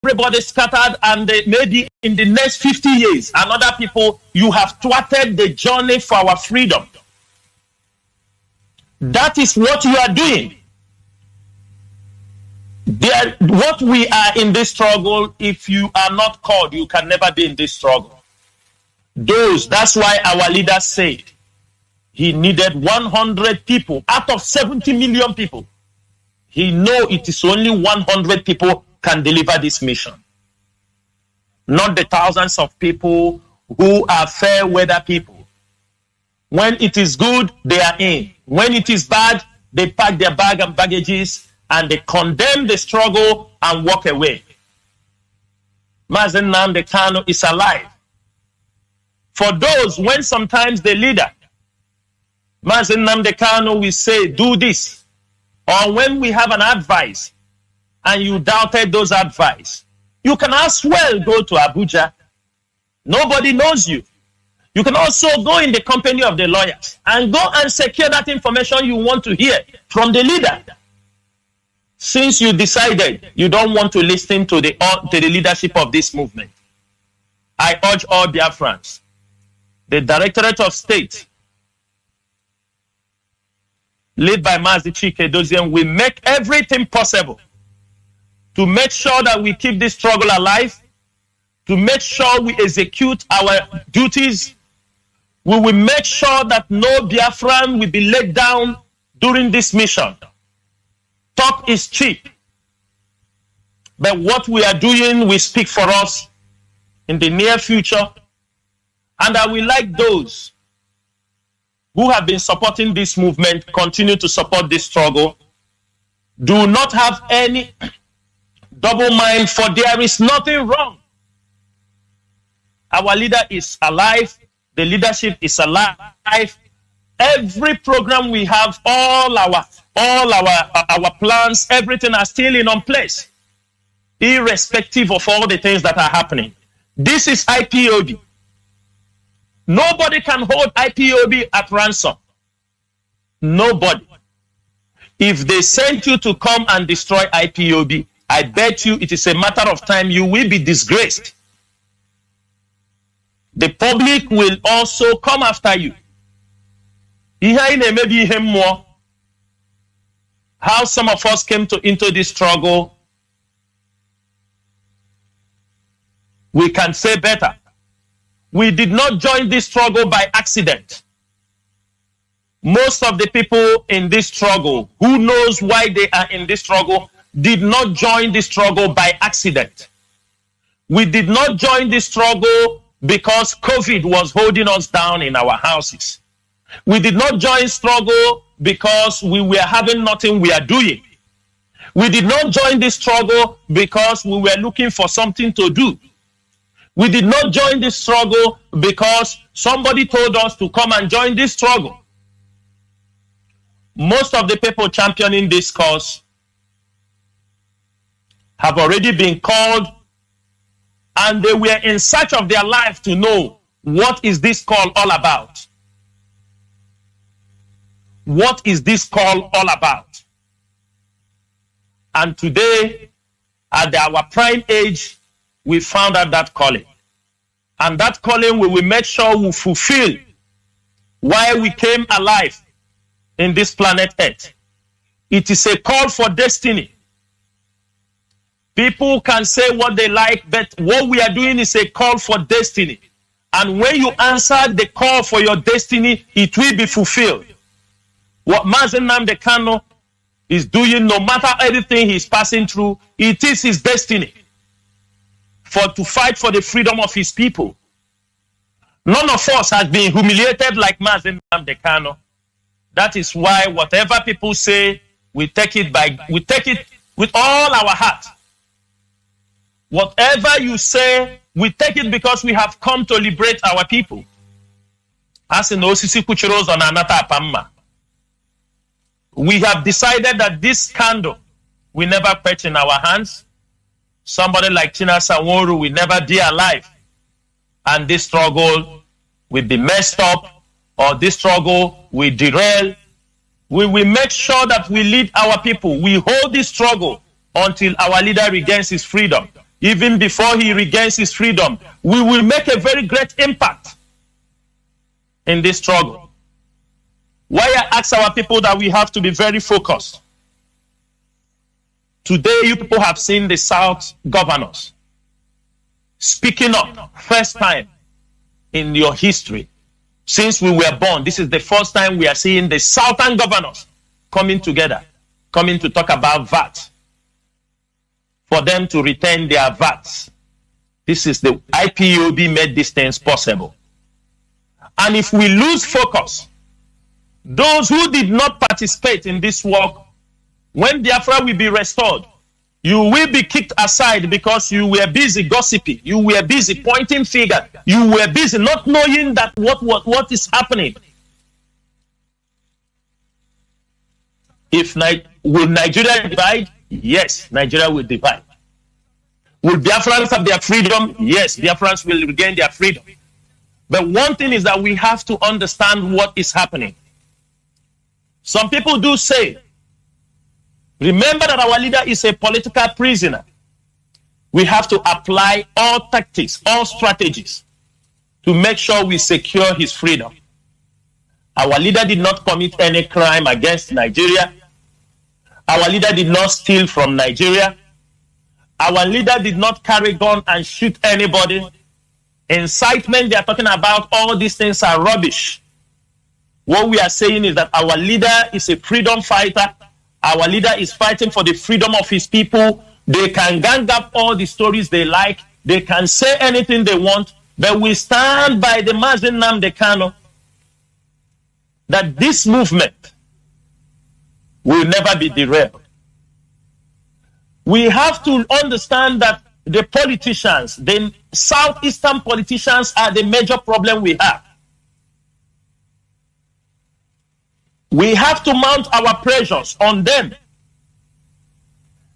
everybody scattered, and maybe in the next 50 years, and other people, you have thwarted the journey for our freedom. That is what you are doing. What we are in this struggle, if you are not called, you can never be in this struggle. That's why our leader said he needed 100 people out of 70 million people. He know it is only 100 people can deliver this mission. Not the thousands of people who are fair weather people. When it is good, they are in. When it is bad, they pack their bag and baggages and they condemn the struggle and walk away. Mazi Nnamdi is alive. For those, when sometimes the leader, Mazi Nnamdi will say, do this. Or when we have an advice and you doubted those advice, you can as well go to Abuja. Nobody knows you. You can also go in the company of the lawyers and go and secure that information you want to hear from the leader. Since you decided you don't want to listen to the leadership of this movement, I urge all Biafrans, the Directorate of State, led by Mazi Chike, will make everything possible to make sure that we keep this struggle alive, to make sure we execute our duties. We will make sure that no Biafran will be let down during this mission. Talk is cheap, but what we are doing will speak for us in the near future. And I will like those who have been supporting this movement continue to support this struggle. Do not have any double mind, for there is nothing wrong. Our leader is alive. The leadership is alive. Every program we have, all our plans, everything are still in place, irrespective of all the things that are happening. This is IPOB. Nobody can hold IPOB at ransom. Nobody. If they sent you to come and destroy IPOB, I bet you it is a matter of time you will be disgraced. The public will also come after you. How some of us came into this struggle, we can say better. We did not join this struggle by accident. Most of the people in this struggle, who knows why they are in this struggle, did not join this struggle by accident. We did not join this struggle because COVID was holding us down in our houses. We did not join struggle because we were having nothing we are doing. We did not join this struggle because we were looking for something to do. We did not join this struggle because somebody told us to come and join this struggle. Most of the people championing this cause have already been called, and they were in search of their life to know, what is this call all about? What is this call all about? And today, at our prime age, we found out that calling. And that calling we will make sure we fulfill why we came alive in this planet Earth. It is a call for destiny. People can say what they like, but what we are doing is a call for destiny. And when you answer the call for your destiny, it will be fulfilled. What Mazi Nnamdi is doing, no matter everything he's passing through, it is his destiny to fight for the freedom of his people. None of us has been humiliated like Mazi Nnamdi. That is why whatever people say, we take it with all our heart. Whatever you say, we take it because we have come to liberate our people. As in Osisi Kuchiros on Anata Apamma. We have decided that this candle will never quench in our hands. Somebody like Tina Sanworu will never be alive. And this struggle will be messed up, or this struggle will derail. We will make sure that we lead our people. We hold this struggle until our leader regains his freedom. even before he regains his freedom, we will make a very great impact in this struggle. Why I ask our people that we have to be very focused. Today, you people have seen the South governors speaking up, first time in your history. Since we were born, this is the first time we are seeing the Southern governors coming together, coming to talk about VAT, for them to return their VATs. This is the IPOB made these things possible. And if we lose focus, those who did not participate in this work, when Biafra will be restored, you will be kicked aside because you were busy gossiping, you were busy pointing fingers, you were busy not knowing that what is happening. Will Nigeria divide? Yes, Nigeria will divide. Will Biafrans have their freedom? Yes, Biafrans will regain their freedom. But one thing is that we have to understand what is happening. Some people do say, remember that our leader is a political prisoner. We have to apply all tactics, all strategies to make sure we secure his freedom. Our leader did not commit any crime against Nigeria. Our leader did not steal from Nigeria. Our leader did not carry gun and shoot anybody. Incitement, they are talking about, all these things are rubbish. What we are saying is that our leader is a freedom fighter. Our leader is fighting for the freedom of his people. They can gang up all the stories they like. They can say anything they want. But we stand by the Mazi Nnamdi that this movement will never be derailed. We have to understand that the politicians, the southeastern politicians, are the major problem we have. We have to mount our pressures on them.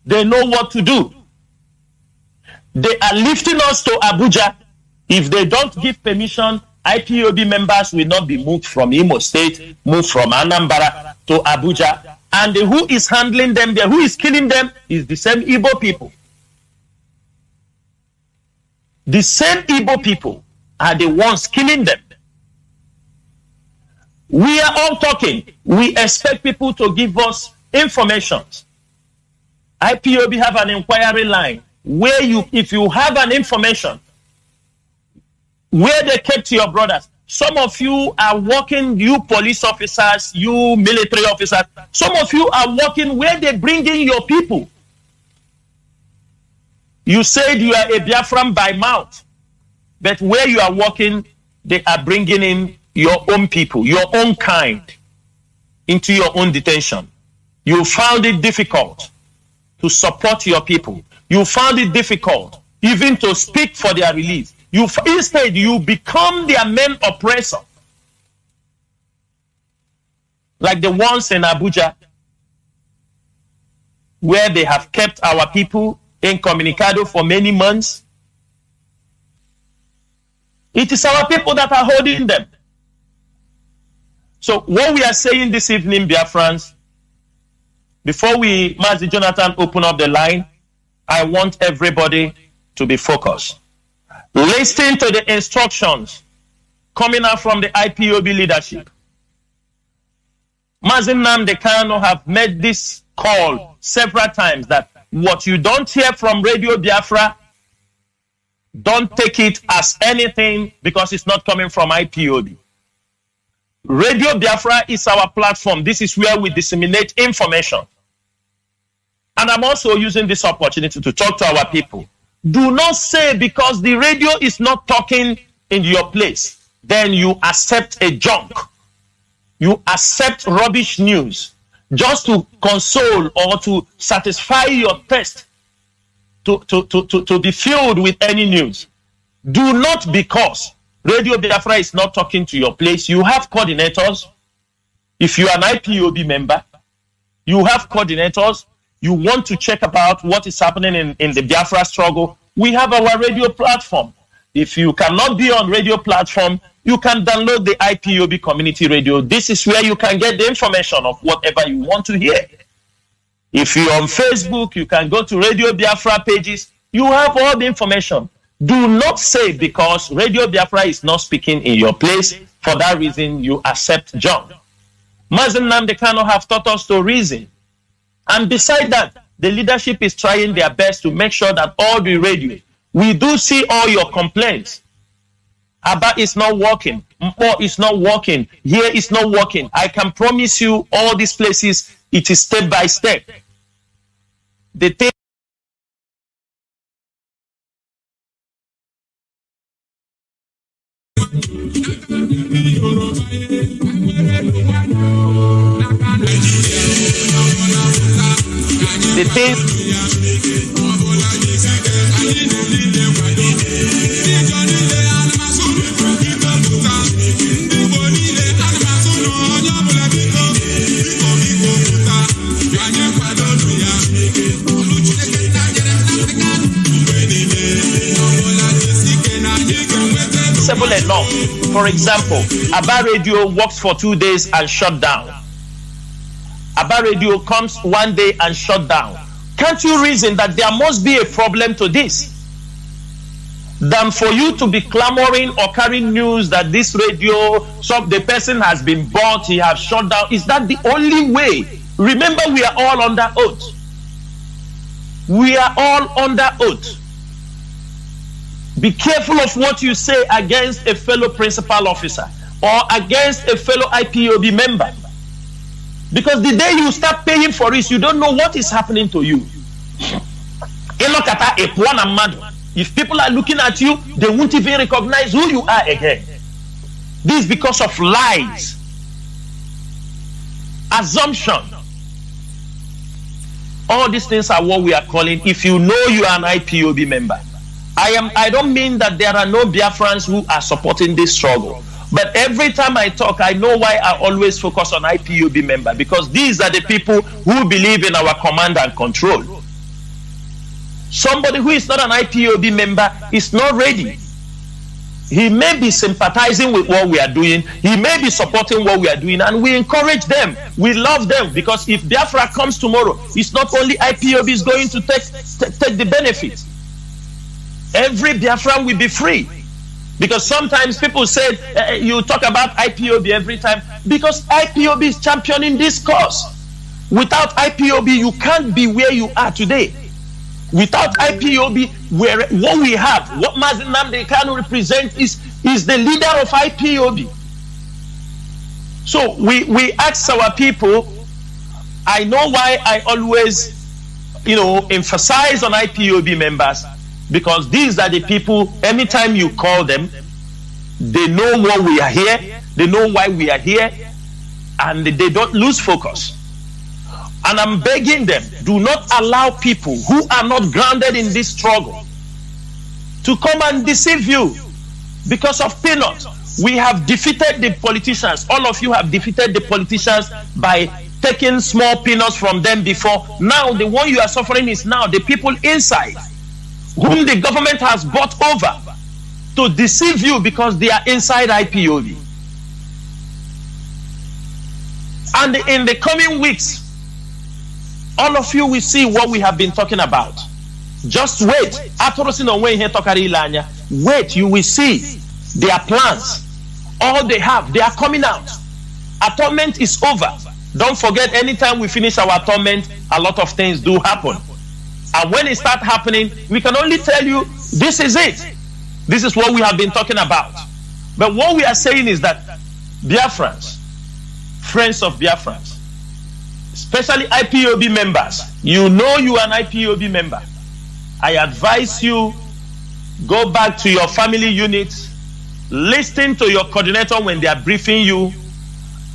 They know what to do. They are lifting us to Abuja. If they don't give permission, IPOB members will not be moved from Imo State, moved from Anambra to Abuja. And who is handling them there, who is killing them, is the same Igbo people. The same Igbo people are the ones killing them. We are all talking. We expect people to give us information. IPOB have an inquiry line where if you have an information where they kept your brothers. Some of you are working, you police officers, you military officers. Some of you are working where they bring in your people. You said you are a Biafran by mouth, but where you are working, they are bringing in your own people, your own kind, into your own detention. You found it difficult to support your people. You found it difficult even to speak for their release. Instead, you become their main oppressor. Like the ones in Abuja, where they have kept our people incommunicado for many months. It is our people that are holding them. So what we are saying this evening, Biafrans, before Mazi Jonathan open up the line, I want everybody to be focused. Listen to the instructions coming out from the IPOB leadership. Mazi Nnamdi have made this call several times that what you don't hear from Radio Biafra, don't take it as anything because it's not coming from IPOB. Radio Biafra is our platform. This is where we disseminate information. And I'm also using this opportunity to talk to our people. Do not say because the radio is not talking in your place, then you accept a junk. You accept rubbish news just to console or to satisfy your thirst to be filled with any news. Do not, because Radio Biafra is not talking to your place. You have coordinators. If you are an IPOB member, you have coordinators. You want to check about what is happening in the Biafra struggle, we have our radio platform. If you cannot be on radio platform, you can download the IPOB community radio. This is where you can get the information of whatever you want to hear. If you're on Facebook, you can go to Radio Biafra pages. You have all the information. Do not say because Radio Biafra is not speaking in your place, for that reason you accept John. Mazi Nnamdi cannot have taught us to reason. And beside that, the leadership is trying their best to make sure that all the radio, we do see all your complaints. Aba is not working. Mpo is not working. Here is not working. I can promise you all these places, it is step by step. The thing simple enough. For example, Aba Radio works for 2 days and shut down. Aba Radio comes 1 day and shut down. Can't you reason that there must be a problem to this? Than for you to be clamoring or carrying news that this radio, the person has been bought, he has shut down. Is that the only way? Remember, we are all under oath. We are all under oath. Be careful of what you say against a fellow principal officer or against a fellow IPOB member. Because the day you start paying for it, you don't know what is happening to you. If people are looking at you, they won't even recognize who you are again. This is because of lies, assumption. All these things are what we are calling, if you know you are an IPOB member. I don't mean that there are no Biafrans who are supporting this struggle. But every time I talk, I know why I always focus on IPOB member, because these are the people who believe in our command and control. Somebody who is not an IPOB member is not ready. He may be sympathizing with what we are doing. He may be supporting what we are doing, and we encourage them. We love them, because if Biafra comes tomorrow, it's not only IPOB is going to take the benefit. Every Biafran will be free. Because sometimes people say, you talk about IPOB every time, because IPOB is championing this cause. Without IPOB, you can't be where you are today. Without IPOB, what we have, what Mazi Nnamdi can represent is the leader of IPOB. So we ask our people, I know why I always, emphasize on IPOB members, because these are the people, anytime you call them, they know what we are here, they know why we are here, and they don't lose focus. And I'm begging them, do not allow people who are not grounded in this struggle to come and deceive you because of peanuts. We have defeated the politicians. All of you have defeated the politicians by taking small peanuts from them before. Now the one you are suffering is now the people inside, whom the government has bought over to deceive you because they are inside IPOB. And in the coming weeks, all of you will see what we have been talking about. Just wait. Wait, you will see their plans. All they have, they are coming out. Atonement is over. Don't forget, anytime we finish our atonement, a lot of things do happen. And when it starts happening, we can only tell you, this is it. This is what we have been talking about. But what we are saying is that Biafrans, friends of Biafrans, especially IPOB members, you know you are an IPOB member. I advise you, go back to your family units, listen to your coordinator when they are briefing you.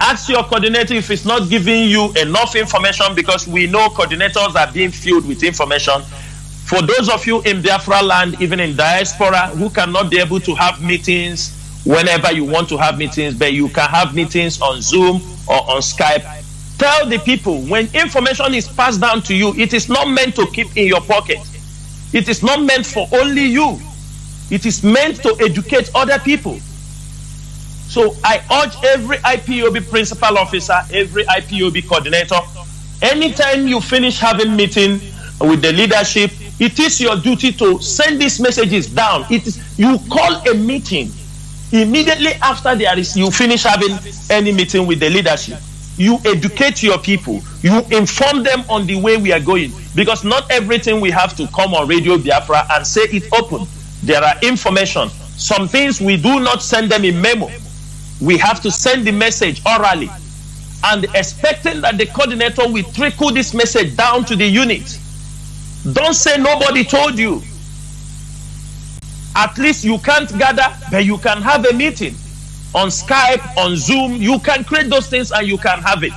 Ask your coordinator if it's not giving you enough information, because we know coordinators are being filled with information. For those of you in Biafra land, even in diaspora, who cannot be able to have meetings whenever you want to have meetings, but you can have meetings on Zoom or on Skype, tell the people, when information is passed down to you, it is not meant to keep in your pocket. It is not meant for only you. It is meant to educate other people. So I urge every IPOB principal officer, every IPOB coordinator, anytime you finish having meeting with the leadership, It is your duty to send these messages down. It is, you call a meeting immediately after you finish having any meeting with the leadership. You educate your people. You inform them on the way we are going, because not everything we have to come on Radio Biafra and say it open. There are information. Some things we do not send them in memo. We have to send the message orally, and expecting that the coordinator will trickle this message down to the unit. Don't say nobody told you. At least you can't gather, but you can have a meeting on Skype, on Zoom. You can create those things and you can have it.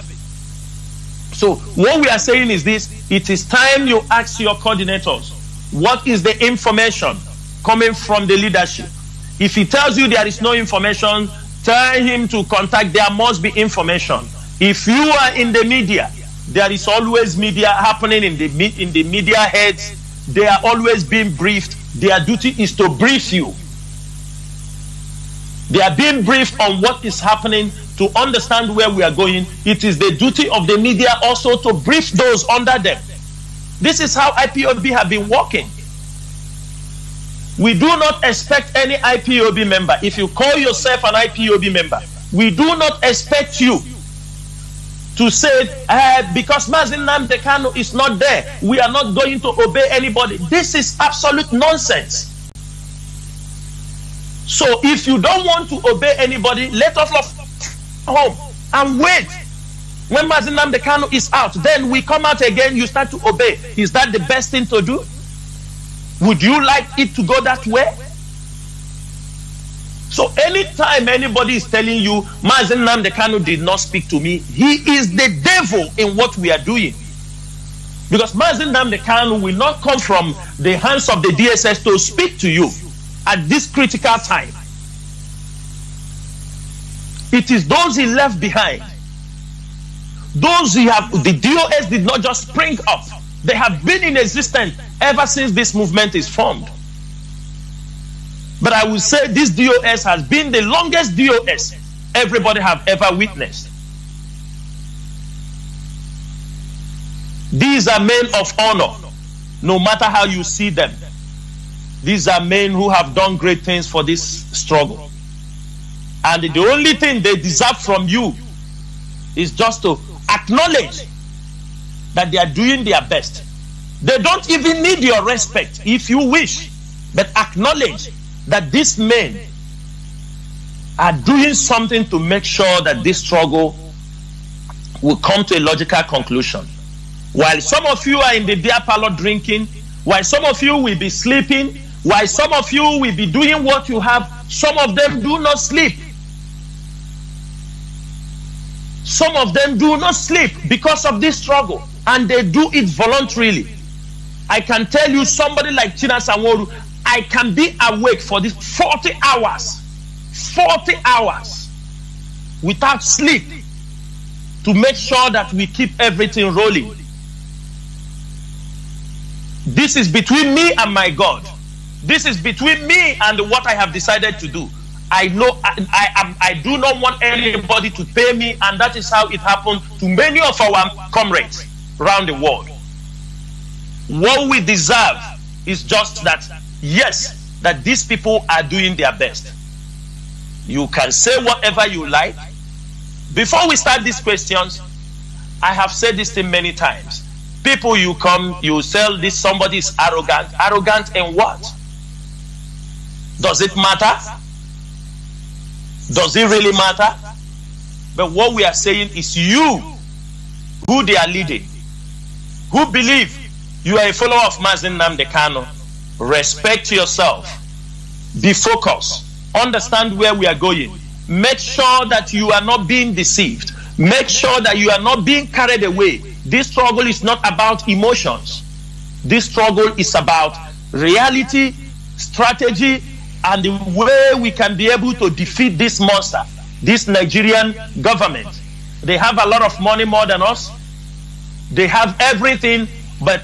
So what we are saying is this: it is time you ask your coordinators, what is the information coming from the leadership? If he tells you there is no information, tell him to contact. There must be information. If you are in the media, there is always media happening in the media heads. They are always being briefed. Their duty is to brief you. They are being briefed on what is happening to understand where we are going. It is the duty of the media also to brief those under them. This is how IPOB have been working. We do not expect any IPOB member. If you call yourself an IPOB member, we do not expect you to say, because Mazi Nnamdi is not there, we are not going to obey anybody. This is absolute nonsense. So if you don't want to obey anybody, let us home and wait. When Mazi Nnamdi is out, then we come out again, you start to obey. Is that the best thing to do? Would you like it to go that way? So anytime anybody is telling you Mazi Nnamdi did not speak to me, he is the devil in what we are doing. Because Mazi Nnamdi will not come from the hands of the DSS to speak to you at this critical time. It is those he left behind. Those the DOS did not just spring up. They have been in existence ever since this movement is formed. But I will say this DOS has been the longest DOS everybody have ever witnessed. These are men of honor, no matter how you see them. These are men who have done great things for this struggle. And the only thing they deserve from you is just to acknowledge that they are doing their best. They don't even need your respect if you wish, but acknowledge that these men are doing something to make sure that this struggle will come to a logical conclusion. While some of you are in the beer parlor drinking, while some of you will be sleeping, while some of you will be doing what you have, some of them do not sleep. Some of them do not sleep because of this struggle, and they do it voluntarily. I can tell you, somebody like China Sanworu, I can be awake for this 40 hours without sleep to make sure that we keep everything rolling. This is between me and my God. This is between me and what I have decided to do. I know I do not want anybody to pay me, and that is how it happened to many of our comrades around the world. What we deserve is just that, yes, that these people are doing their best. You can say whatever you like. Before we start these questions, I have said this thing many times. People, you come, you sell this, somebody is arrogant. Arrogant in what? Does it matter? Does it really matter? But what we are saying is, you, who they are leading, who believe you are a follower of Mazi Nnamdi, respect yourself. Be focused. Understand where we are going. Make sure that you are not being deceived. Make sure that you are not being carried away. This struggle is not about emotions. This struggle is about reality, strategy, and the way we can be able to defeat this monster, this Nigerian government. They have a lot of money, more than us. They have everything, but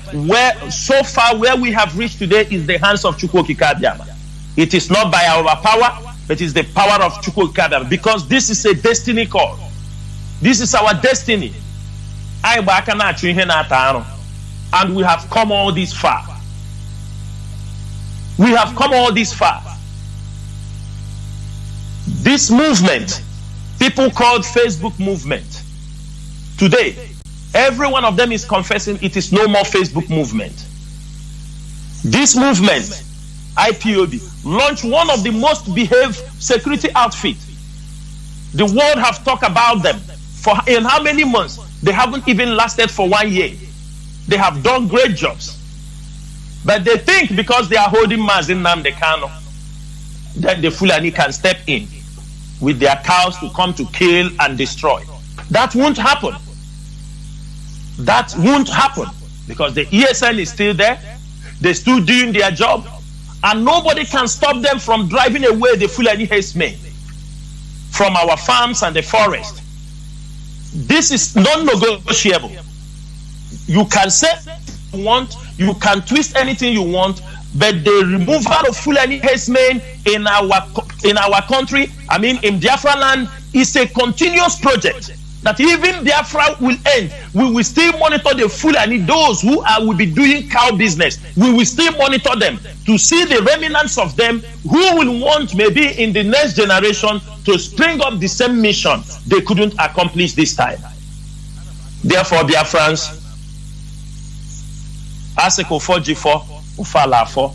so far where we have reached today is the hands of Chukwu Okike. It is not by our power, but it is the power of Chukwu Okike, because this is a destiny call. This is our destiny. And we have come all this far. We have come all this far. This movement, people called Facebook movement, today, every one of them is confessing it is no more Facebook movement. This movement, IPOB, launched one of the most behaved security outfits. The world have talked about them for in how many months? They haven't even lasted for 1 year. They have done great jobs. But they think because they are holding Mazi Nnamdi that the Fulani can step in with their cows to come to kill and destroy. That won't happen. That won't happen because the ESN is still there. They're still doing their job. And nobody can stop them from driving away the Fulani herdsmen from our farms and the forest. This is non-negotiable. You can say what you want, you can twist anything you want, but the removal of Fulani herdsmen in our country, I mean in Biafra land, is a continuous project. That even Biafra will end, we will still monitor the Fulani, those who will be doing cow business. We will still monitor them to see the remnants of them who will want maybe in the next generation to spring up the same mission they couldn't accomplish this time. Therefore, Biafrans, as a G4, Ufala4,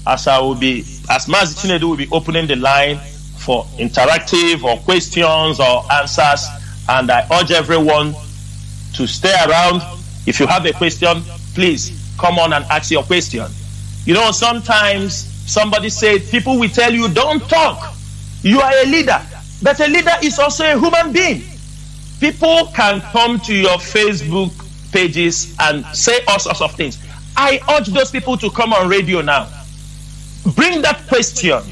as Mazi Chinedu will be opening the line for interactive or questions or answers. And I urge everyone to stay around. If you have a question, please come on and ask your question. You know, sometimes somebody said, people will tell you, don't talk. You are a leader. But a leader is also a human being. People can come to your Facebook pages and say all sorts of things. I urge those people to come on radio now. Bring that question.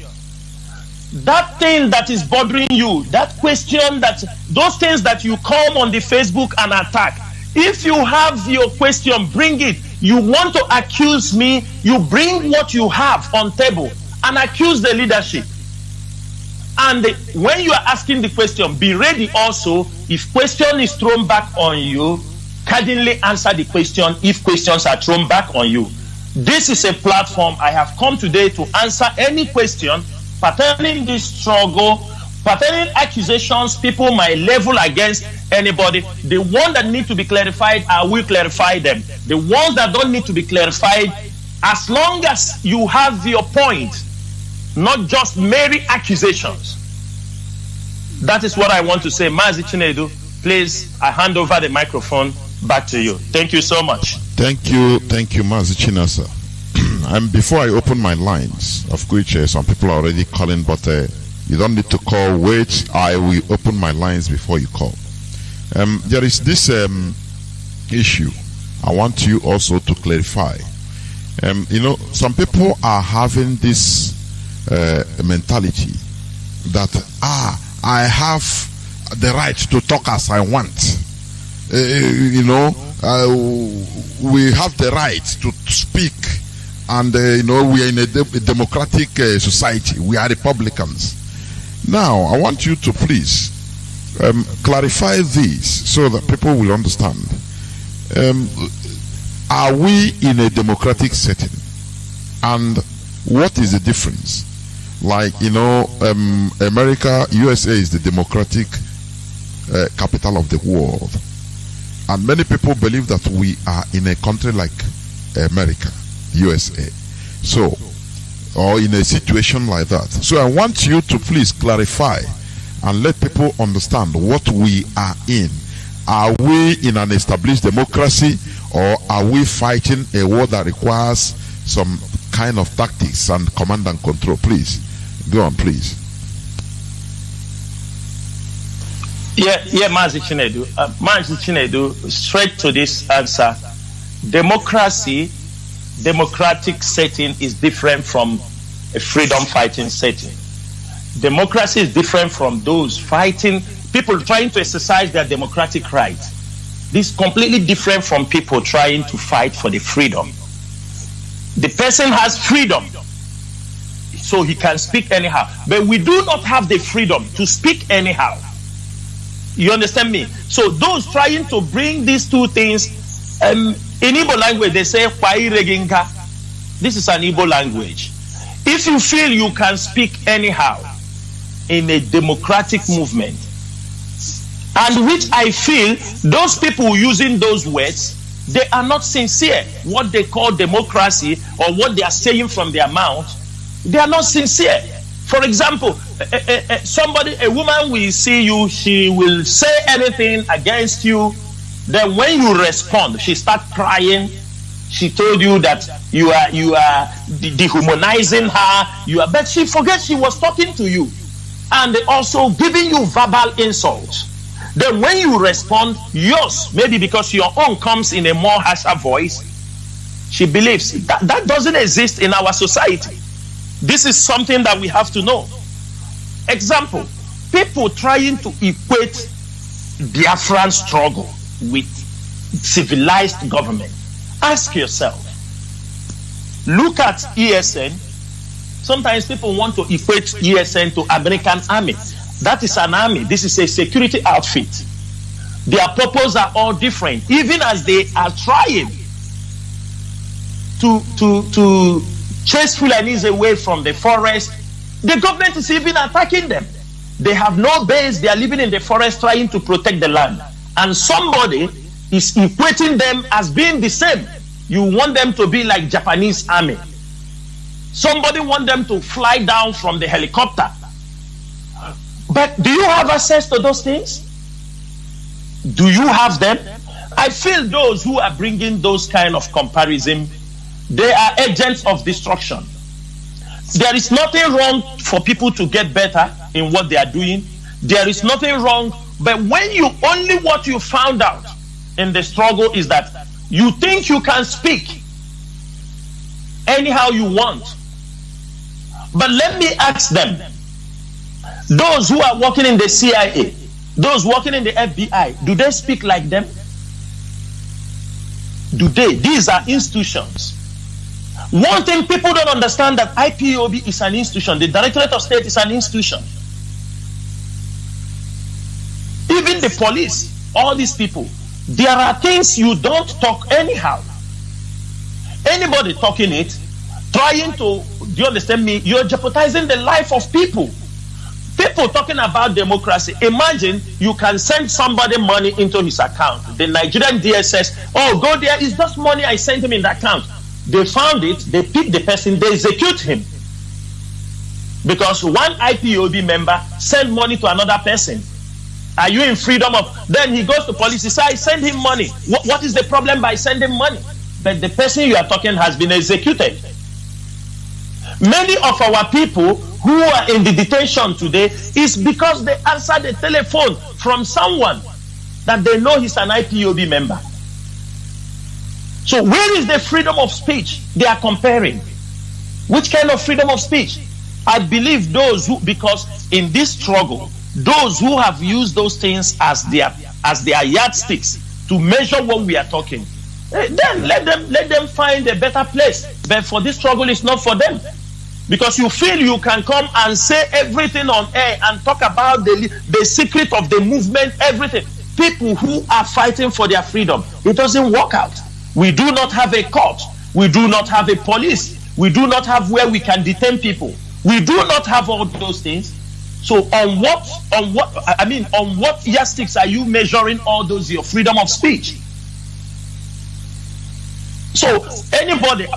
That thing that is bothering you, that question, those things that you come on the Facebook and attack. If you have your question, bring it. You want to accuse me, you bring what you have on table and accuse the leadership. And when you are asking the question, be ready also, if question is thrown back on you, candidly answer the question if questions are thrown back on you. This is a platform. I have come today to answer any question pertaining this struggle, pertaining accusations people might level against anybody. The ones that need to be clarified, I will clarify them. The ones that don't need to be clarified, as long as you have your point, not just merely accusations. That is what I want to say. Mazi Chinedu, please, I hand over the microphone back to you. Thank you so much. Thank you, Mazi Chinasa. And before I open my lines, of which some people are already calling, but you don't need to call. Wait, I will open my lines before you call. There is this issue I want you also to clarify. You know, some people are having this mentality that I have the right to talk as I want. You know, we have the right to speak. And you know, we are in a democratic society. We are Republicans. Now, I want you to please clarify this so that people will understand. Are we in a democratic setting? And what is the difference? Like, you know, America, USA is the democratic capital of the world. And many people believe that we are in a country like America, USA, so, or in a situation like that. So I want you to please clarify and let people understand what we are in. Are we in an established democracy, or are we fighting a war that requires some kind of tactics and command and control? Please go on, please. Yeah, Mazi Chinedu, straight to this answer. Democratic setting is different from a freedom fighting setting. Democracy is different from those fighting, people trying to exercise their democratic rights. This is completely different from people trying to fight for the freedom. The person has freedom, so he can speak anyhow. But we do not have the freedom to speak anyhow. You understand me? So those trying to bring these two things, in Igbo language they say, this is an Igbo language. If you feel you can speak anyhow in a democratic movement, and which I feel those people using those words, they are not sincere. What they call democracy, or what they are saying from their mouth, they are not sincere. For example, a woman will see you, she will say anything against you. Then when you respond, she starts crying. She told you that you are dehumanizing her. But she forgets she was talking to you, and also giving you verbal insults. Then when you respond, yours, maybe because your own comes in a more harsher voice, she believes that doesn't exist in our society. This is something that we have to know. Example, people trying to equate Biafran struggle with civilized government. Ask yourself. Look at ESN. Sometimes people want to equate ESN to American army. That is an army. This is a security outfit. Their purposes are all different. Even as they are trying to chase Fulanis away from the forest, the government is even attacking them. They have no base. They are living in the forest trying to protect the land. And somebody is equating them as being the same. You want them to be like Japanese army. Somebody want them to fly down from the helicopter. But do you have access to those things? Do you have them? I feel those who are bringing those kind of comparison, they are agents of destruction. There is nothing wrong for people to get better in what they are doing. There is nothing wrong. But when what you found out in the struggle is that you think you can speak anyhow you want. But let me ask them, those who are working in the CIA, those working in the FBI, do they speak like them? Do they? These are institutions. One thing people don't understand, that IPOB is an institution. The Directorate of State is an institution. Even the police, all these people, there are things you don't talk anyhow. Anybody talking it, trying to, do you understand me? You're jeopardizing the life of people. People talking about democracy. Imagine you can send somebody money into his account. The Nigerian DSS, oh, go there, it's just money I sent him in the account. They found it, they pick the person, they execute him. Because one IPOB member sent money to another person. Are you in freedom of? Then he goes to police, he says, I send him money. What is the problem by sending money? But the person you are talking has been executed. Many of our people who are in the detention today is because they answered the telephone from someone that they know he's an IPOB member. So where is the freedom of speech they are comparing? Which kind of freedom of speech? I believe those who, because in this struggle, those who have used those things as their yardsticks to measure what we are talking, then let them find a better place. But for this struggle, it's not for them. Because you feel you can come and say everything on air and talk about the secret of the movement, everything. People who are fighting for their freedom, it doesn't work out. We do not have a court. We do not have a police. We do not have where we can detain people. We do not have all those things. So on what yardsticks are you measuring all those, your freedom of speech? So anybody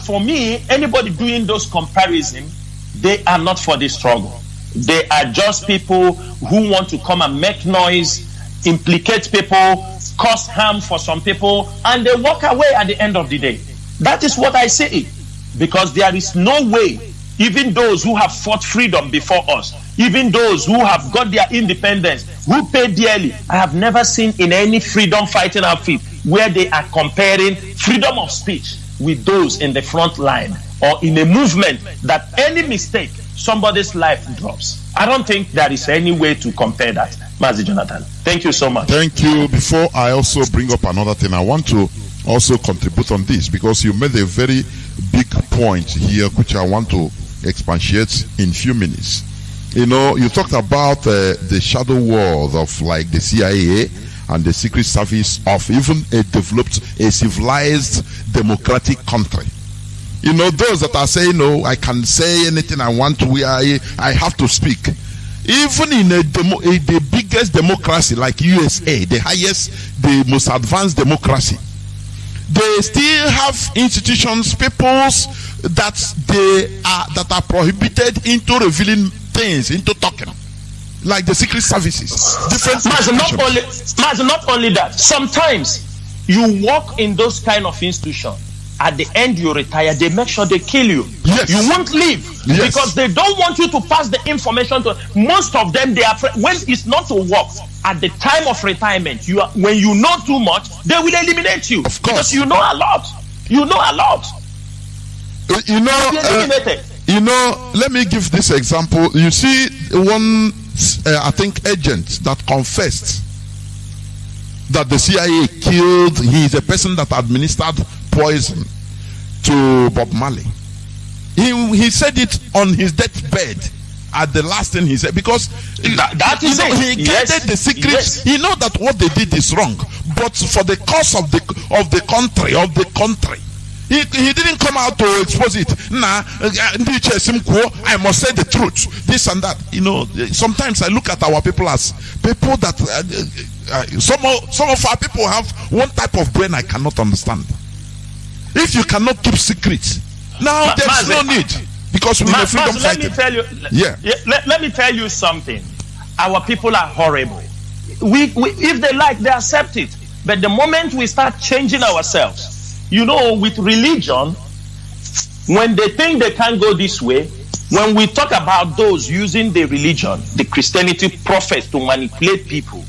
doing those comparisons, they are not for this struggle. They are just people who want to come and make noise, implicate people, cause harm for some people, and they walk away at the end of the day. That is what I say. Because there is no way, even those who have fought freedom before us, even those who have got their independence, who pay dearly, I have never seen in any freedom fighting outfit where they are comparing freedom of speech with those in the front line or in a movement that any mistake, somebody's life drops. I don't think there is any way to compare that. Mazi Jonathan, thank you so much. Thank you. Before I also bring up another thing, I want to also contribute on this, because you made a very big point here which I want to expatiate in few minutes. You know, you talked about the shadow world of like the CIA and the Secret Service of even a civilized democratic country. You know, those that are saying, no, I can say anything I want to, I have to speak. Even in the biggest democracy like USA, the highest, the most advanced democracy, they still have institutions, peoples that are prohibited into revealing things, into talking, like the secret services. Different. Not only that. Sometimes you work in those kind of institutions. At the end, you retire. They make sure they kill you. Yes. You won't leave because they don't want you to pass the information to. Most of them, they are when it's not to work. At the time of retirement, when you know too much, they will eliminate you. Of course, because you know a lot. You know a lot. You know. Let me give this example. You see, one I think agent that confessed that the CIA killed. He is a person that administered poison to Bob Marley. He said it on his deathbed at the last thing he said, because that is he guarded the secret. Yes. He know that what they did is wrong, but for the cause of the country, he didn't come out to expose it. I must say the truth, this and that. You know, sometimes I look at our people as people that some of our people have one type of brain I cannot understand. If you cannot keep secrets, now there's Mazi, no need, because we are freedom fighting. Let me tell you something. Our people are horrible. We if they like, they accept it. But the moment we start changing ourselves, you know, with religion, when they think they can't go this way, when we talk about those using the religion, the Christianity prophets to manipulate people,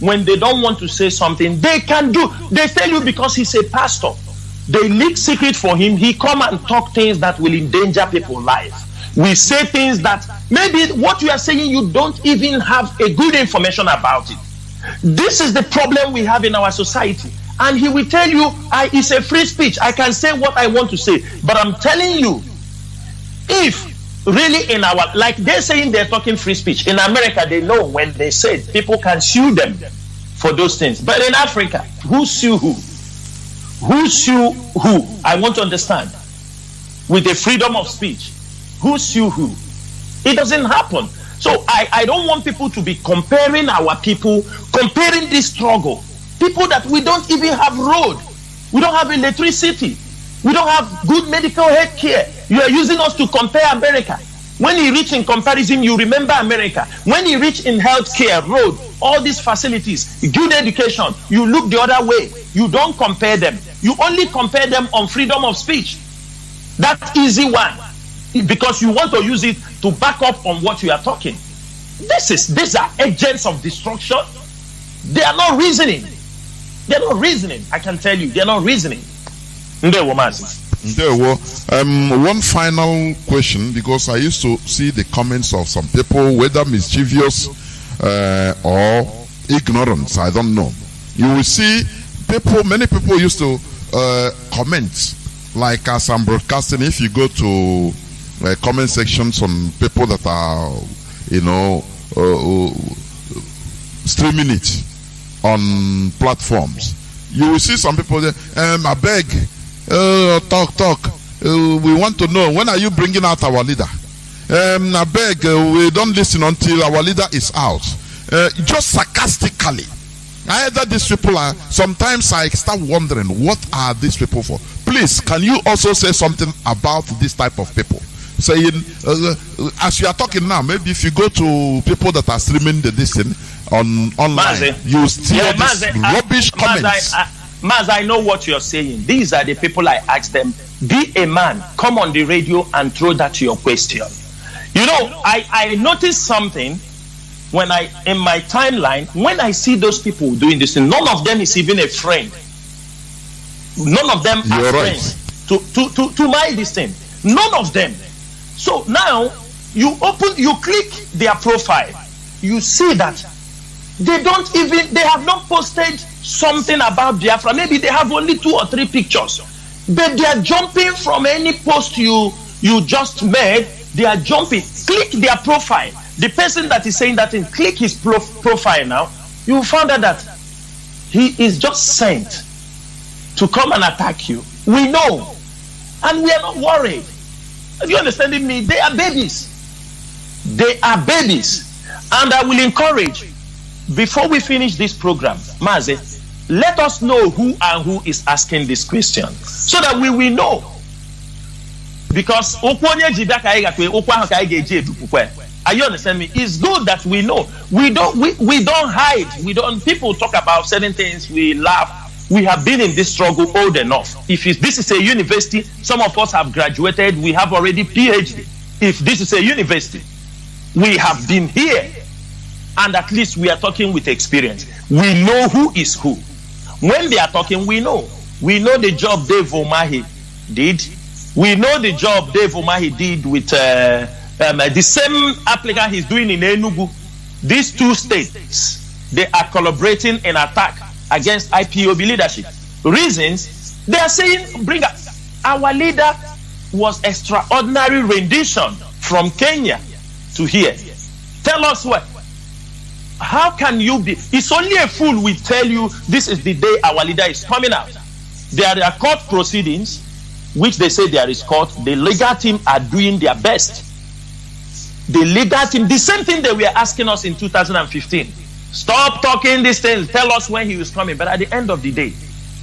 when they don't want to say something, they can do. They tell you because he's a pastor. They leak secret for him. He come and talk things that will endanger people's life. We say things that maybe what you are saying, you don't even have a good information about it. This is the problem we have in our society. And he will tell you, it's a free speech. I can say what I want to say. But I'm telling you, if really in our, like they're saying they're talking free speech. In America, they know when they say people can sue them for those things. But in Africa, who sue who? Who sue who? I want to understand. With the freedom of speech, who sue who? It doesn't happen. So I don't want people to be comparing our people, comparing this struggle. People that we don't even have road, we don't have electricity, we don't have good medical health care. You are using us to compare America. When you reach in comparison, you remember America. When you reach in health care, road, all these facilities, good education, you look the other way. You don't compare them. You only compare them on freedom of speech. That easy one. Because you want to use it to back up on what you are talking. These are agents of destruction. They are not reasoning. They're not reasoning. I can tell you, they're not reasoning. One final question, because I used to see the comments of some people, whether mischievous or ignorance, I don't know. You will see many people used to comment, like as I'm broadcasting, if you go to comment sections on people that are, streaming it on platforms, you will see some people there, I beg, talk. We want to know, when are you bringing out our leader? I beg, we don't listen until our leader is out. Just sarcastically. Either these people are, sometimes I start wondering, what are these people for? Please, can you also say something about this type of people? Saying, as you are talking now, maybe if you go to people that are streaming this thing online, Mazi, you see all these rubbish comments. Mazi, I know what you're saying. These are the people I asked them, be a man, come on the radio and throw that to your question. You know, I noticed something when in my timeline, when I see those people doing this thing, none of them is even a friend. None of them are friends to my this thing. None of them. So now you click their profile, you see that they have not posted something about Biafra. Maybe they have only 2 or 3 pictures, but they are jumping from any post you just made. They are jumping. Click their profile. The person that is saying that thing, click his profile now. You will find out that he is just sent to come and attack you. We know And we are not worried. Are you understanding me? They are babies. They are babies. And I will encourage, before we finish this program, Mazi, let us know who and who is asking this question, so that we will know. Because are you understand me? It's good that we know. We don't hide. People talk about certain things, we laugh. We have been in this struggle old enough. If this is a university, some of us have graduated, we have already PhD. If this is a university, we have been here, and at least we are talking with experience. We know who is who. When they are talking, we know. We know the job Dave Omahi did. We know the job Dave Omahi did with the same applicant he's doing in Enugu. These two states, they are collaborating in attack against IPOB leadership. Reasons, they are saying, bring up. Our leader was extraordinary rendition from Kenya to here. Tell us what. How can you be? It's only a fool will tell you this is the day our leader is coming out. There are court proceedings, which they say there is court. The legal team are doing their best. The legal team, the same thing they were asking us in 2015. Stop talking these things. Tell us when he was coming. But at the end of the day,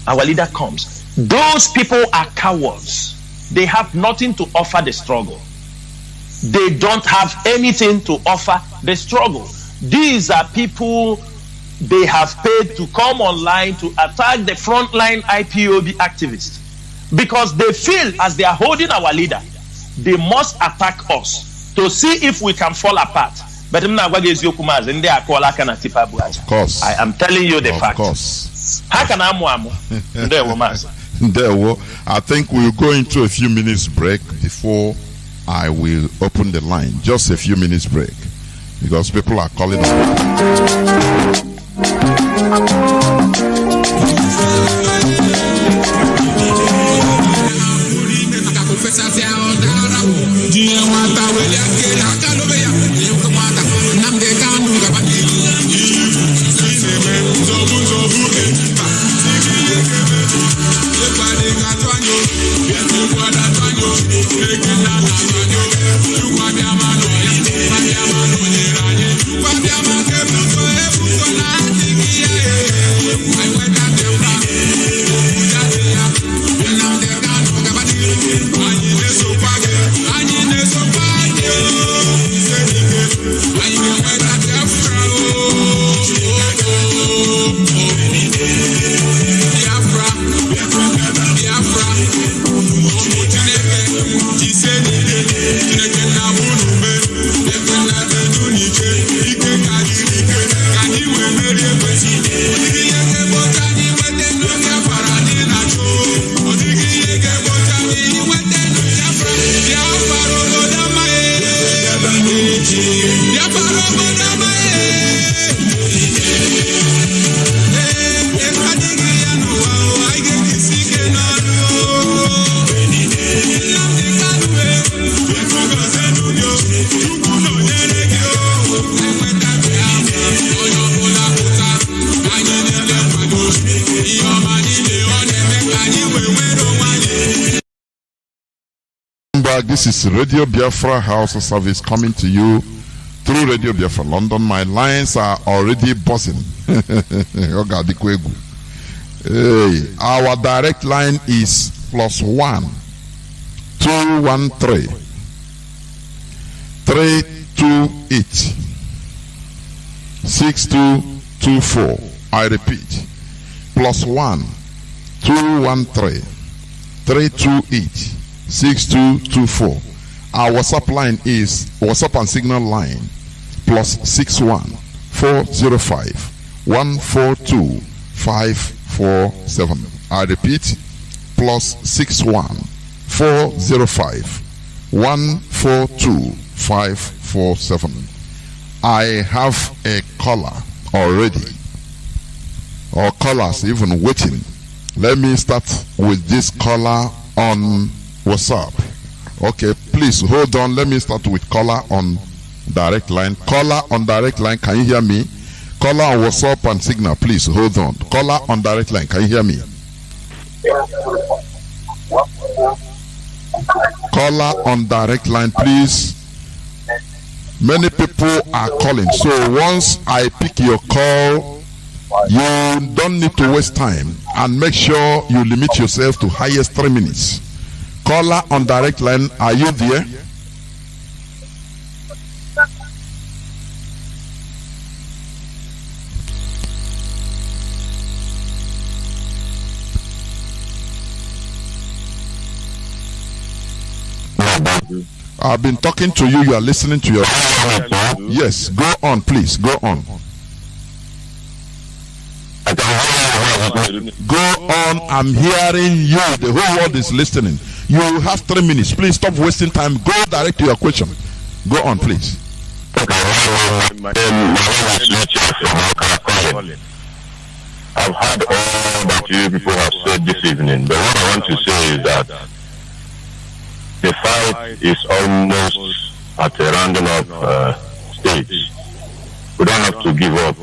our leader comes. Those people are cowards. They have nothing to offer the struggle. They don't have anything to offer the struggle. These are people they have paid to come online to attack the frontline IPOB activists, because they feel as they are holding our leader, they must attack us to see if we can fall apart. But of course, I am telling you the fact. Of course. How can I think we'll go into a few minutes break before I will open the line. Just a few minutes break, because people are calling us. This is Radio Biafra House of Service coming to you through Radio Biafra London. My lines are already buzzing. Our direct line is +1 213 328 6224. I repeat, +1 213 328 6224. Our WhatsApp line is WhatsApp and Signal line +61 405 142 547. I repeat, +61 405 142 547. I have a caller already, or callers even waiting. Let me start with this caller on WhatsApp. Okay, please hold on. Let me start with caller on direct line. Caller on direct line, can you hear me? Caller on WhatsApp and Signal, please hold on. Caller on direct line, can you hear me? Caller on direct line, please. Many people are calling, so once I pick your call, you don't need to waste time, and make sure you limit yourself to highest 3 minutes. Caller on direct line, are you there? I've been talking to you. You are listening to your. Yes, go on, please. Go on. Go on. I'm hearing you. The whole world is listening. You have 3 minutes. Please stop wasting time. Go direct to your question. Go on, please. I've heard all that you people have said this evening, but what I want to say is that the fight is almost at a rounding up stage. We don't have to give up.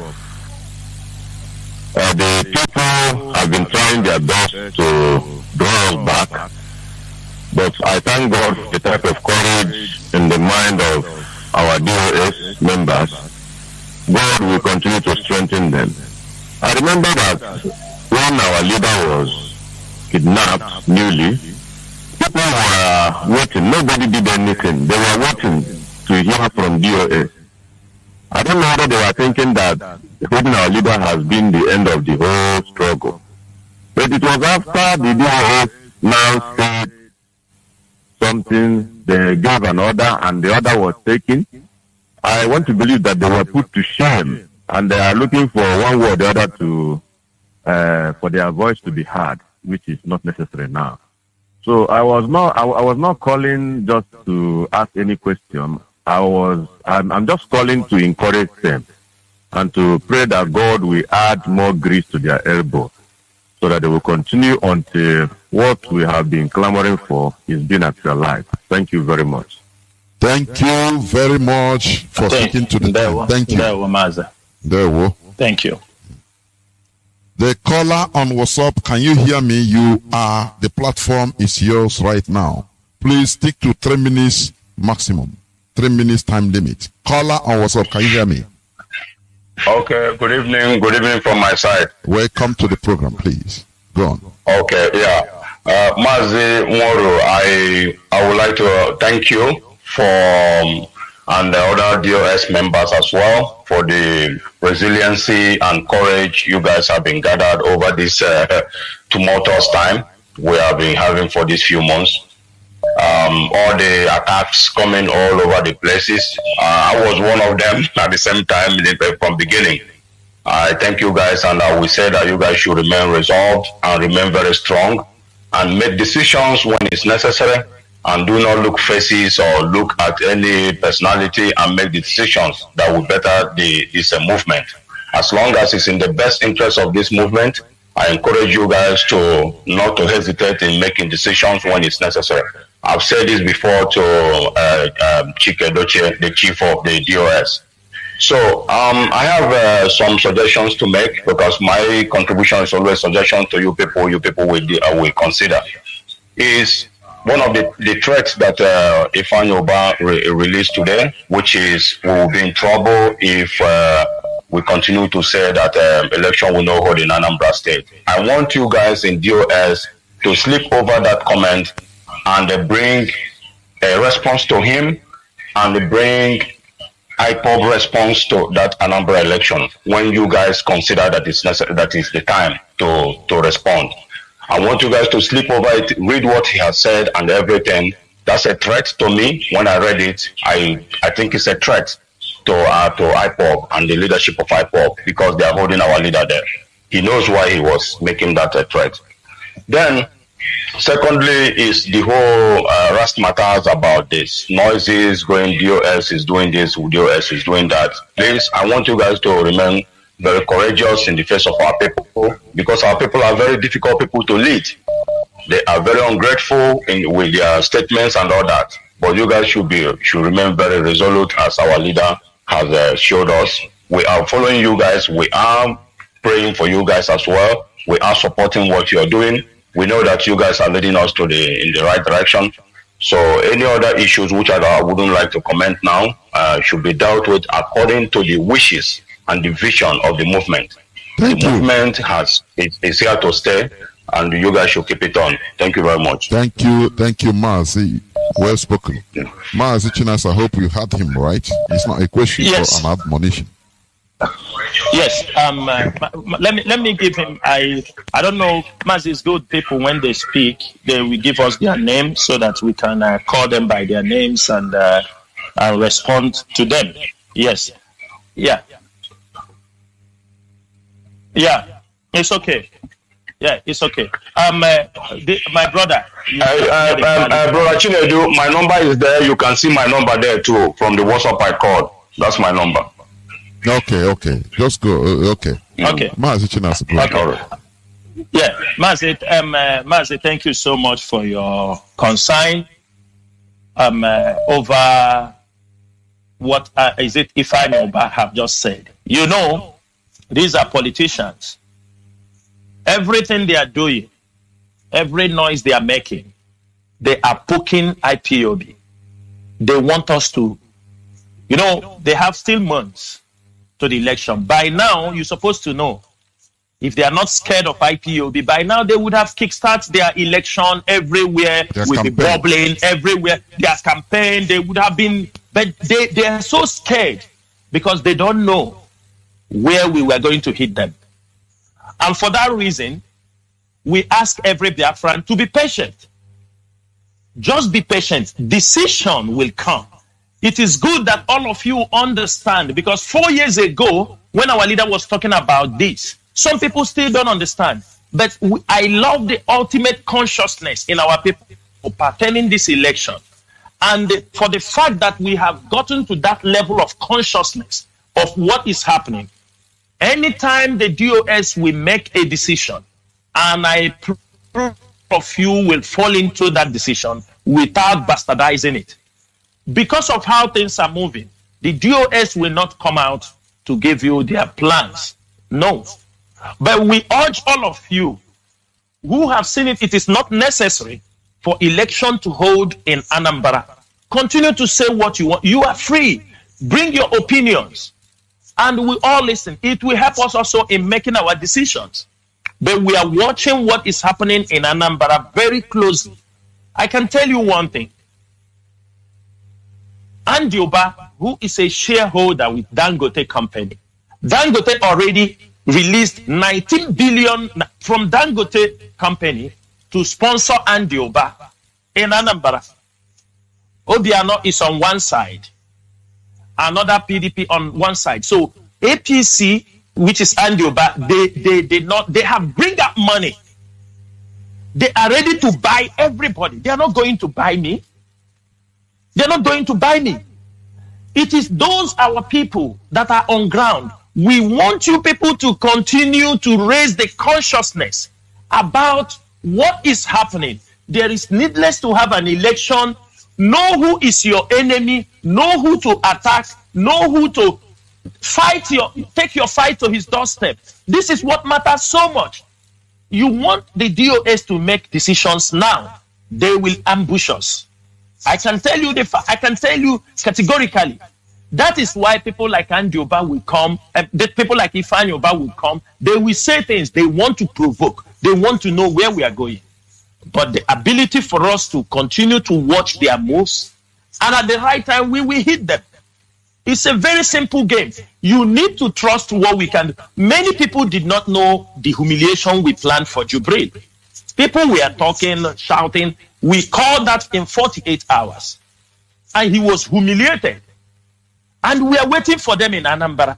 The people have been trying their best to draw us back, but I thank God for the type of courage in the mind of our DOS members. God will continue to strengthen them. I remember that when our leader was kidnapped newly, people were waiting. Nobody did anything. They were waiting to hear from DOS. I don't know whether they were thinking that holding our leader has been the end of the whole struggle. But it was after the DOS now said something, they gave an order and the order was taken. I want to believe that they were put to shame and they are looking for one way or the other to for their voice to be heard, which is not necessary now. So I was not calling just to ask any question. I'm just calling to encourage them and to pray that God will add more grease to their elbow so that they will continue until what we have been clamoring for is being actualized. Thank you very much. Thank you very much for speaking to the time. Thank you. There. Thank you. The caller on WhatsApp, can you hear me? The platform is yours right now. Please stick to 3 minutes maximum. 3 minutes time limit. Caller on WhatsApp, can you hear me? Okay, good evening. Good evening from my side. Welcome to the program, please. Go on. Okay, yeah. Mazi Moro, I would like to thank you and the other DOS members as well for the resiliency and courage you guys have been gathered over this tumultuous time we have been having for these few months. All the attacks coming all over the places. I was one of them at the same time from beginning. I thank you guys, and I will say that you guys should remain resolved and remain very strong and make decisions when it's necessary, and do not look faces or look at any personality and make the decisions that will better this movement. As long as it's in the best interest of this movement, I encourage you guys to not to hesitate in making decisions when it's necessary. I've said this before to Chike Doche, the chief of the DOS. So I have some suggestions to make, because my contribution is always suggestion to you people will consider. Is one of the threats that Ifeanyi Oba released today, which is we will be in trouble if we continue to say that election will not hold in Anambra State. I want you guys in DOS to sleep over that comment and bring a response to him and bring Ipob response to that Anambra election when you guys consider that it's necessary, that is the time to respond. I want you guys to sleep over it, read what he has said and everything. That's a threat to me. When I read it, I think it's a threat to Ipob and the leadership of Ipob, because they are holding our leader there. He knows why he was making that a threat. Then, secondly, is the whole rust matters about this. Noises going, DOS is doing this, DOS is doing that. Please, I want you guys to remain very courageous in the face of our people, because our people are very difficult people to lead. They are very ungrateful with their statements and all that. But you guys should remain very resolute, as our leader has showed us. We are following you guys. We are praying for you guys as well. We are supporting what you are doing. We know that you guys are leading us in the right direction. So any other issues which I wouldn't like to comment now should be dealt with according to the wishes and the vision of the movement. Thank you. Movement is here to stay, and you guys should keep it on. Thank you very much. Thank you, Mazi. Well spoken. Yeah. Mazi Chinas, I hope you heard him right. It's not a question, yes, or an admonition. Yes. Let me give him. I don't know. Mazi is good. People when they speak, they will give us their names so that we can call them by their names and respond to them. Yes. Yeah. Yeah. It's okay. Yeah, it's okay. My brother. Brother Chinedu, my number is there. You can see my number there too from the WhatsApp I called. That's my number. Okay. Just go. Okay. Mazi Chinas, okay. Yeah, Mazi, thank you so much for your concern over what is it Ifeanyi Ubah have just said. You know, these are politicians. Everything they are doing, every noise they are making, they are poking IPOB. They want us to, they have still months to the election. By now, you're supposed to know, if they are not scared of IPOB, by now they would have kickstarted their election everywhere, with the bubbling everywhere. Their campaign, they would have been, but they are so scared because they don't know where we were going to hit them. And for that reason, we ask every Biafran to be patient. Just be patient. Decision will come. It is good that all of you understand, because 4 years ago, when our leader was talking about this, some people still don't understand. But I love the ultimate consciousness in our people pertaining this election. And for the fact that we have gotten to that level of consciousness of what is happening. Anytime the DOS will make a decision, and I prove of you will fall into that decision without bastardizing it. Because of how things are moving, the DOS will not come out to give you their plans. No. But we urge all of you who have seen it, it is not necessary for election to hold in Anambra. Continue to say what you want. You are free. Bring your opinions. And we all listen. It will help us also in making our decisions. But we are watching what is happening in Anambra very closely. I can tell you one thing. Nnamdi Ubah, who is a shareholder with Dangote company, Dangote already released 19 billion from Dangote company to sponsor Nnamdi Ubah in Anambra. Obiano is on one side, another PDP on one side. So APC, which is Nnamdi Ubah, they have bring up money. They are ready to buy everybody. They are not going to buy me. They're not going to buy me. It is those our people that are on ground. We want you people to continue to raise the consciousness about what is happening. There is needless to have an election. Know who is your enemy. Know who to attack. Know who to fight. Take your fight to his doorstep. This is what matters so much. You want the DOS to make decisions now. They will ambush us. I can tell you categorically. That is why people like Nnamdi Ubah will come. People like Ifeanyi Ubah will come. They will say things. They want to provoke. They want to know where we are going. But the ability for us to continue to watch their moves, and at the right time we will hit them. It's a very simple game. You need to trust what we can do. Many people did not know the humiliation we planned for Jubril. People were talking, shouting. We called that in 48 hours. And he was humiliated. And we are waiting for them in Anambra.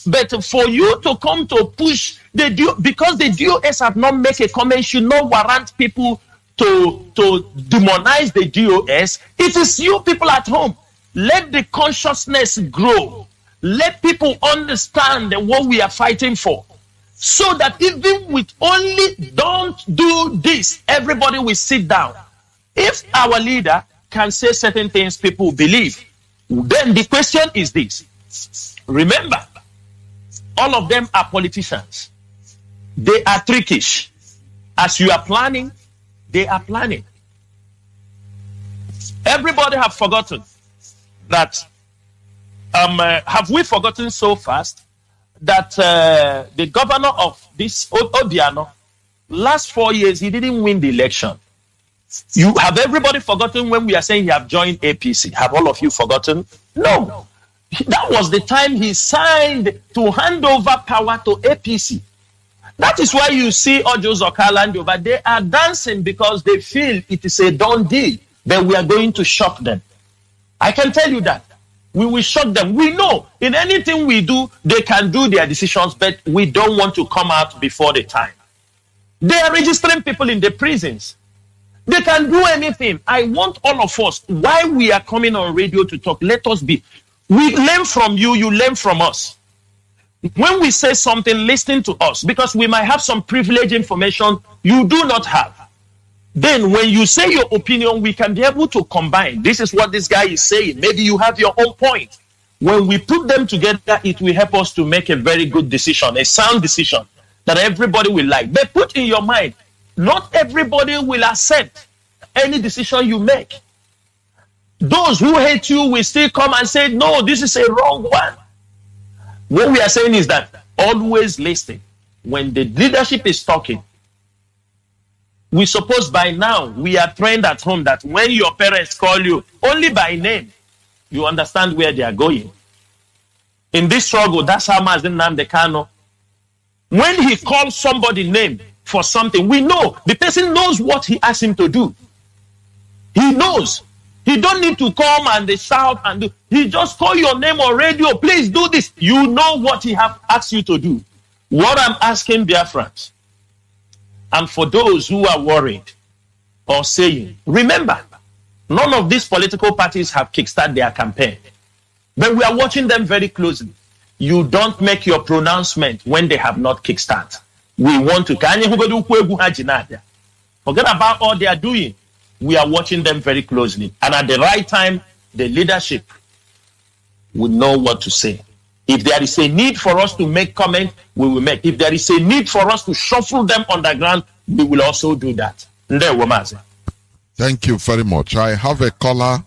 But for you to come to push because the DOS have not made a comment, should not warrant people to demonize the DOS. It is you people at home. Let the consciousness grow. Let people understand what we are fighting for. So that even with only don't do this, everybody will sit down. If our leader can say certain things people believe, then the question is this. Remember, all of them are politicians. They are trickish. As you are planning, they are planning. Everybody have forgotten that. Have we forgotten so fast that the governor of this Obiano, last 4 years, he didn't win the election? You have everybody forgotten when we are saying he have joined APC? Have all of you forgotten? No. That was the time he signed to hand over power to APC. That is why you see Ojo Zokala and Yoba, they are dancing because they feel it is a done deal, that we are going to shock them. I can tell you that. We will shock them. We know in anything we do, they can do their decisions, but we don't want to come out before the time. They are registering people in the prisons. They can do anything. I want all of us, while we are coming on radio to talk, let us be. We learn from you, you learn from us. When we say something, listen to us, because we might have some privileged information you do not have. Then when you say your opinion, we can be able to combine. This is what this guy is saying. Maybe you have your own point. When we put them together, it will help us to make a very good decision, a sound decision that everybody will like. But put in your mind, not everybody will accept any decision you make. Those who hate you will still come and say, no, this is a wrong one. What we are saying is that always listen. When the leadership is talking, we suppose by now we are trained at home that when your parents call you only by name, you understand where they are going. In this struggle, that's how Mazi Nnamdi, when he calls somebody name for something, we know the person knows what he asked him to do. He knows. He don't need to come and they shout and do. He just call your name on radio. Please do this. You know what he have asked you to do. What I'm asking Biafrans, and for those who are worried or saying, remember, none of these political parties have kickstarted their campaign. But we are watching them very closely. You don't make your pronouncement when they have not kickstarted. We want to. Forget about all they are doing. We are watching them very closely. And at the right time, the leadership will know what to say. If there is a need for us to make comment, we will make. If there is a need for us to shuffle them underground, we will also do that. Thank you very much. I have a caller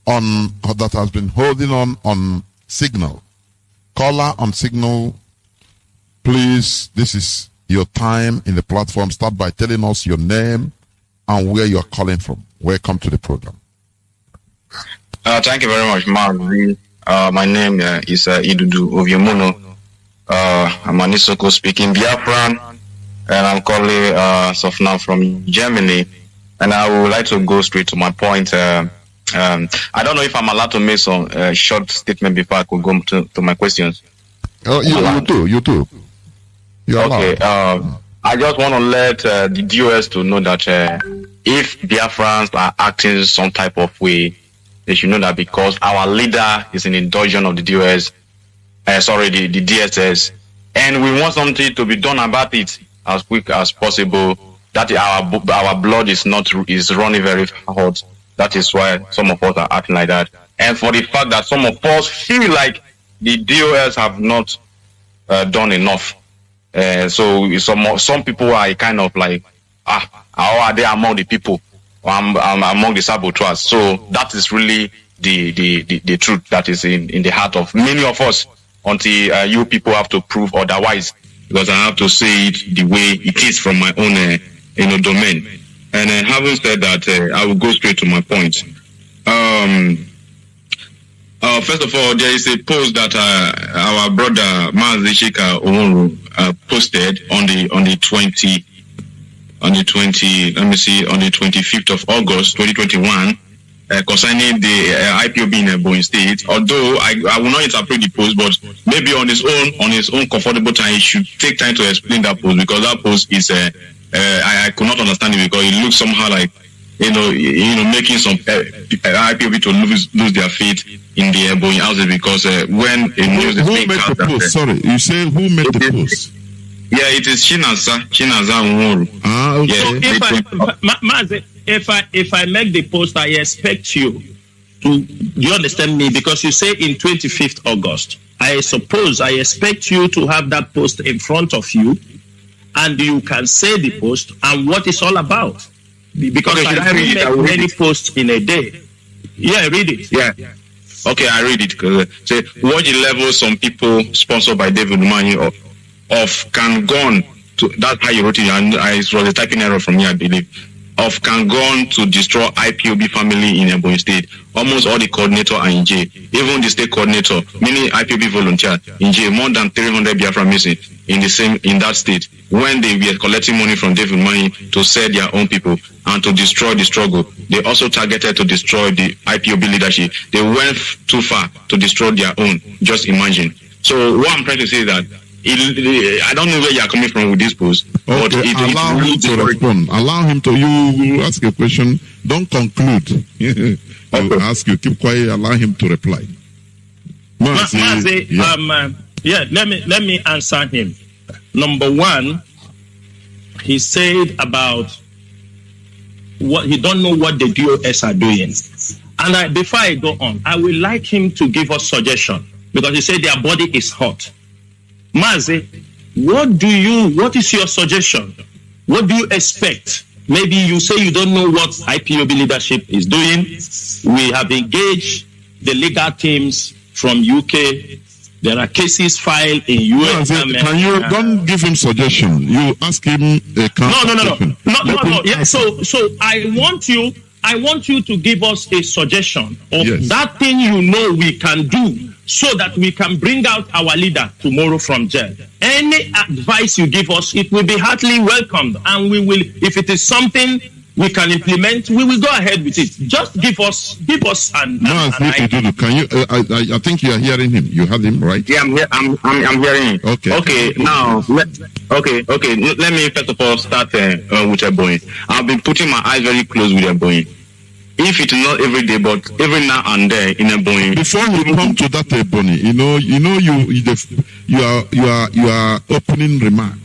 on that has been holding on signal. Caller on signal, please. This is your time in the platform. Start by telling us your name and where you are calling from. Welcome to the program. Thank you very much, Mazi. My name is Idudu Oviemuno. I'm an Isoko speaking Biafran, and I'm calling now from Germany. And I would like to go straight to my point. I don't know if I'm allowed to make some short statement before I could go to my questions. Oh, you do. You're okay. allowed. I just want to let the DOS to know that if Biafrans are acting some type of way, they should know that because our leader is in indulgence of the DOS, the DSS, and we want something to be done about it as quick as possible. That our blood is running very hot. That is why some of us are acting like that. And for the fact that some of us feel like the DOS have not done enough. So some people are kind of like, how are they among the people? I'm among the saboteurs. So that is really the truth that is in the heart of many of us until you people have to prove otherwise. Because I have to say it the way it is from my own domain. And having said that, I will go straight to my point. First of all, there is a post that our brother Mazi Shika Onwuru posted on the 25th of August 2021 concerning the IPOB in Ebonyi State. Although I will not interpret the post, but maybe on his own comfortable time, he should take time to explain that post, because that post is I could not understand it, because it looks somehow like making some IPOB to lose their faith in the Ebonyi houses, because when a news is being cast, sorry, you say who made the post? Yeah, it is Chinaza Nwuru. Okay. So if I make the post, I expect you to, do you understand me? Because you say in 25th August, I expect you to have that post in front of you, and you can say the post and what it's all about. Because I haven't made many posts in a day. Yeah, read it. Yeah. Okay, I read it. Say, what the level some people sponsored by David Umahi of can gone to, that's how you wrote it, and it was a typing error from me, I believe, of can gone to destroy IPOB family in Ebonyi State. Almost all the coordinator are in jail. Even the state coordinator, many IPOB volunteers in jail, more than 300 Biafra missing in that state, when they were collecting money from David Money to sell their own people and to destroy the struggle. They also targeted to destroy the IPOB leadership. They went too far to destroy their own. Just imagine. So what I'm trying to say is that I don't know where you are coming from with this post. Okay, but allow him to respond. Allow him to. You ask a question. Don't conclude. You ask. You keep quiet. Allow him to reply. Mazi, let me answer him. Number one, he said about what he don't know what the DOS are doing. And before I go on, I would like him to give us suggestion, because he said their body is hot. Mazi, what is your suggestion? What do you expect? Maybe you say you don't know what IPOB leadership is doing. We have engaged the legal teams from UK. There are cases filed in US. Can you don't give him suggestion? You ask him a No. Yeah. So I want you to give us a suggestion of that thing you know we can do, so that we can bring out our leader tomorrow from jail. Any advice you give us, it will be heartily welcomed, and we will, if it is something we can implement, we will go ahead with it. Just give us an idea. Can you? I think you are hearing him. You heard him, right? Yeah, I'm hearing him. Okay. Now, let me first of all start with Ebonyi. I've been putting my eyes very close with Ebonyi. If it's not every day, but every now and then in Ebonyi. Before we come to that Ebonyi, you are opening remark.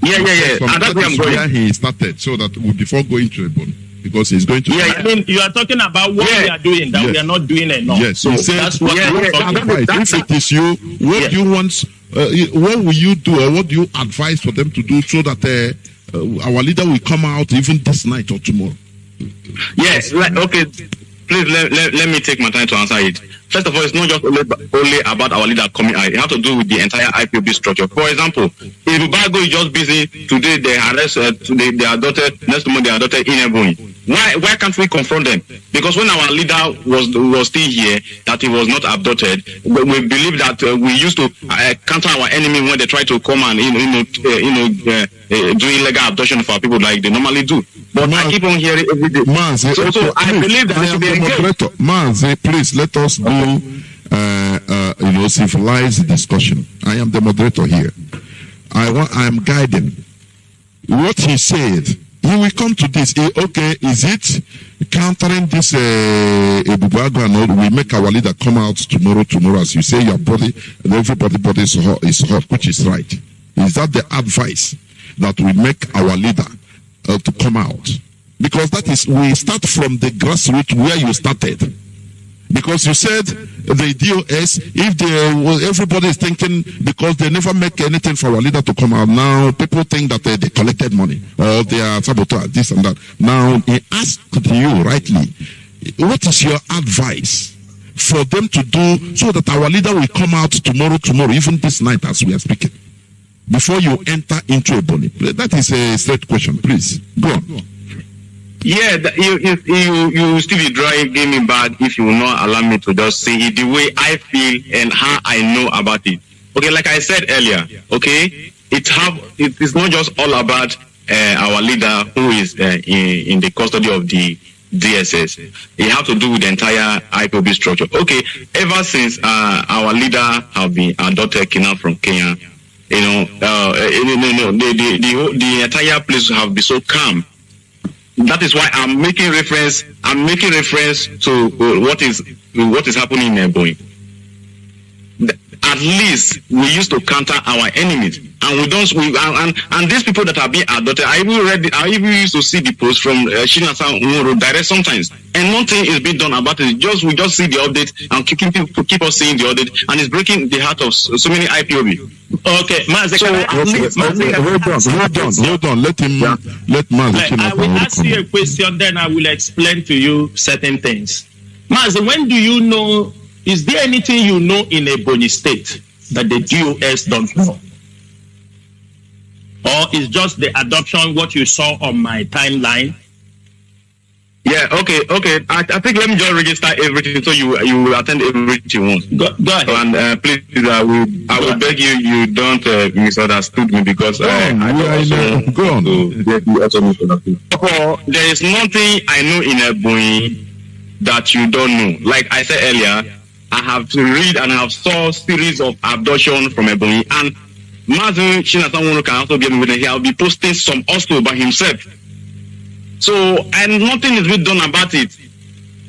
Yeah. And that's where I'm going. Where he started, so that before going to Ebonyi, because he's going to. Yeah, I mean, you are talking about what we are doing that we are not doing enough. Yes, so that's what we're talking about. If it is you, what do you want? What will you do, or what do you advise for them to do, so that our leader will come out even this night or tomorrow? Yes, okay. Please let me take my time to answer it. First of all, it's not just only about our leader coming out. It has to do with the entire IPOB structure. For example, if Ubago is just busy today, they arrest they are adopted. Next month they are adopted in Ebonyi. Why can't we confront them? Because when our leader was still here, that he was not abducted, we believe that we used to counter our enemy when they try to come and do illegal abduction for people like they normally do. But I keep on hearing every day. Mazi, so I believe that I should be engaged. Mazi, please let us do civilized discussion. I am the moderator here. I am guiding. What he said, he will come to this. Is it countering this Ebubago and all? We make our leader come out tomorrow, as you say, your body, everybody's body is hot, which is right. Is that the advice that we make our leader to come out? Because that is, we start from the grassroots where you started. Because you said the DOS, if everybody is thinking, because they never make anything for our leader to come out, now people think that they collected money or they are saboteurs, this and that. Now, he asked you rightly, what is your advice for them to do so that our leader will come out tomorrow, even this night as we are speaking, before you enter into Ebonyi? That is a straight question. Please, go on. Yeah, you still be dry, give me bad if you will not allow me to just say it the way I feel and how I know about it. Okay, like I said earlier, okay, it is not just all about our leader who is in the custody of the DSS. It has to do with the entire IPOB structure. Okay, ever since our leader have been adopted kidnapped from Kenya, the entire place have been so calm. That is why I'm making reference to what is happening in Ebonyi. At least we used to counter our enemies, and and these people that are being adopted. I even used to see the post from Chinasa Nworo direct sometimes, and nothing is being done about it. We just see the update and keep us seeing the update, and it's breaking the heart of so many IPOB. Okay, Mazi, hold on. Let Mazi. I will ask you a question, then I will explain to you certain things. Mazi, when do you know? Is there anything you know in Ebonyi State that the DOS don't know? Or is just the adoption what you saw on my timeline? Yeah, okay. I think let me just register everything so you will attend everything you want. Go ahead. And please, I will beg you don't misunderstood me because I don't go on. There is nothing I know in Ebonyi that you don't know. Like I said earlier, I have to read and I have saw series of abduction from Ebonyi, and Mazi Chinasanwono can also be able to. I'll be posting some also by himself. So, and nothing is being done about it.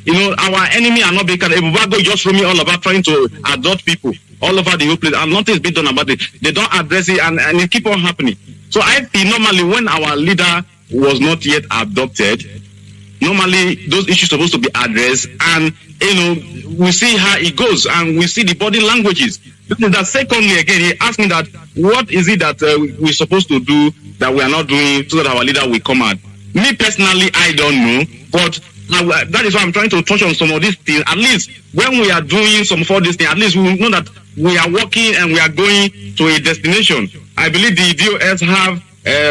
You know, our enemy are not being kind. Ebubago just roaming all about trying to adopt people all over the whole place, and nothing is being done about it. They don't address it, and it keep on happening. So I feel normally when our leader was not yet adopted, normally those issues are supposed to be addressed, and you know, we see how it goes, and we see the body languages. That secondly, again, he asked me that what is it that we're supposed to do that we are not doing so that our leader will come out. Me personally, I don't know, but that is why I'm trying to touch on some of these things. At least when we are doing some of these things, at least we know that we are working and we are going to a destination. I believe the DOS have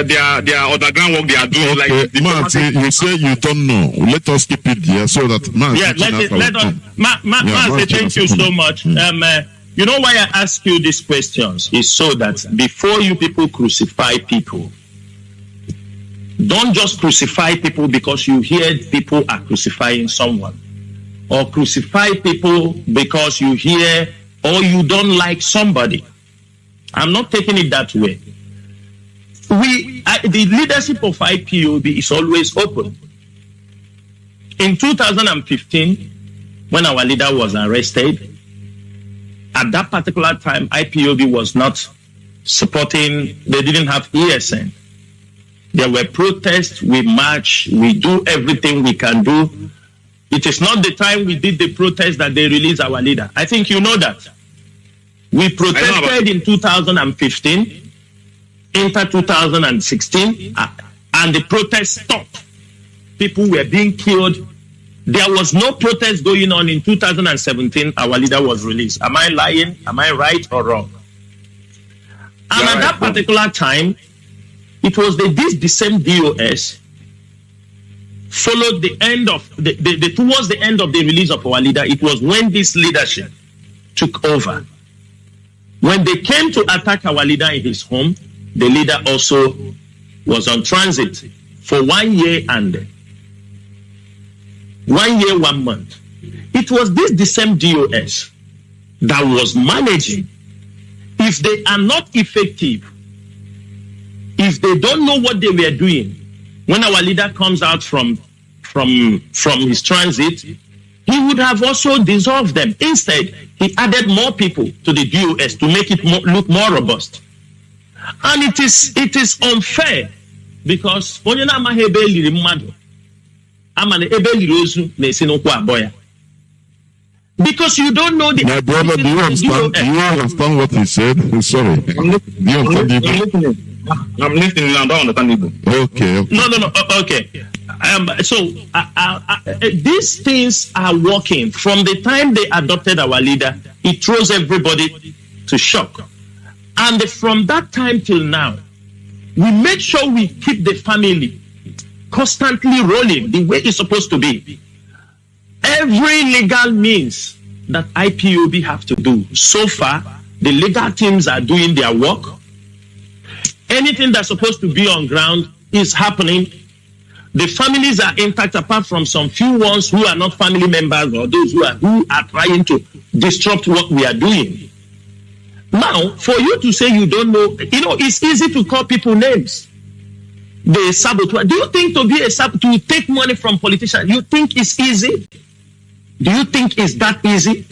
their underground work they are doing. Okay. Like Mazi, you say you don't know. Let us keep it there so that Mazi. Yeah, let us. Mazi, thank you so much. You know why I ask you these questions is so that before you people crucify people, don't just crucify people because you hear people are crucifying someone, or crucify people because you hear or you don't like somebody. I'm not taking it that way. The leadership of IPOB is always open. In 2015, when our leader was arrested, at that particular time, IPOB was not supporting, they didn't have ESN. There were protests, we march, we do everything we can do. It is not the time we did the protest that they released our leader. I think you know that. We protested in 2015, enter 2016, and the protest stopped. People were being killed. There was no protest going on in 2017. Our leader was released. Am I lying? Am I right or wrong? And at that particular time, it was the same DOS followed the end of towards the end of the release of our leader. It was when this leadership took over. When they came to attack our leader in his home, the leader also was on transit for 1 year and 1 year, 1 month. It was the same DOS that was managing. If they are not effective, if they don't know what they were doing, when our leader comes out from his transit, he would have also dissolved them. Instead, he added more people to the DOS to make it look more robust. And it is unfair because because you don't know the. My brother, do you understand what he said? Sorry. I'm listening now. Don't understand it. Okay. No. Okay. So these things are working. From the time they adopted our leader, it throws everybody to shock. And from that time till now, we make sure we keep the family constantly rolling the way it's supposed to be. Every legal means that IPOB have to do. So far, the legal teams are doing their work. Anything that's supposed to be on ground is happening. The families are intact apart from some few ones who are not family members or those who are trying to disrupt what we are doing. Now, for you to say you don't know, it's easy to call people names. The saboteur. Do you think to take money from politicians, you think it's easy? Do you think it's that easy?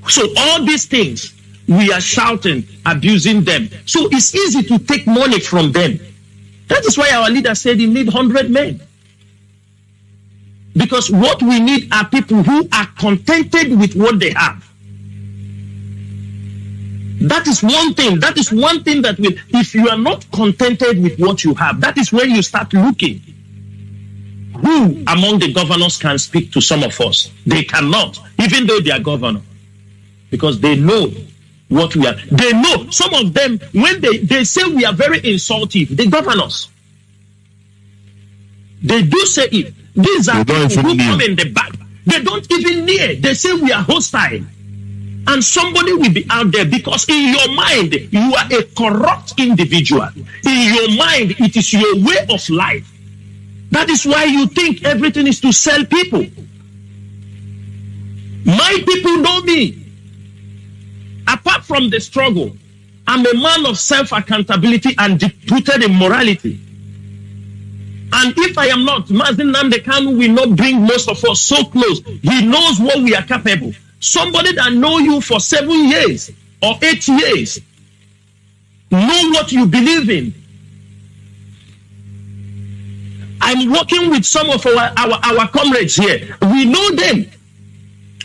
So all these things, we are shouting, abusing them. So it's easy to take money from them. That is why our leader said he need 100 men. Because what we need are people who are contented with what they have. That is one thing. That is one thing that if you are not contented with what you have, that is when you start looking. Who among the governors can speak to some of us? They cannot, even though they are governor, because they know what we are. They know, some of them, when they say we are very insultive, the governors, they do say it. These are people who come in the back. They don't even near. They say we are hostile. And somebody will be out there because in your mind, you are a corrupt individual. In your mind, it is your way of life. That is why you think everything is to sell people. My people know me. Apart from the struggle, I'm a man of self-accountability and deep-rooted in morality. And if I am not, Mazi Nnamdi will not bring most of us so close. He knows what we are capable. Somebody that know you for 7 years or 8 years, know what you believe in. I'm working with some of our comrades here. We know them.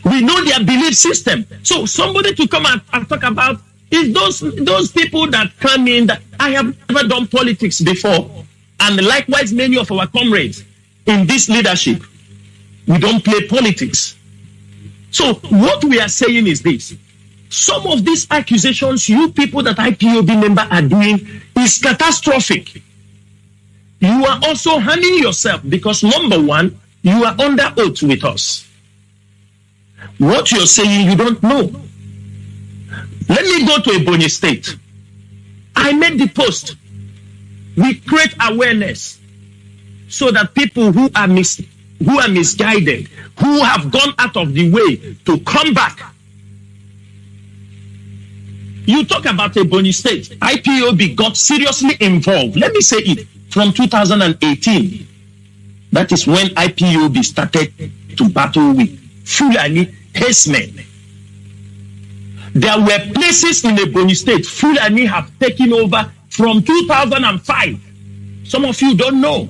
We know their belief system. So somebody to come and talk about is those people that come in that I have never done politics before. And likewise, many of our comrades in this leadership, we don't play politics. So what we are saying is this. Some of these accusations you people that IPOB member are doing is catastrophic. You are also harming yourself because number one, you are under oath with us. What you're saying, you don't know. Let me go to Ebonyi State. I made the post. We create awareness so that people who are misguided, who have gone out of the way to come back. You talk about Ebonyi State. IPOB got seriously involved. Let me say it. From 2018, that is when IPOB started to battle with Fulani herdsmen. There were places in Ebonyi State Fulani have taken over from 2005. Some of you don't know.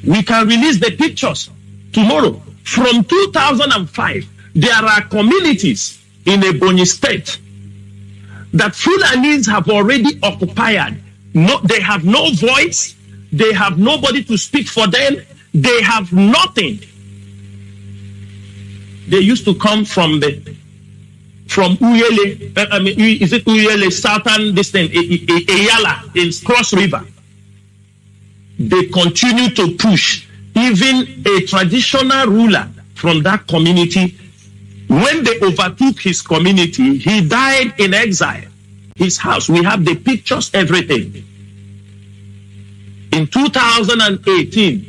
We can release the pictures tomorrow. From 2005, there are communities in Ebonyi State that Fulanis have already occupied. No, they have no voice. They have nobody to speak for them. They have nothing. They used to come from Uyele, is it Uyele, Southern, this thing, Eyala, in Cross River. They continue to push. Even a traditional ruler from that community, when they overtook his community, he died in exile. His house, we have the pictures, everything. In 2018,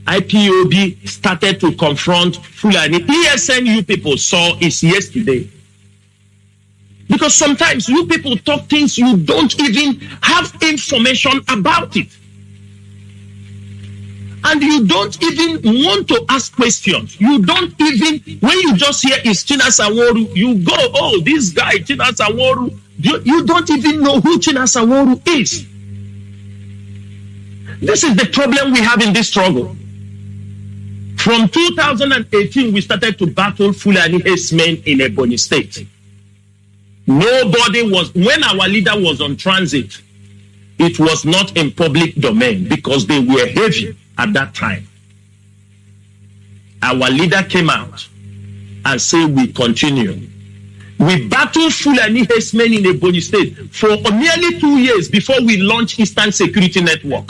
IPOB started to confront Fulani. ESN you people saw is yesterday. Because sometimes you people talk things you don't even have information about it. And you don't even want to ask questions. You don't even, when you just hear is Chinasaworu, you go, oh, this guy, Chinasaworu. You don't even know who Chinasaworu is. This is the problem we have in this struggle. From 2018, we started to battle Fulani herdsmen in Ebonyi State. Nobody was, when our leader was on transit, it was not in public domain because they were heavy at that time. Our leader came out and said, we continue. We battled Fulani herdsmen in Ebonyi State for nearly 2 years before we launched Eastern Security Network.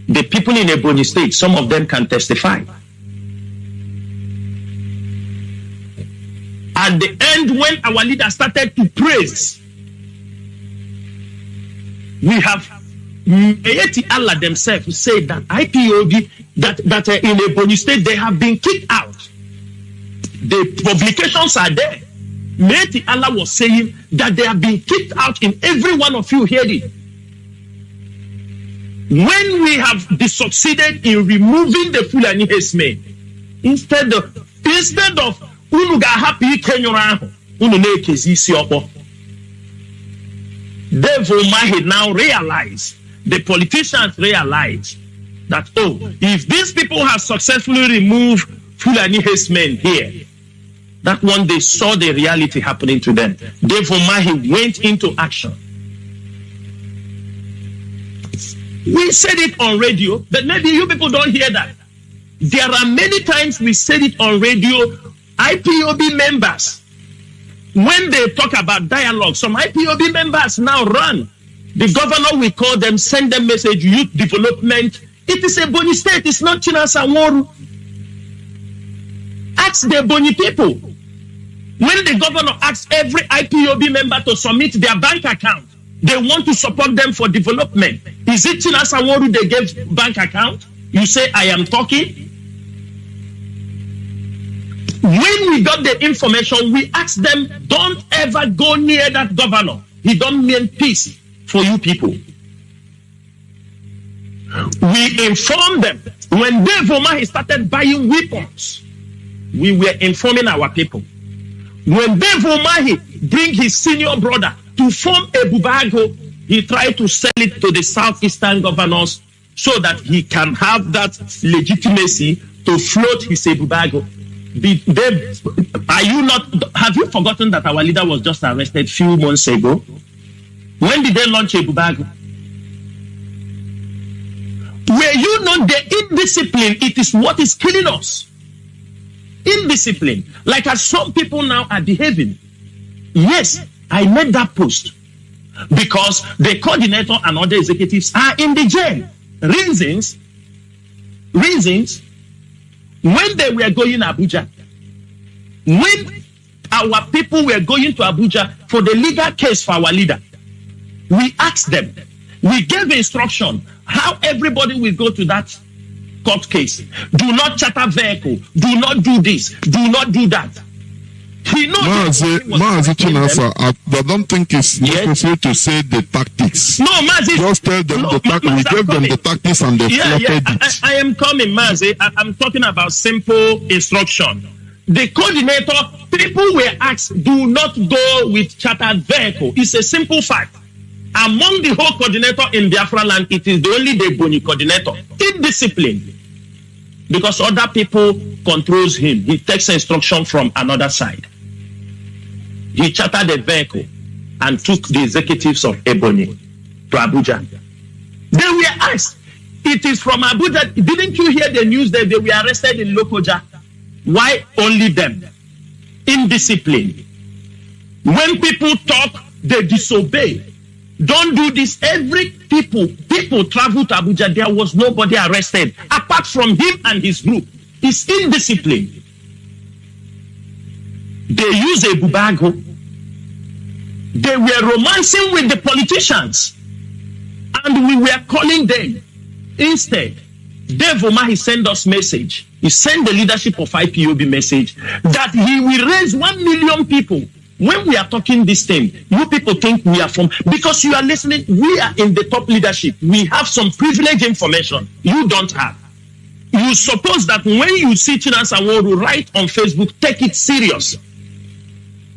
The people in Ebonyi State, some of them can testify. At the end, when our leader started to praise, we have Ayeti Allah themselves said that IPOB, that in Ebonyi State, they have been kicked out. The publications are there. Ayeti Allah was saying that they have been kicked out in every one of you heard it. When we have succeeded in removing the Fulani herdsmen, instead of unu ga-ahapụ ike nyụrụ ahụ unu na-ekezi isi ọkpọ. Devil Mahi now realize, the politicians realize that, oh, if these people have successfully removed Fulani herdsmen here, that one they saw the reality happening to them. Devil Mahi went into action. We said it on radio, but maybe you people don't hear that. There are many times we said it on radio. IPOB members, when they talk about dialogue, some IPOB members now run. The governor will call them, send them message, youth development. It is a Boni state, it's not Chinasaworu. Ask the Boni people. When the governor asks every IPOB member to submit their bank account, they want to support them for development. Is it Chinasaworu they gave bank account? You say, I am talking. When we got the information, we asked them, don't ever go near that governor. He don't mean peace for you people. We informed them. When Dave Omahi started buying weapons, we were informing our people. When Dave Omahi bring his senior brother to form a bubago, he tried to sell it to the southeastern governors so that he can have that legitimacy to float his bubago. Are you not? Have you forgotten that our leader was just arrested a few months ago? When did they launch bubago? Were you not the indiscipline? It is what is killing us. Indiscipline, like as some people now are behaving. Yes, I made that post because the coordinator and other executives are in the jail. Reasons, when they were going to Abuja, when our people were going to Abuja for the legal case for our leader, we asked them, we gave instruction how everybody will go to that court case. Do not charter vehicle. Do not do this. Do not do that. He knows. Mazi Chinasa, I don't think it's necessary to say the tactics. No, Mazi. Just tell them the tactics. We gave them the tactics and they floated it. I am coming, Mazi. I'm talking about simple instruction. The coordinator, people were asked, do not go with chartered vehicle. It's a simple fact. Among the whole coordinator in Biafra land, it is the only the Boni coordinator. Indiscipline. Because other people controls him. He takes instruction from another side. He chartered a vehicle and took the executives of Ebony to Abuja. They were asked, it is from Abuja. Didn't you hear the news that they were arrested in Lokoja? Why only them? Indiscipline. When people talk, they disobey. Don't do this. Every people travel to Abuja. There was nobody arrested apart from him and his group. It's indiscipline. They use a bubago. They were romancing with the politicians, and we were calling them. Instead, Dave Omahi sent us message. He sent the leadership of IPOB message that he will raise 1 million people. When we are talking this thing, you people think we are from, because you are listening, we are in the top leadership. We have some privileged information you don't have. You suppose that when you see Chinasaworu write on Facebook, take it serious.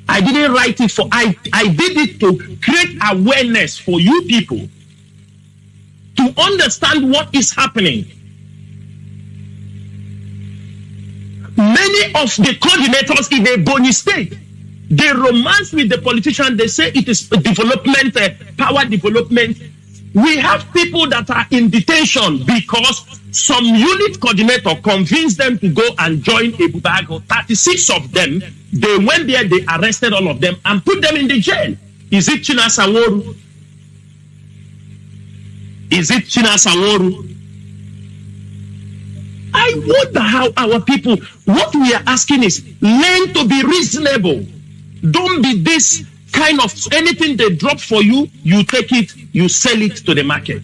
I didn't write it for, I did it to create awareness for you people to understand what is happening. Many of the coordinators in a Boni state, they romance with the politician. They say it is development, power development. We have people that are in detention because some unit coordinator convinced them to go and join a bubago. 36 of them, they went there, they arrested all of them and put them in the jail. Is it Chinasaworu? Is it Chinasaworu? I wonder how our people, what we are asking is, learn to be reasonable. Don't be this kind of, anything they drop for you, you take it, you sell it to the market.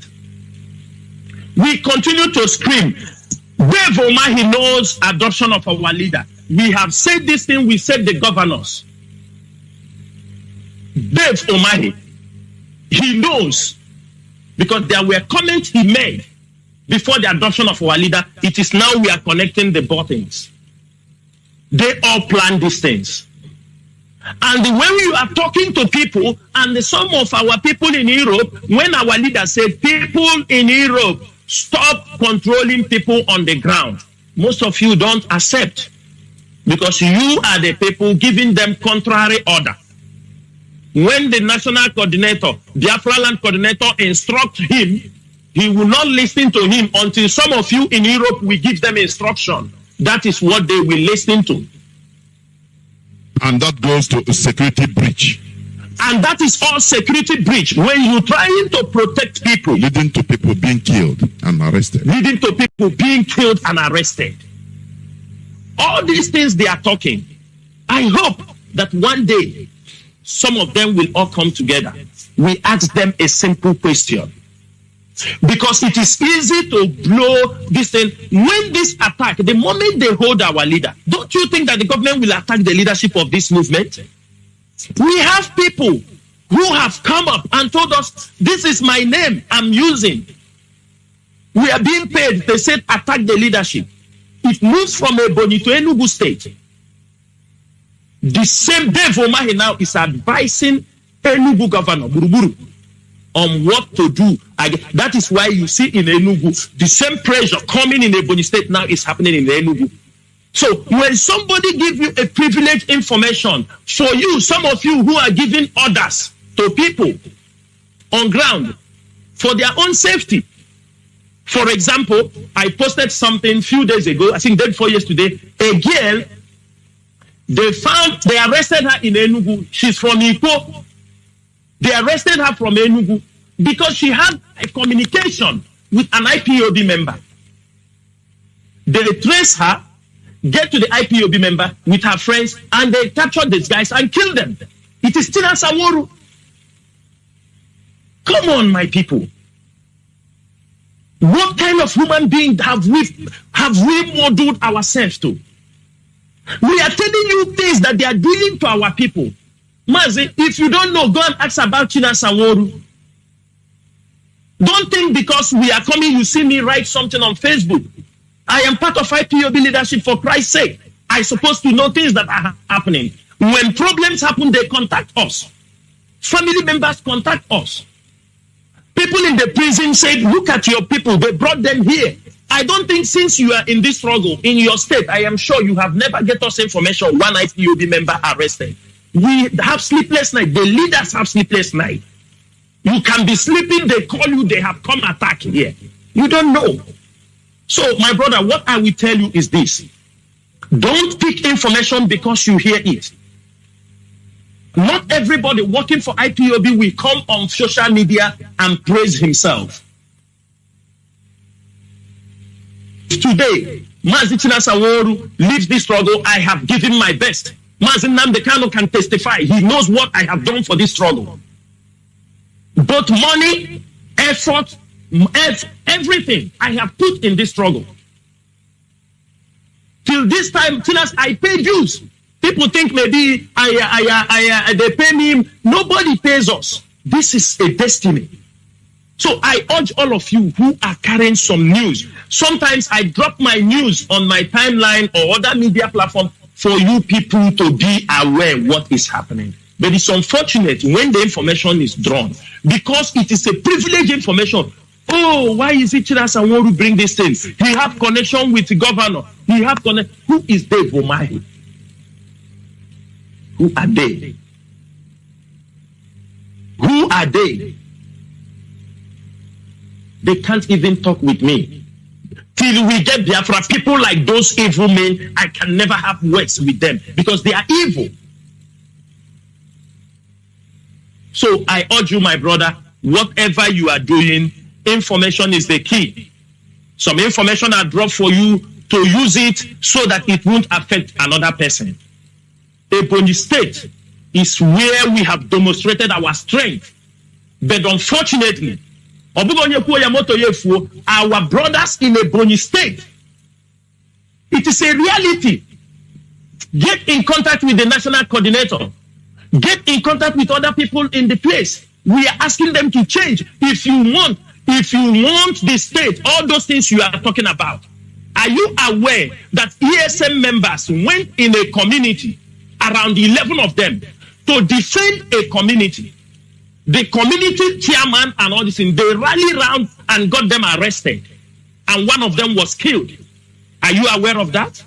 We continue to scream. Dave Omahi knows adoption of our leader. We have said this thing, we said the governors. Dave Omahi, he knows, because there were comments he made before the adoption of our leader. It is now we are connecting the buttons. They all plan these things. And when you are talking to people, and some of our people in Europe, when our leader said, people in Europe, stop controlling people on the ground, most of you don't accept, because you are the people giving them contrary order. When the national coordinator, Biafra land coordinator, instruct him He will not listen to him until some of you in Europe will give them instruction. That is what they will listen to. And that goes to a security breach. And that is all security breach. When you're trying to protect people. Leading to people being killed and arrested. Leading to people being killed and arrested. All these things they are talking. I hope that one day some of them will all come together. We ask them a simple question. Because it is easy to blow this thing. When this attack, the moment they hold our leader, don't you think that the government will attack the leadership of this movement? We have people who have come up and told us, this is my name I'm using. We are being paid. They said attack the leadership. It moves from Ebonyi to Enugu State. The same Dave Omahi now is advising Enugu Governor Buruburu on what to do. That is why you see in Enugu, the same pressure coming in Ebonyi State now is happening in Enugu. So when somebody gives you a privileged information, for you, some of you who are giving orders to people on ground for their own safety. For example, I posted something a few days ago, I think day before yesterday, a girl, they arrested her in Enugu. She's from Ipob. They arrested her from Enugu because she had a communication with an IPOB member. They trace her, get to the IPOB member with her friends, and they captured these guys and killed them. It is still Saworu. Come on, my people. What kind of human being have we modeled ourselves to? We are telling you things that they are doing to our people. Mazi, if you don't know, go and ask about China Saworu. Don't think because we are coming, you see me write something on Facebook. I am part of IPOB leadership, for Christ's sake. I'm supposed to know things that are happening. When problems happen, they contact us. Family members contact us. People in the prison said, look at your people, they brought them here. I don't think since you are in this struggle in your state, I am sure you have never get us information one IPOB member arrested. We have sleepless night. The leaders have sleepless night. You can be sleeping, they call you, they have come attack here. You don't know. So, my brother, what I will tell you is this. Don't pick information because you hear it. Not everybody working for IPOB will come on social media and praise himself. Today, Mazi Saworu leaves this struggle. I have given my best. Mazi Nnamdi can testify. He knows what I have done for this struggle. Both money, effort, everything I have put in this struggle. Till this time, till as I pay dues. People think maybe they pay me. Nobody pays us. This is a destiny. So I urge all of you who are carrying some news. Sometimes I drop my news on my timeline or other media platform for you people to be aware what is happening. But it's unfortunate when the information is drawn because it is a privileged information. Oh, why is it China Saworu bring these things? He have connection with the governor. He have connection. Who is Dave Omahi? Who are they? Who are they? They can't even talk with me. Till we get Biafra, people like those evil men, I can never have words with them because they are evil. So I urge you, my brother, whatever you are doing, information is the key. Some information are dropped for you to use it so that it won't affect another person. Ebonyi State is where we have demonstrated our strength. But unfortunately, our brothers in Ebonyi State, it is a reality. Get in contact with the national coordinator. Get in contact with other people in the place. We are asking them to change. If you want the state, all those things you are talking about. Are you aware that ESM members went in a community, around 11 of them, to defend a community? The community chairman and all this thing, they rallied around and got them arrested. And one of them was killed. Are you aware of that?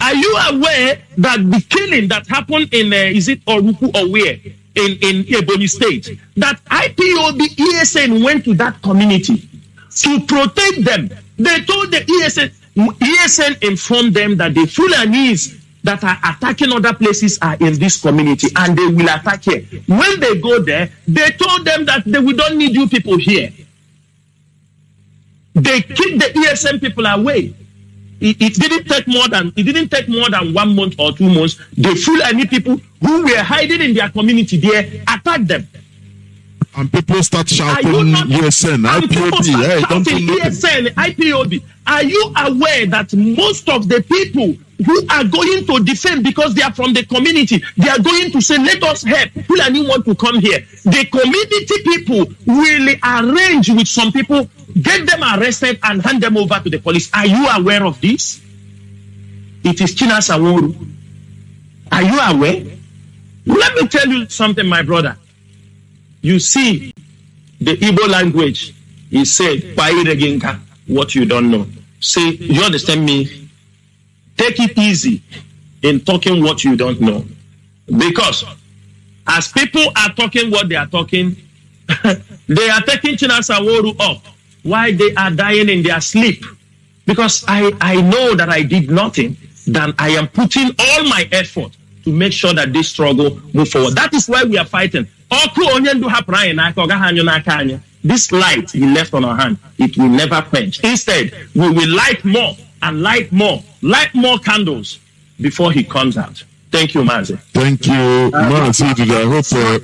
Are you aware that the killing that happened in, is it Oruku or where? in Ebonyi State, that IPOB ESN went to that community to protect them. They told the ESN informed them that the Fulanis that are attacking other places are in this community and they will attack here. When they go there, they told them that we don't need you people here. They kicked the ESN people away. It didn't take more than 1 month or 2 months. The Fulani people who were hiding in their community there attacked them. And people start shouting ESN, IPOB. Hey, don't ESN, IPOB. Are you aware that most of the people who are going to defend because they are from the community, they are going to say, let us help. Fulani want to come here. The community people will arrange with some people, get them arrested and hand them over to the police. Are you aware of this? It is Chinasa Woru. Are you aware? Let me tell you something, my brother. You see, the Igbo language is said, what you don't know. Say, you understand me? Take it easy in talking what you don't know. Because as people are talking what they are talking, they are taking Chinasa Woru up while they are dying in their sleep. Because I know that I did nothing, than I am putting all my effort to make sure that this struggle move forward. That is why we are fighting. This light he left on our hand, it will never quench. Instead, we will light more and light more candles before he comes out. Thank you, Mazi. Thank you, Mazi.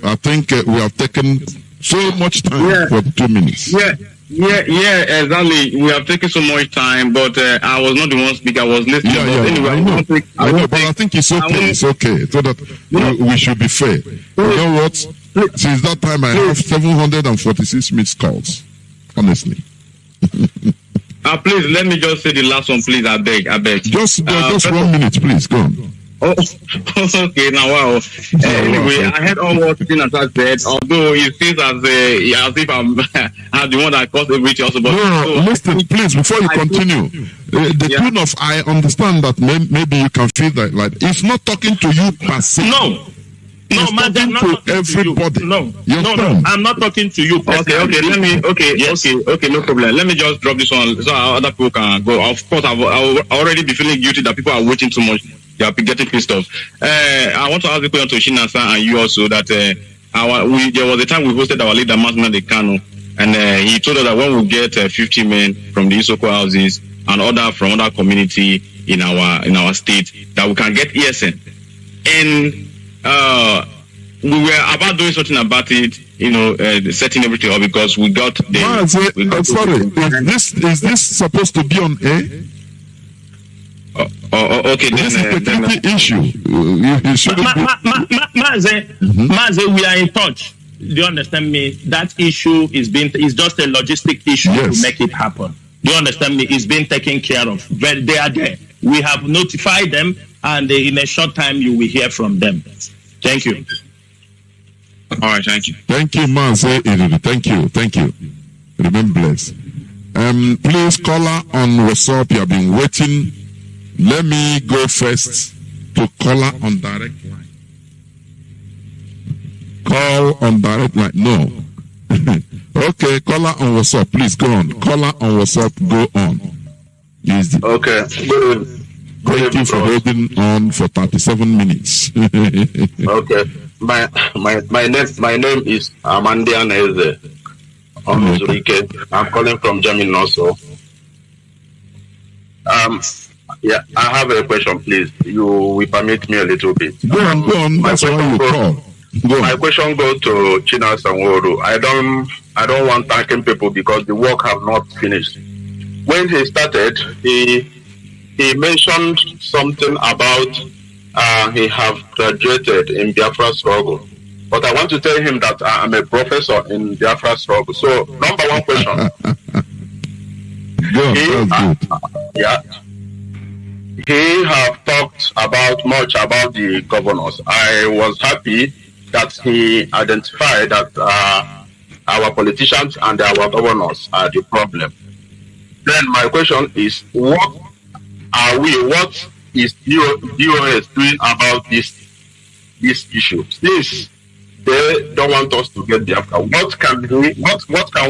I think we have taken so much time for 2 minutes. Yeah, exactly. We have taken so much time, but I was not the one speaking. I was listening. Anyway, I know, but I think it's okay. It's okay, so that we should be fair. You know what? Since that time, I have 746 missed calls. Honestly. Please let me just say the last one, please. I beg. Just 1 minute, please. Go on. Oh, okay. Now, wow. Anyway, I heard all what Tina said. Although it seems as if I'm the one that caused everything. Also, but listen, please. Before you continue, the tune of I understand that maybe you can feel that like it's not talking to you per se. No, man, I'm not talking everybody. To you. No, I'm not talking to you. Okay. Let me. Okay. No problem. Let me just drop this one so other people can go. Of course, I'll already be feeling guilty that people are waiting too much. They are getting pissed off. I want to ask the question to Shinasa and you also that there was a time we hosted our leader, Nnamdi Kanu, and he told us that when we get 50 men from the Isoko houses and other from other community in our state, that we can get ESN. And we were about doing something about it, setting everything up because we got the. Sorry, is this supposed to be on air? Okay, this is the issue. Mazi, we are in touch. Do you understand me? That issue is just a logistic issue to make it happen. Do you understand me? It's being taken care of. But they are there. We have notified them, and in a short time you will hear from them. Thank you. All right, thank you. Thank you, Mazi. Thank you. Remain blessed. Please, caller on WhatsApp. You have been waiting. Let me go first to caller on direct line. Call on direct line. No. Okay, caller on WhatsApp. Please go on. Caller on WhatsApp. Go on. Okay. Thank you for holding on for 37 minutes. Okay. My name is Amandian Eze. I'm calling from Germany also. Yeah, I have a question, please. You will permit me a little bit. Go on. That's why you call. My question goes to China Sanworu. I don't want thanking people because the work have not finished. When he started, he mentioned something about he have graduated in Biafra struggle. But I want to tell him that I'm a professor in Biafra struggle. So, number one question. He have talked much about the governors. I was happy that he identified that our politicians and our governors are the problem. Then my question is, what is DOS doing about this issue? Since they don't want us to get Biafra. What can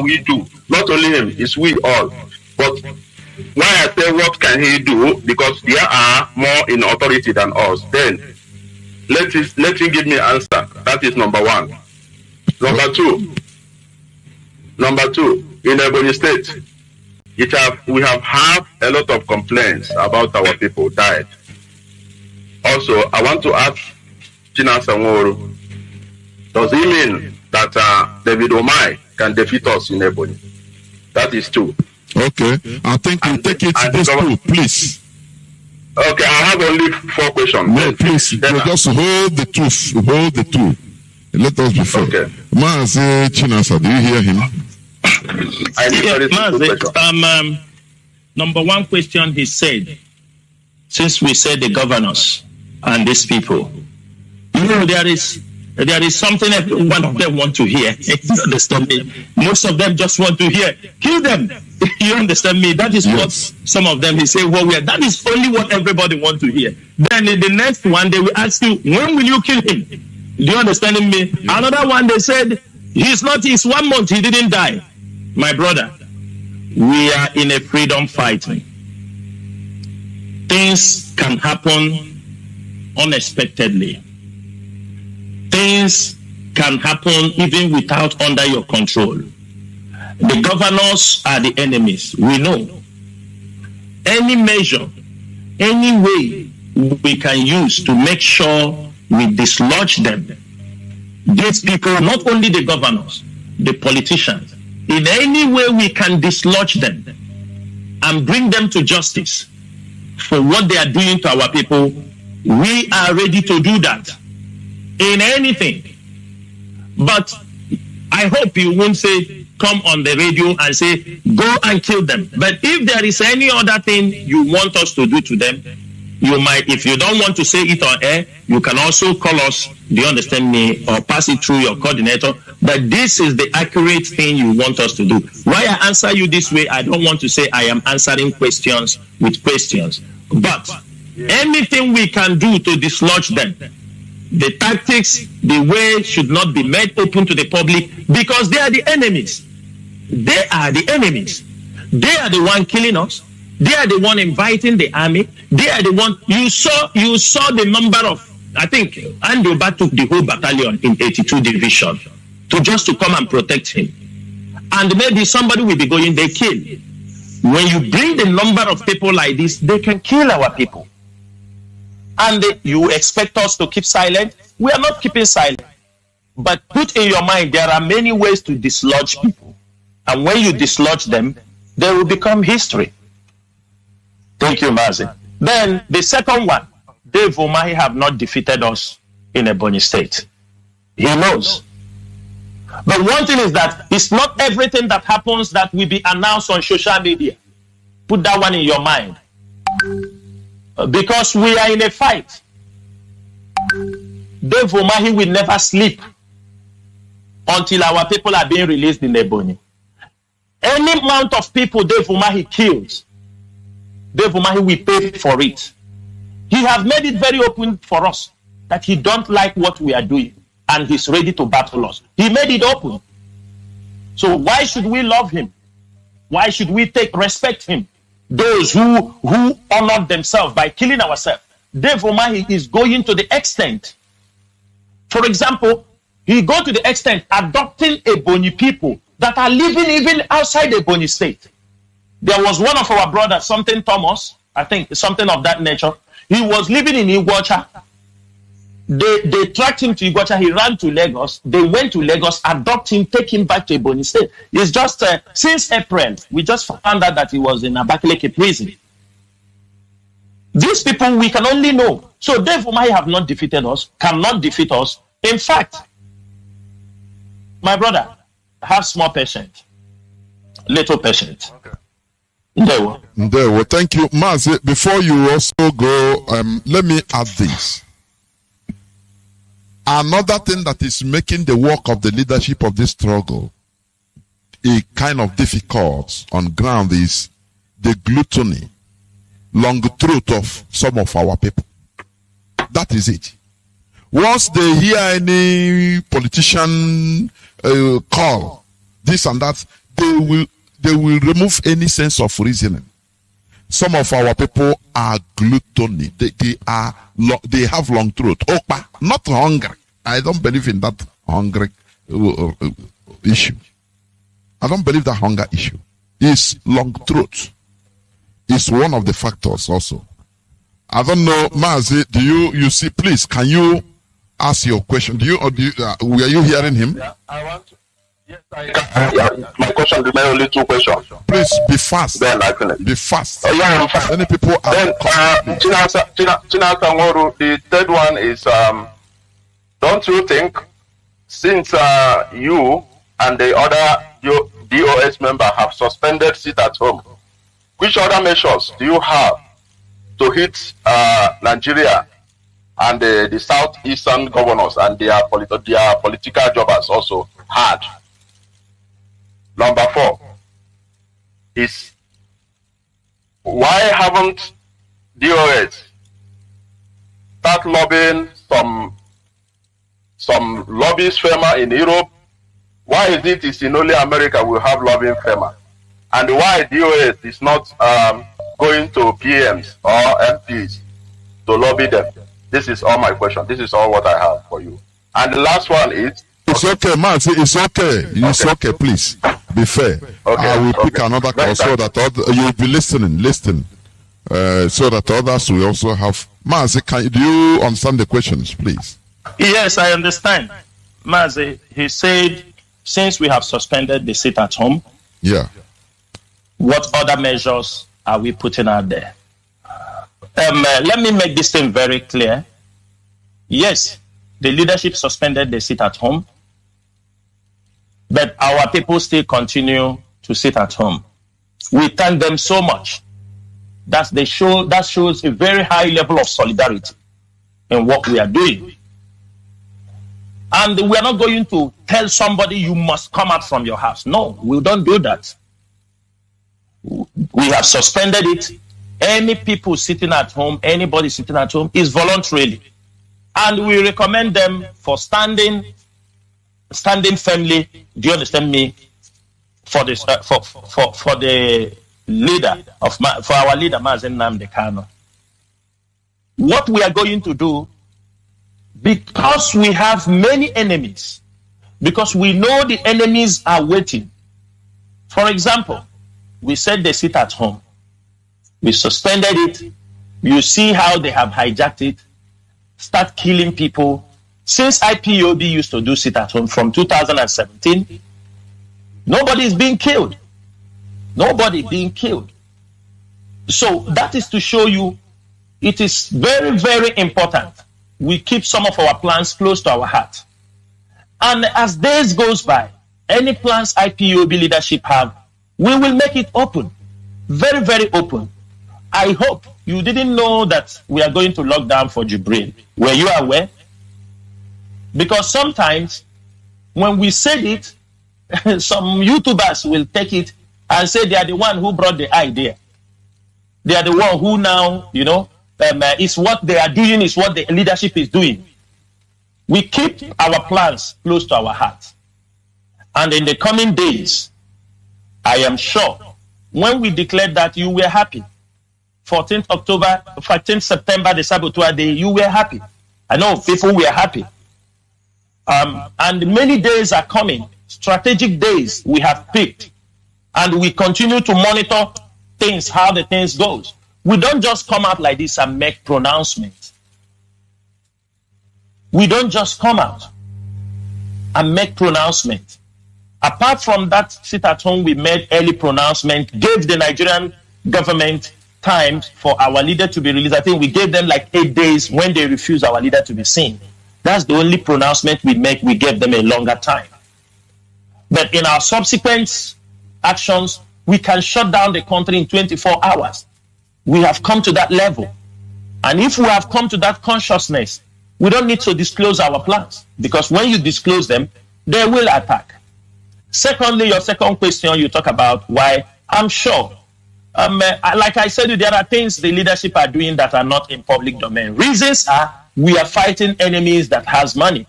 we do? Not only him, it's we all. But why I say what can he do? Because they are more in authority than us. Then let him give me answer. That is number one. Number two, in Ebonyi State, we have had a lot of complaints about our people died. Also, I want to ask Chinasa Nworo, does it mean that David Omai can defeat us in Ebonyi? That is two. Okay, I think we'll take it to this two, please. Okay, I have only 4 questions. No, please, just hold the two. Let us be fair. Okay. Mazi Chinasa, do you hear him? Mazi, number one question he said, since we said the governors and these people, there is something every one of them want to hear. You understand me? Most of them just want to hear, kill them. You understand me? That is what some of them, he say, that is only what everybody want to hear. Then in the next one, they will ask you, when will you kill him? Do you understand me? Yeah. Another one, they said, he's 1 month, he didn't die. My brother, we are in a freedom fighting. Things can happen unexpectedly. Things can happen even without under your control. The governors are the enemies. We know. Any measure, any way we can use to make sure we dislodge them. These people, not only the governors, the politicians, in any way we can dislodge them and bring them to justice for what they are doing to our people, we are ready to do that in anything. But I hope you won't say, come on the radio and say, go and kill them. But if there is any other thing you want us to do to them, you might, if you don't want to say it on air, you can also call us, do you understand me, or pass it through your coordinator. But this is the accurate thing you want us to do. Why I answer you this way, I don't want to say I am answering questions with questions. But anything we can do to dislodge them, the tactics, the way should not be made open to the public, because they are the enemies. They are the enemies. They are the one killing us. They are the one inviting the army. They are the one, you saw the number of, I think Andy Oba took the whole battalion in 82 division to come and protect him. And maybe somebody will be going, they kill. When you bring the number of people like this, they can kill our people. And you expect us to keep silent? We are not keeping silent. But put in your mind, there are many ways to dislodge people. And when you dislodge them, they will become history. Thank you, Mazi. Then the second one, Dave Umahi have not defeated us in Ebonyi State. He knows. But one thing is that it's not everything that happens that will be announced on social media. Put that one in your mind. Because we are in a fight. Dave Umahi will never sleep until our people are being released in Ebonyi. Any amount of people Dave Umahi kills, Dave Umahi will pay for it. He has made it very open for us that he don't like what we are doing and he's ready to battle us. He made it open. So why should we love him? Why should we respect him? Those who honor themselves by killing ourselves. Dave Umahi is going to the extent. For example, he go to the extent adopting Ebonyi people that are living even outside Ebonyi State. There was one of our brothers, something Thomas, I think something of that nature. He was living in Iguacha. They tracked him to Iguacha. He ran to Lagos. They went to Lagos, adopt him, take him back to Ebonyi State. It's just since April, we just found out that he was in Abakaliki prison. These people we can only know. So Dave Umahi have not defeated us, cannot defeat us. In fact, my brother, have small patience, little patience. Okay. Well, thank you, Mazi. Before you also go, let me add this. Another thing that is making the work of the leadership of this struggle a kind of difficult on ground is the gluttony, long throat of some of our people. That is it. Once they hear any politician call this and that, they will remove any sense of reasoning. Some of our people are gluttony. They have long throat. Opa, not hungry. I don't believe in that hungry issue. I don't believe that hunger issue. It's long throat. It's one of the factors also. I don't know, Mazi, do you see, please, can you ask your question? Were you hearing him? Yeah, I want to. Yes, I can. My question remains only 2 questions. Please be fast. Then I finish. Be fast. Yeah, I'm fast. Many people are. Then, Chinasa Ngoru, the third one is, don't you think, since you and the other DOS member have suspended sit at home, which other measures do you have to hit Nigeria and the southeastern governors and their political jobbers also hard? Number 4 is, why haven't DOS start lobbying some lobbyist firm in Europe? Why is it in only America we have lobbying firm? And why DOS is not going to PMs or MPs to lobby them? This is all my question. This is all what I have for you. And the last one is, it's okay, man. It's okay. It's okay. Please be fair. Okay. I will pick another call so that you'll be listening, so that others will also have. Mazi, do you understand the questions, please? Yes, I understand. Mazi, he said, since we have suspended the sit at home, yeah, what other measures are we putting out there? Let me make this thing very clear. Yes, the leadership suspended the sit at home, but our people still continue to sit at home. We thank them so much. That shows a very high level of solidarity in what we are doing. And we are not going to tell somebody you must come out from your house. No, we don't do that. We have suspended it. Any people sitting at home, anybody sitting at home is voluntarily. And we recommend them for standing firmly. Do you understand me? For this, for the leader for our leader, Mazi Nnamdi. What we are going to do, because we have many enemies, because we know the enemies are waiting. For example, we said they sit at home. We suspended it. You see how they have hijacked it, start killing people. Since IPOB used to do sit at home from 2017, nobody is being killed. Nobody being killed. So that is to show you it is very, very important we keep some of our plans close to our heart. And as days goes by, any plans IPOB leadership have, we will make it open. Very, very open. I hope you didn't know that we are going to lock down for Jubril. Were you aware? Because sometimes when we said it, some YouTubers will take it and say they are the one who brought the idea. They are the one who now, it's what they are doing, is what the leadership is doing. We keep our plans close to our heart. And in the coming days, I am sure, when we declared that, you were happy. 14th September, the Saboteur Day, you were happy. I know people were happy. And many days are coming, strategic days we have picked. And we continue to monitor things, how the things goes. We don't just come out like this and make pronouncements. We don't just come out and make pronouncements. Apart from that sit at home, we made early pronouncement, gave the Nigerian government time for our leader to be released. I think we gave them like 8 days when they refused our leader to be seen. That's the only pronouncement we make. We gave them a longer time. But in our subsequent actions, we can shut down the country in 24 hours. We have come to that level. And if we have come to that consciousness, we don't need to disclose our plans, because when you disclose them, they will attack. Secondly, your second question, you talk about why. I'm sure, like I said, there are things the leadership are doing that are not in public domain. Reasons are we are fighting enemies that has money.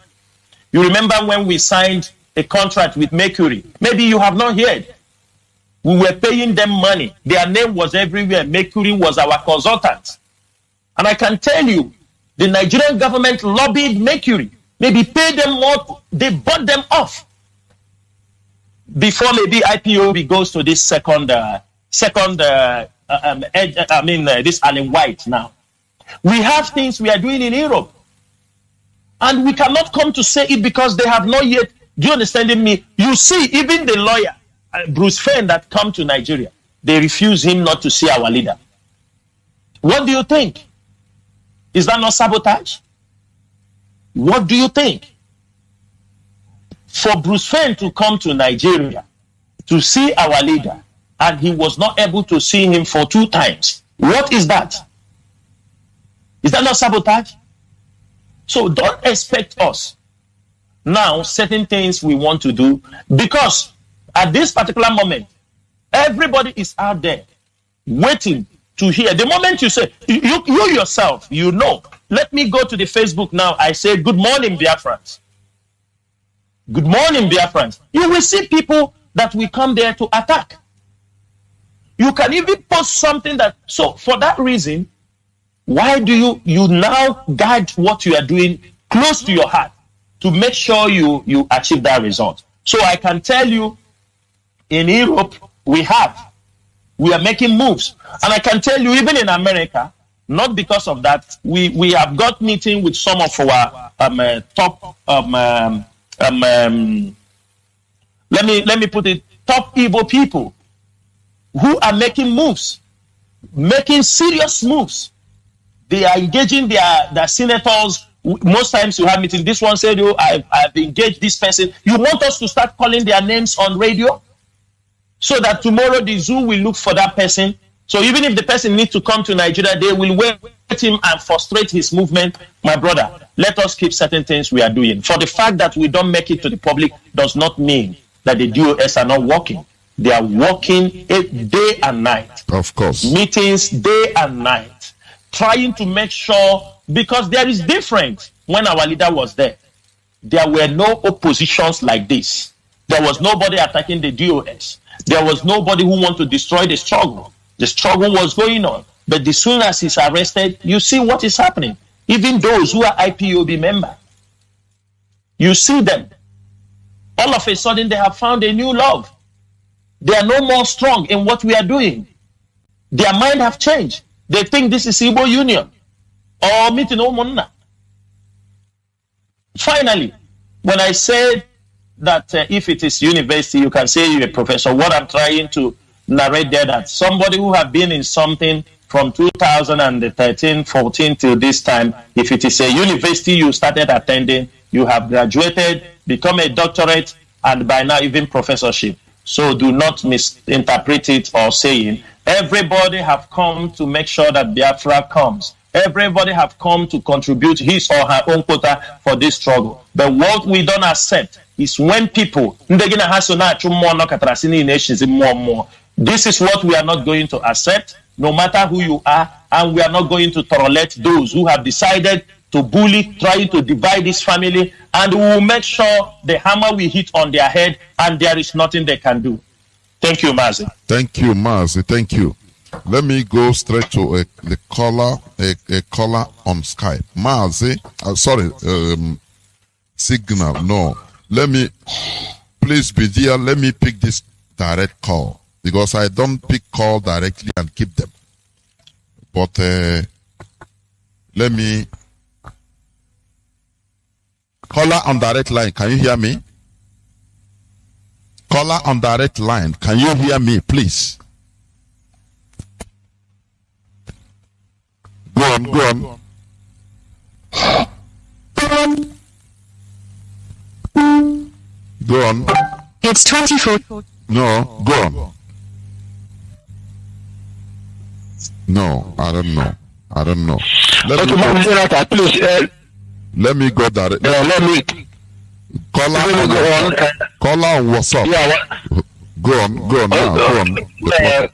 You remember when we signed a contract with Mercury? Maybe you have not heard. We were paying them money. Their name was everywhere. Mercury was our consultant. And I can tell you, the Nigerian government lobbied Mercury. Maybe paid them more. They bought them off. Before maybe IPOB goes to this this Allen White now. We have things we are doing in Europe. And we cannot come to say it because they have not yet. Do you understand me? You see, even the lawyer, Bruce Fenn, that come to Nigeria, they refuse him not to see our leader. What do you think? Is that not sabotage? What do you think? For Bruce Fenn to come to Nigeria to see our leader, and he was not able to see him for 2 times. What is that? Is that not sabotage? So don't expect us now certain things we want to do, because at this particular moment, everybody is out there waiting to hear. The moment you say, you yourself, you know, let me go to the Facebook now. I say, good morning, Biafrans. Good morning, Biafrans. You will see people that will come there to attack. You can even post something that, so for that reason, why do you now guide what you are doing close to your heart to make sure you achieve that result? So I can tell you, in Europe, we are making moves. And I can tell you, even in America, not because of that, we have got meeting with some of our top let me put it, top Igbo people who are making moves, making serious moves. They are engaging their senators. Most times you have meetings. This one said, I've engaged this person. You want us to start calling their names on radio so that tomorrow the zoo will look for that person. So even if the person needs to come to Nigeria, they will wait him and frustrate his movement. My brother, let us keep certain things we are doing. For the fact that we don't make it to the public does not mean that the DOS are not working. They are working day and night. Of course. Meetings day and night, trying to make sure, because there is difference. When our leader was there, there were no oppositions like this. There was nobody attacking the DOS. There was nobody who wanted to destroy the struggle. The struggle was going on. But as soon as he's arrested, you see what is happening. Even those who are IPOB members, you see them. All of a sudden, they have found a new love. They are no more strong in what we are doing. Their mind have changed. They think this is Igbo Union or meeting Omunna. Finally, when I said that if it is university, you can say you're a professor, what I'm trying to narrate there, that somebody who have been in something from 2013, 14 till this time, if it is a university you started attending, you have graduated, become a doctorate, and by now even professorship. So do not misinterpret it or saying, everybody have come to make sure that Biafra comes. Everybody have come to contribute his or her own quota for this struggle. But what we don't accept is when people, this is what we are not going to accept, no matter who you are, and we are not going to tolerate those who have decided to bully, trying to divide this family, and we will make sure the hammer will hit on their head, and there is nothing they can do. Thank you, Mazi. Thank you, Mazi. Thank you. Let me go straight to the caller, a caller on Skype. Mazi, signal, no. Let me, please be there, let me pick this direct call, because I don't pick call directly and keep them. But let me, caller on direct line, can you hear me? Caller on direct line, can you hear me, please? Go on, go on. Go on. It's 24. No, go on. No, I don't know. I don't know. Let me go direct. Caller on WhatsApp. Yeah, Go on now. Go on.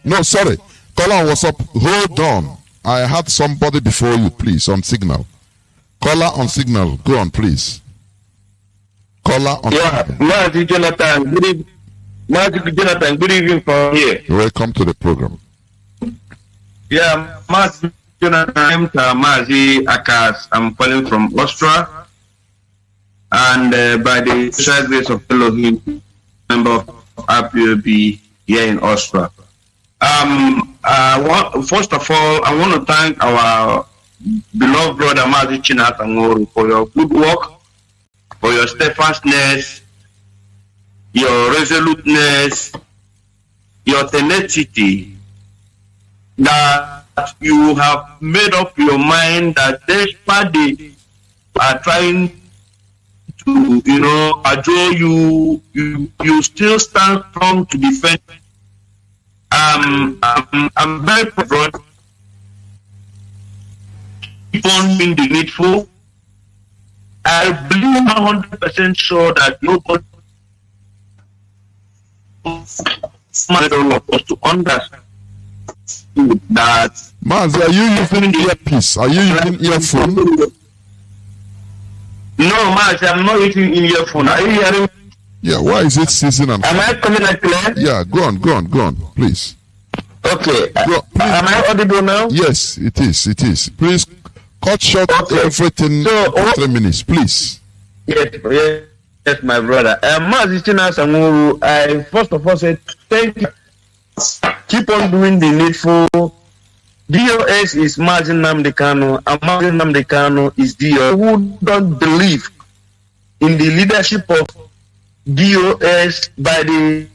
No, sorry. Caller on WhatsApp. Hold on. I had somebody before you, please, on signal. Caller on signal. Go on, please. Caller on signal. Mazi Jonathan. Good evening from here. Welcome to the program. Yeah, Mazi Jonathan. I'm Mazi Akas. I'm calling from Austria. And by the special grace of Elohim, member of RPOB here in Austria. First of all, I want to thank our beloved brother Mazi Chinatangoro for your good work, for your steadfastness, your resoluteness, your tenacity, that you have made up your mind that despite they are trying to, adjure you still stand strong to defend. I'm very proud. Keep on being the needful. I believe 100% sure that nobody of us to understand that. Mazi, are you using earpiece? Are you using earphone? No, Mazi, I'm not using earphone. Are you hearing? Yeah, why is it ceasing and am I coming out clear? Yeah, go on, please. Okay. Please. Am I audible now? Yes, it is. Please cut short everything for 3 minutes, please. Yes, my brother. Mazi Chinasanguru, I first of all say thank you. Keep on doing the needful. DOS is Mazi Nnamdi, and Mazi Nnamdi is DOS. Who don't believe in the leadership of DOS by the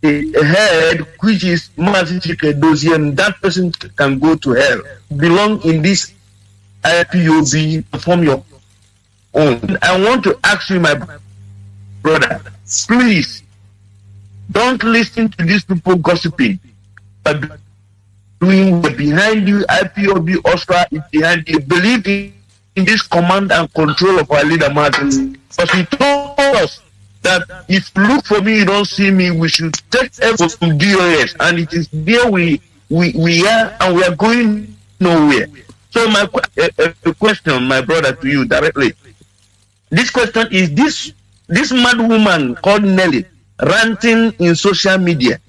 head, which is Mazi Chikedozie, that person can go to hell. Belong in this IPOB, form your own. I want to ask you, my brother, please don't listen to these people gossiping. Doing behind you, IPOB, Austria is behind you. Believe in this command and control of our leader Martin. Because he told us that if you look for me, you don't see me, we should take effort from DOS. And it is there we are, and we are going nowhere. So my question, my brother, to you directly. This question is this mad woman called Nelly ranting in social media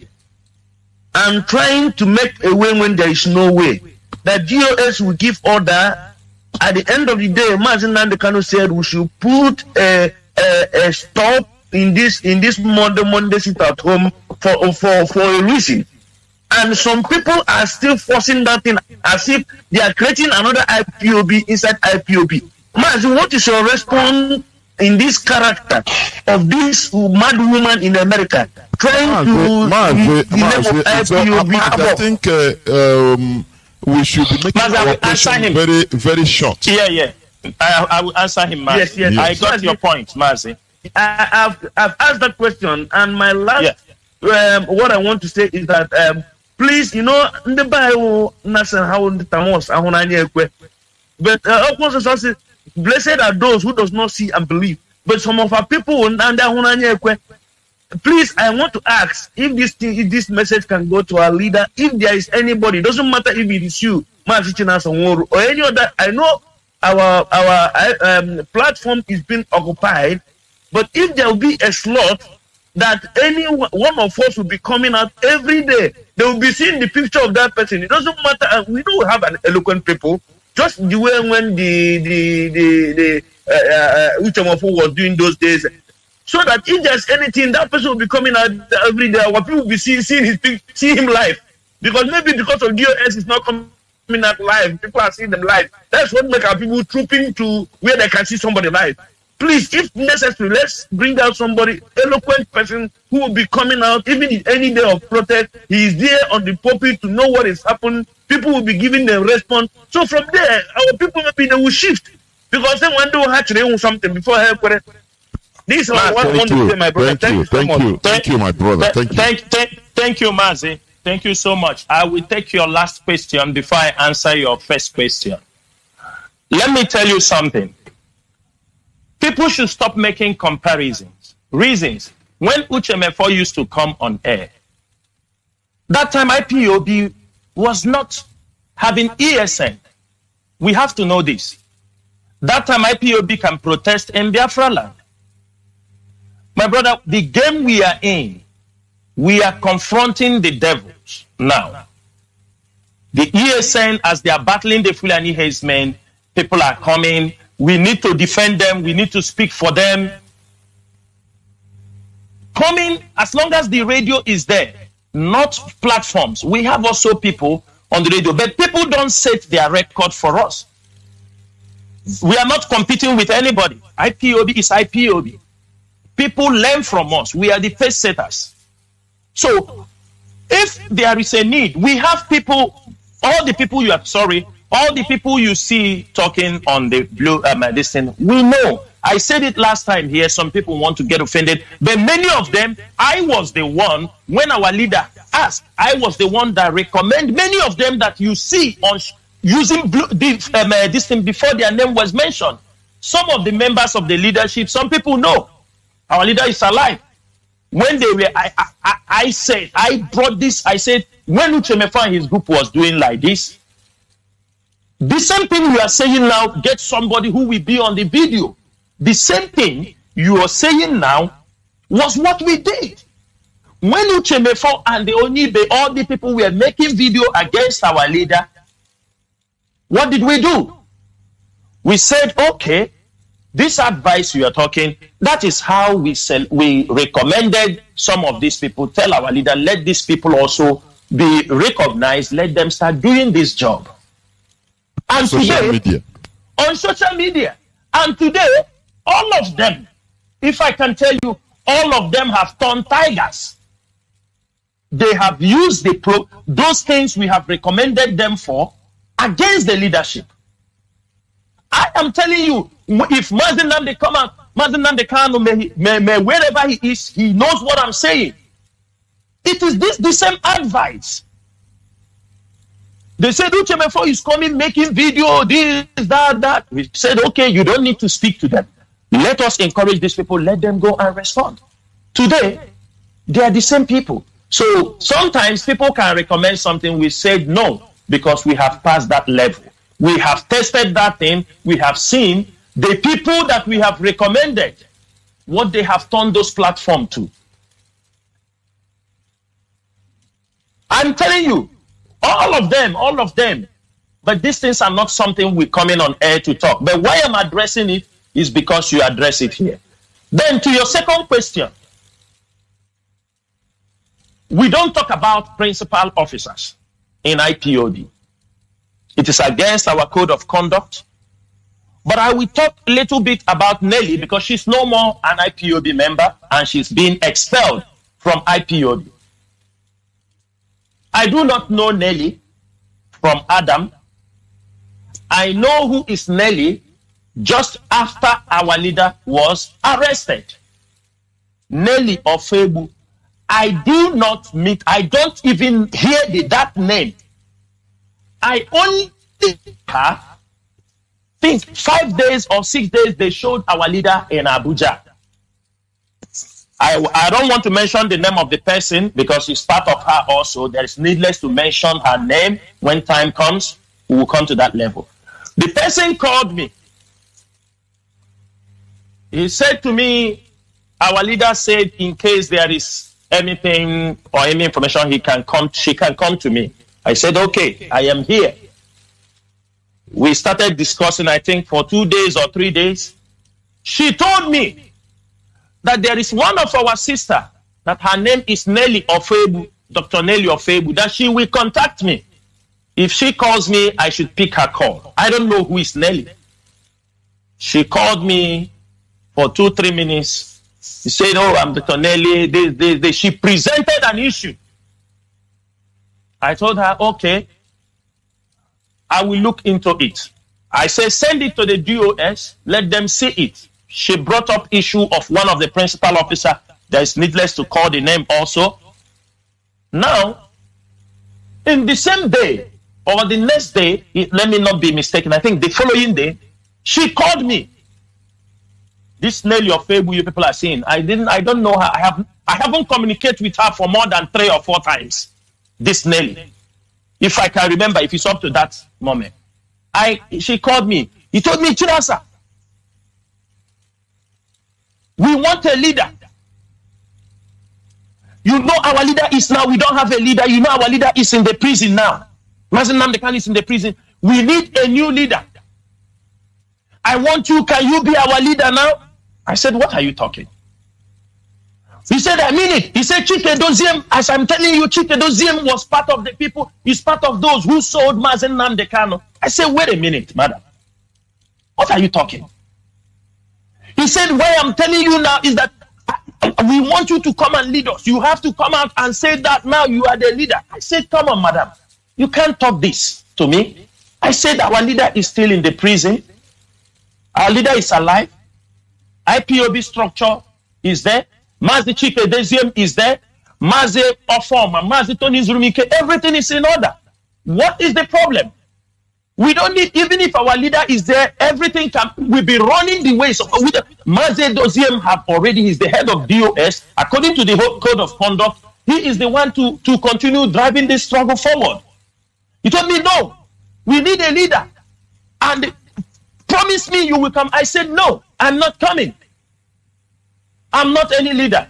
and trying to make a way when there is no way. That DOS will give order. At the end of the day, Mazi Nnamdi said we should put a stop in this Monday sit at home for a reason. And some people are still forcing that thing as if they are creating another IPOB inside IPOB. Mazi, what is your response in this character of this mad woman in America trying to I think we should be making our question very, very short. Yeah. I will answer him, Mazi. Yes. I got your point, Mazi. I've asked that question, and my last what I want to say is that please, in the Bible, but blessed are those who does not see and believe. But some of our people, please, I want to ask if this message can go to our leader. If there is anybody, doesn't matter if it is you, Mazi Chinasanguru, or any other. I know our platform is being occupied, but if there will be a slot that any one of us will be coming out every day, they will be seeing the picture of that person. It doesn't matter. We don't have an eloquent people. Just the way when the Uchamofu was doing those days, so that if there's anything, that person will be coming out every day. Our people will be seeing him live, because maybe because of DOS is not coming out live, people are seeing them live. That's what makes our people trooping to where they can see somebody live. Please, if necessary, let's bring out somebody, eloquent person who will be coming out, even in any day of protest. He is there on the pulpit to know what is happening. People will be giving them response. So from there, our people maybe they will shift, because they want to do something before help. This is what I want to say, my brother. Thank you so much. Thank you, my brother. Thank you, Mazi. Thank you so much. I will take your last question before I answer your first question. Let me tell you something. People should stop making comparisons. Reasons. When Uchemefo used to come on air, that time IPOB was not having ESN. We have to know this. That time IPOB can protest in Biafra land. My brother, the game we are in, we are confronting the devils now. The ESN, as they are battling the Fulani herdsmen, people are coming. We need to defend them. We need to speak for them. Coming, as long as the radio is there, not platforms. We have also people on the radio, but people don't set their record for us. We are not competing with anybody. IPOB is IPOB. People learn from us. We are the pace setters. So, if there is a need, we have people, all the people you see talking on the blue, this thing, we know. I said it last time here, some people want to get offended, but many of them, I was the one, when our leader asked, I was the one that recommend many of them that you see on using this thing before their name was mentioned. Some of the members of the leadership, some people know our leader is alive. When they were, I said, I brought this, I said, when Uchemefa and his group was doing like this, the same thing we are saying now, get somebody who will be on the video. The same thing you are saying now was what we did. When Uchemefa and the Onibe, all the people were making video against our leader, what did we do? We said, okay, this advice you are talking, that is how we recommended some of these people. Tell our leader, let these people also be recognized, let them start doing this job. And today, on social media, and today, all of them, if I can tell you, all of them have turned tigers. They have used those things we have recommended them for against the leadership. I am telling you, if Mazi Nnamdi come out, Mazi Nnamdi Kanu, wherever he is, he knows what I'm saying. It is the same advice. They said, Uchemefa is coming, making video, this, that. We said, okay, you don't need to speak to them. Let us encourage these people, let them go and respond. Today, they are the same people. So sometimes people can recommend something, we said no, because we have passed that level. We have tested that thing, we have seen the people that we have recommended, what they have turned those platforms to. I'm telling you, all of them, but these things are not something we come in on air to talk. But why I'm addressing it is because you address it here. Then to your second question, we don't talk about principal officers in IPOB. It is against our code of conduct. But I will talk a little bit about Nelly because she's no more an IPOB member and she's been expelled from IPOB. I do not know Nelly from Adam. I know who is Nelly just after our leader was arrested. Nelly Ofebu. I do not meet, I don't even hear that name. I only her, think 5 days or 6 days they showed our leader in Abuja. I don't want to mention the name of the person because it's part of her also. There is needless to mention her name. When time comes, we will come to that level. The person called me. He said to me, our leader said in case there is anything or any information she can come to me. I said, okay, I am here. We started discussing, I think, for 2 days or 3 days. She told me that there is one of our sister, that her name is Nelly Ofebu, Dr. Nelly Ofebu, that she will contact me. If she calls me, I should pick her call. I don't know who is Nelly. She called me for 2-3 minutes. She said, oh, I'm Dr. Nelly. She presented an issue. I told her, okay, I will look into it. I said, send it to the DOS, let them see it. She brought up issue of one of the principal officers. There is needless to call the name also. Now, in the same day, or the next day, let me not be mistaken, I think the following day, she called me. This Nelly Ofebu you people are seeing, I don't know her. I haven't communicated with her for more than 3 or 4 times. This Nelly. If I can remember, if it's up to that moment. She called me. He told me, Chinasa, We want a leader. You know our leader is now, we don't have a leader. You know our leader is in the prison now. Mazi Nnamdi is in the prison. We need a new leader. I want you, can you be our leader now? I said, what are you talking? He said, I mean it. He said, Chike Doziem, as I'm telling you, Chike Doziem was part of the people, he's part of those who sold Mazi Nnamdi. I said, wait a minute, madam. What are you talking? He said, what I'm telling you now is that we want you to come and lead us. You have to come out and say that now you are the leader. I said, come on, madam. You can't talk this to me. I said, our leader is still in the prison. Our leader is alive. IPOB structure is there. Mazi Chike Doziem is there. Mazi Ofoma, Mazi Tony Zurumike, everything is in order. What is the problem? We don't need, even if our leader is there, everything will be running the way. So Mazi Doziem have already, he's the head of DOS. According to the whole code of conduct, he is the one to continue driving this struggle forward. He told me, no, we need a leader. And promise me you will come. I said, no, I'm not coming. I'm not any leader.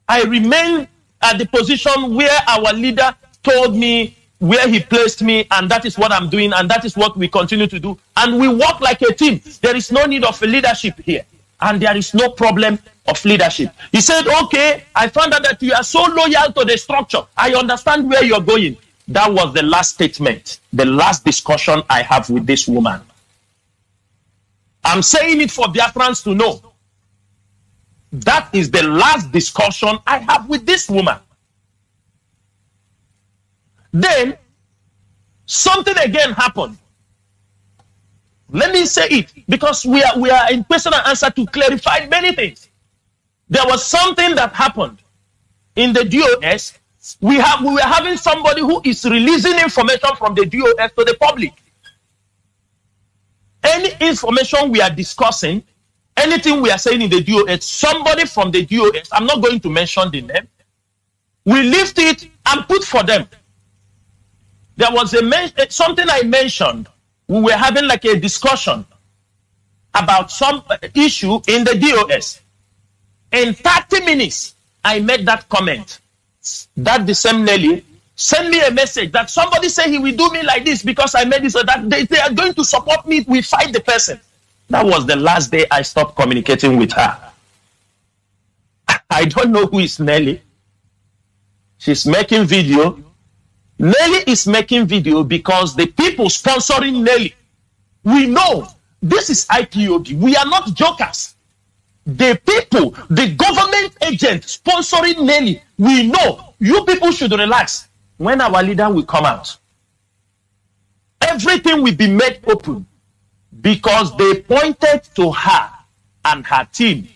I remain at the position where our leader told me where he placed me, and that is what I'm doing, and that is what we continue to do. And we work like a team. There is no need of a leadership here, and there is no problem of leadership. He said, okay, I found out that you are so loyal to the structure. I understand where you're going. That was the last statement, the last discussion I have with this woman. I'm saying it for Biafrans to know. That is the last discussion I have with this woman. Then, something again happened. Let me say it, because we are in question and answer to clarify many things. There was something that happened in the DOS. We were having somebody who is releasing information from the DOS to the public. Any information we are discussing, anything we are saying in the DOS, somebody from the DOS, I'm not going to mention the name, we lift it and put for them. There was something I mentioned. We were having like a discussion about some issue in the DOS. In 30 minutes, I made that comment. That the same Nelly sent me a message that somebody said he will do me like this because I made this, so that they are going to support me. We fight the person. That was the last day I stopped communicating with her. I don't know who is Nelly. She's making video. Nelly is making video because the people sponsoring Nelly, we know this is IPOB. We are not jokers. The people, the government agent sponsoring Nelly, we know. You people should relax. When our leader will come out, everything will be made open because they pointed to her and her team,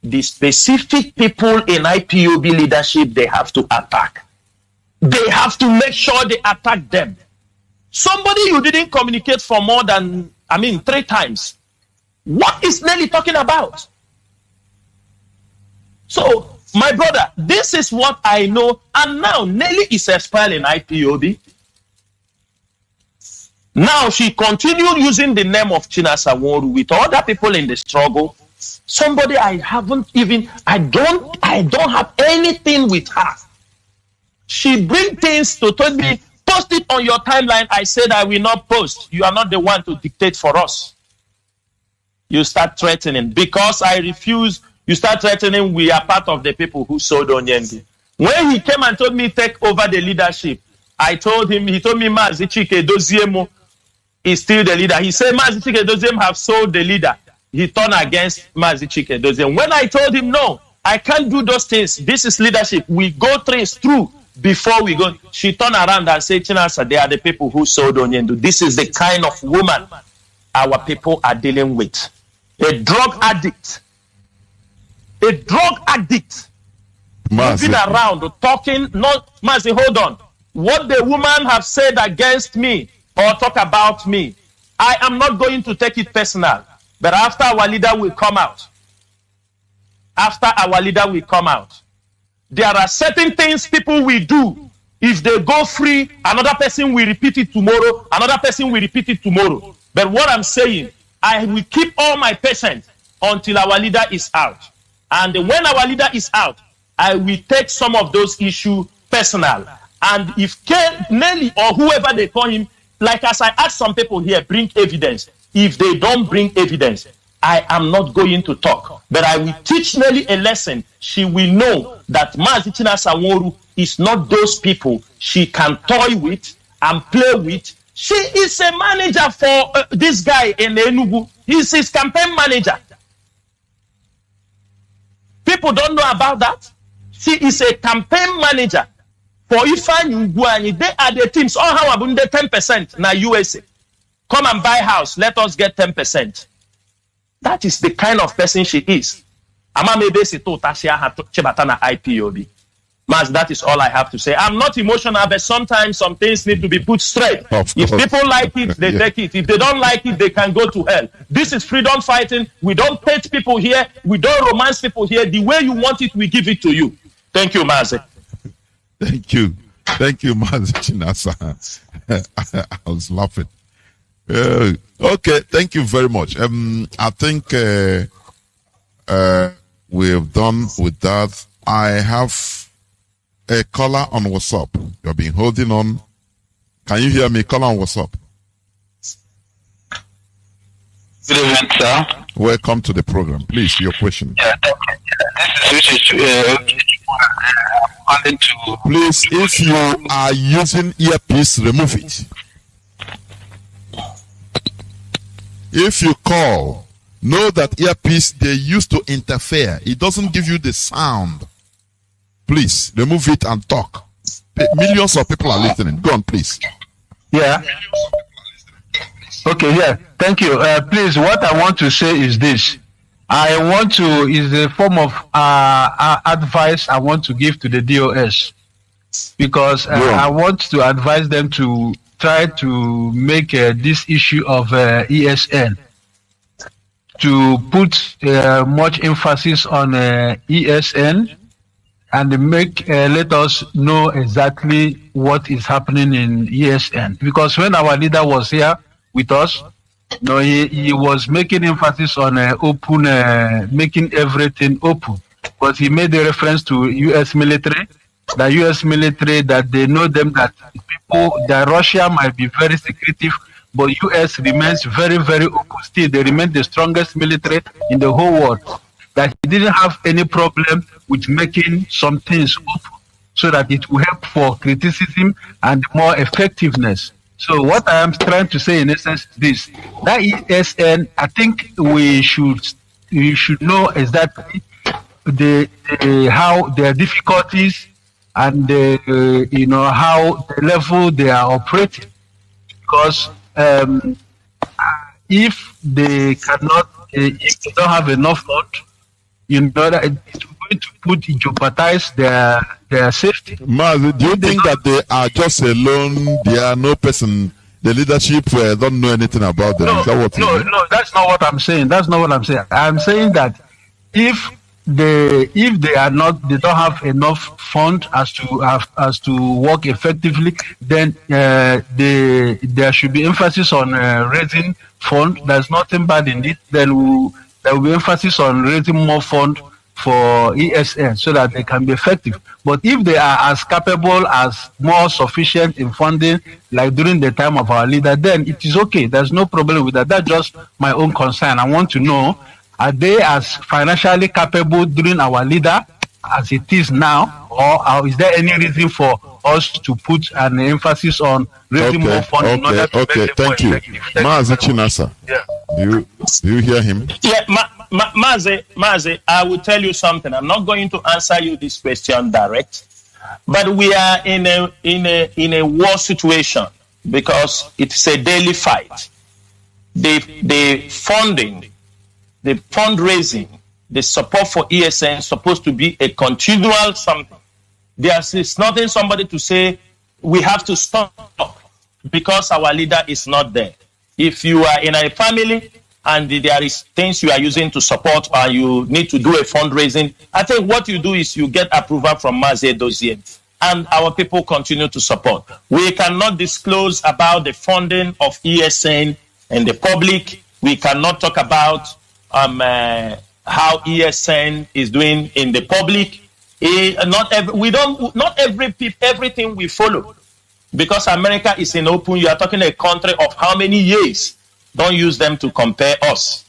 the specific people in IPOB leadership they have to attack. They have to make sure they attack them. Somebody you didn't communicate for more than, 3 times. What is Nelly talking about? So, my brother, this is what I know. And now Nelly is expelled in IPOB. Now she continued using the name of Chinasa Nworu with other people in the struggle. Somebody I don't have anything with her. She bring things to tell me, post it on your timeline. I said I will not post. You are not the one to dictate for us. You start threatening. Because I refuse, you start threatening, we are part of the people who sold Onyendi. When he came and told me take over the leadership, I told him, he told me Mazi Chike Doziem is still the leader. He said Mazi Chike Doziem have sold the leader. He turned against Mazi Chike Doziem. When I told him, no, I can't do those things. This is leadership. We go things through before we go. She turned around and said, Chinasa, they are the people who sold Onyendu. This is the kind of woman our people are dealing with. A drug addict. A drug addict. Moving around, talking, not, Mazi, hold on. What the woman have said against me or talk about me, I am not going to take it personal. But after our leader will come out, there are certain things people will do. If they go free, another person will repeat it tomorrow, But what I'm saying, I will keep all my patience until our leader is out. And when our leader is out, I will take some of those issues personal. And if Nelly or whoever they call him, like as I asked some people here, bring evidence. If they don't bring evidence, I am not going to talk. But I will teach Nelly a lesson. She will know that Mazi Chinasa is not those people she can toy with and play with. She is a manager for this guy in Enugu. He's his campaign manager. People don't know about that. She is a campaign manager for Ifeanyi Ugwuanyi. They are the teams. All how about 10% na USA. Come and buy house. Let us get 10%. That is the kind of person she is. Ama maybe si to tasia ha chebata na IPOB. Mas, that is all I have to say. I'm not emotional, but sometimes some things need to be put straight. If people like it, they take it. If they don't like it, they can go to hell. This is freedom fighting. We don't hate people here. We don't romance people here. The way you want it, we give it to you. Thank you, Mazi. Thank you. Thank you, Mazi Chinasa. I was laughing. Okay, thank you very much. I think we have done with that. I have a caller on WhatsApp. You've been holding on. Can you hear me? Caller on WhatsApp. Good evening, sir. Welcome to the program. Please, your question. Yeah, this is Please, if you are using earpiece, remove it. If you call, know that earpiece they used to interfere. It doesn't give you the sound. Please remove it and talk. Millions of people are listening. Go on, please. Yeah. Okay, yeah. Thank you. Please, what I want to say is this. Is a form of advice I want to give to the DOS. Because I want to advise them to try to make this issue of ESN, to put much emphasis on ESN, and let us know exactly what is happening in ESN. Because when our leader was here with us, he was making emphasis on making everything open. Because he made a reference to U.S. military, the U.S. military, that they know them, that that Russia might be very secretive, but U.S. remains very, very open. Still, they remain the strongest military in the whole world. That he didn't have any problem with making some things open, so that it will help for criticism and more effectiveness. So what I am trying to say in essence is this: that ESN, I think we should know exactly how their difficulties and how the level they are operating. Because if they cannot, if they don't have enough fund, that it's going to jeopardize their safety. Mazi, do you think that they are just alone? They are no person. The leadership don't know anything about them. Is that what no, that's not what I'm saying. That's not what I'm saying. I'm saying that if they don't have enough fund as to work effectively, then there should be emphasis on raising fund. There's nothing bad in it. Then there will be emphasis on raising more fund for ESN so that they can be effective. But if they are as capable, as more sufficient in funding, like during the time of our leader, then it is okay. There's no problem with that. That's just my own concern. I want to know, are they as financially capable during our leader as it is now, or is there any reason for us to put an emphasis on raising more funding in order to make them more effective? Mazi Chinasa. Yeah. Do you hear him? Yeah, Mazi, I will tell you something. I'm not going to answer you this question direct, but we are in a war situation because it's a daily fight. The funding, the fundraising, the support for ESN is supposed to be a continual something. There's nothing somebody to say we have to stop because our leader is not there. If you are in a family and there is things you are using to support or you need to do a fundraising, I think what you do is you get approval from Mazi Dozier and our people continue to support. We cannot disclose about the funding of ESN in the public. We cannot talk about how ESN is doing in the public. Not everything we follow, because America is in open. You are talking a country of how many years? Don't use them to compare us.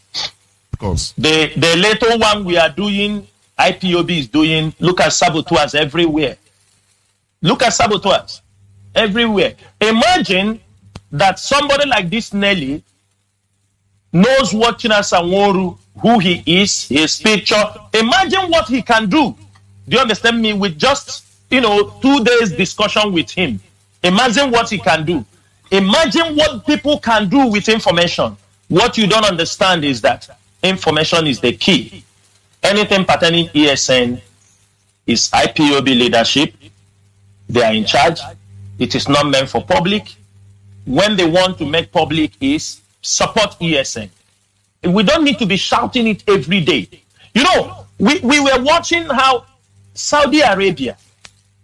Of course. The little one we are doing, IPOB is doing. Look at saboteurs everywhere. Look at saboteurs everywhere. Imagine that somebody like this Nelly knows what Chinasa Nworu, who he is, his picture. Imagine what he can do. Do you understand me? With just, 2 days discussion with him. Imagine what he can do. Imagine what people can do with information. What you don't understand is that information is the key. Anything pertaining ESN is IPOB leadership. They are in charge. It is not meant for public. When they want to make public is support ESN. We don't need to be shouting it every day. We were watching how Saudi Arabia,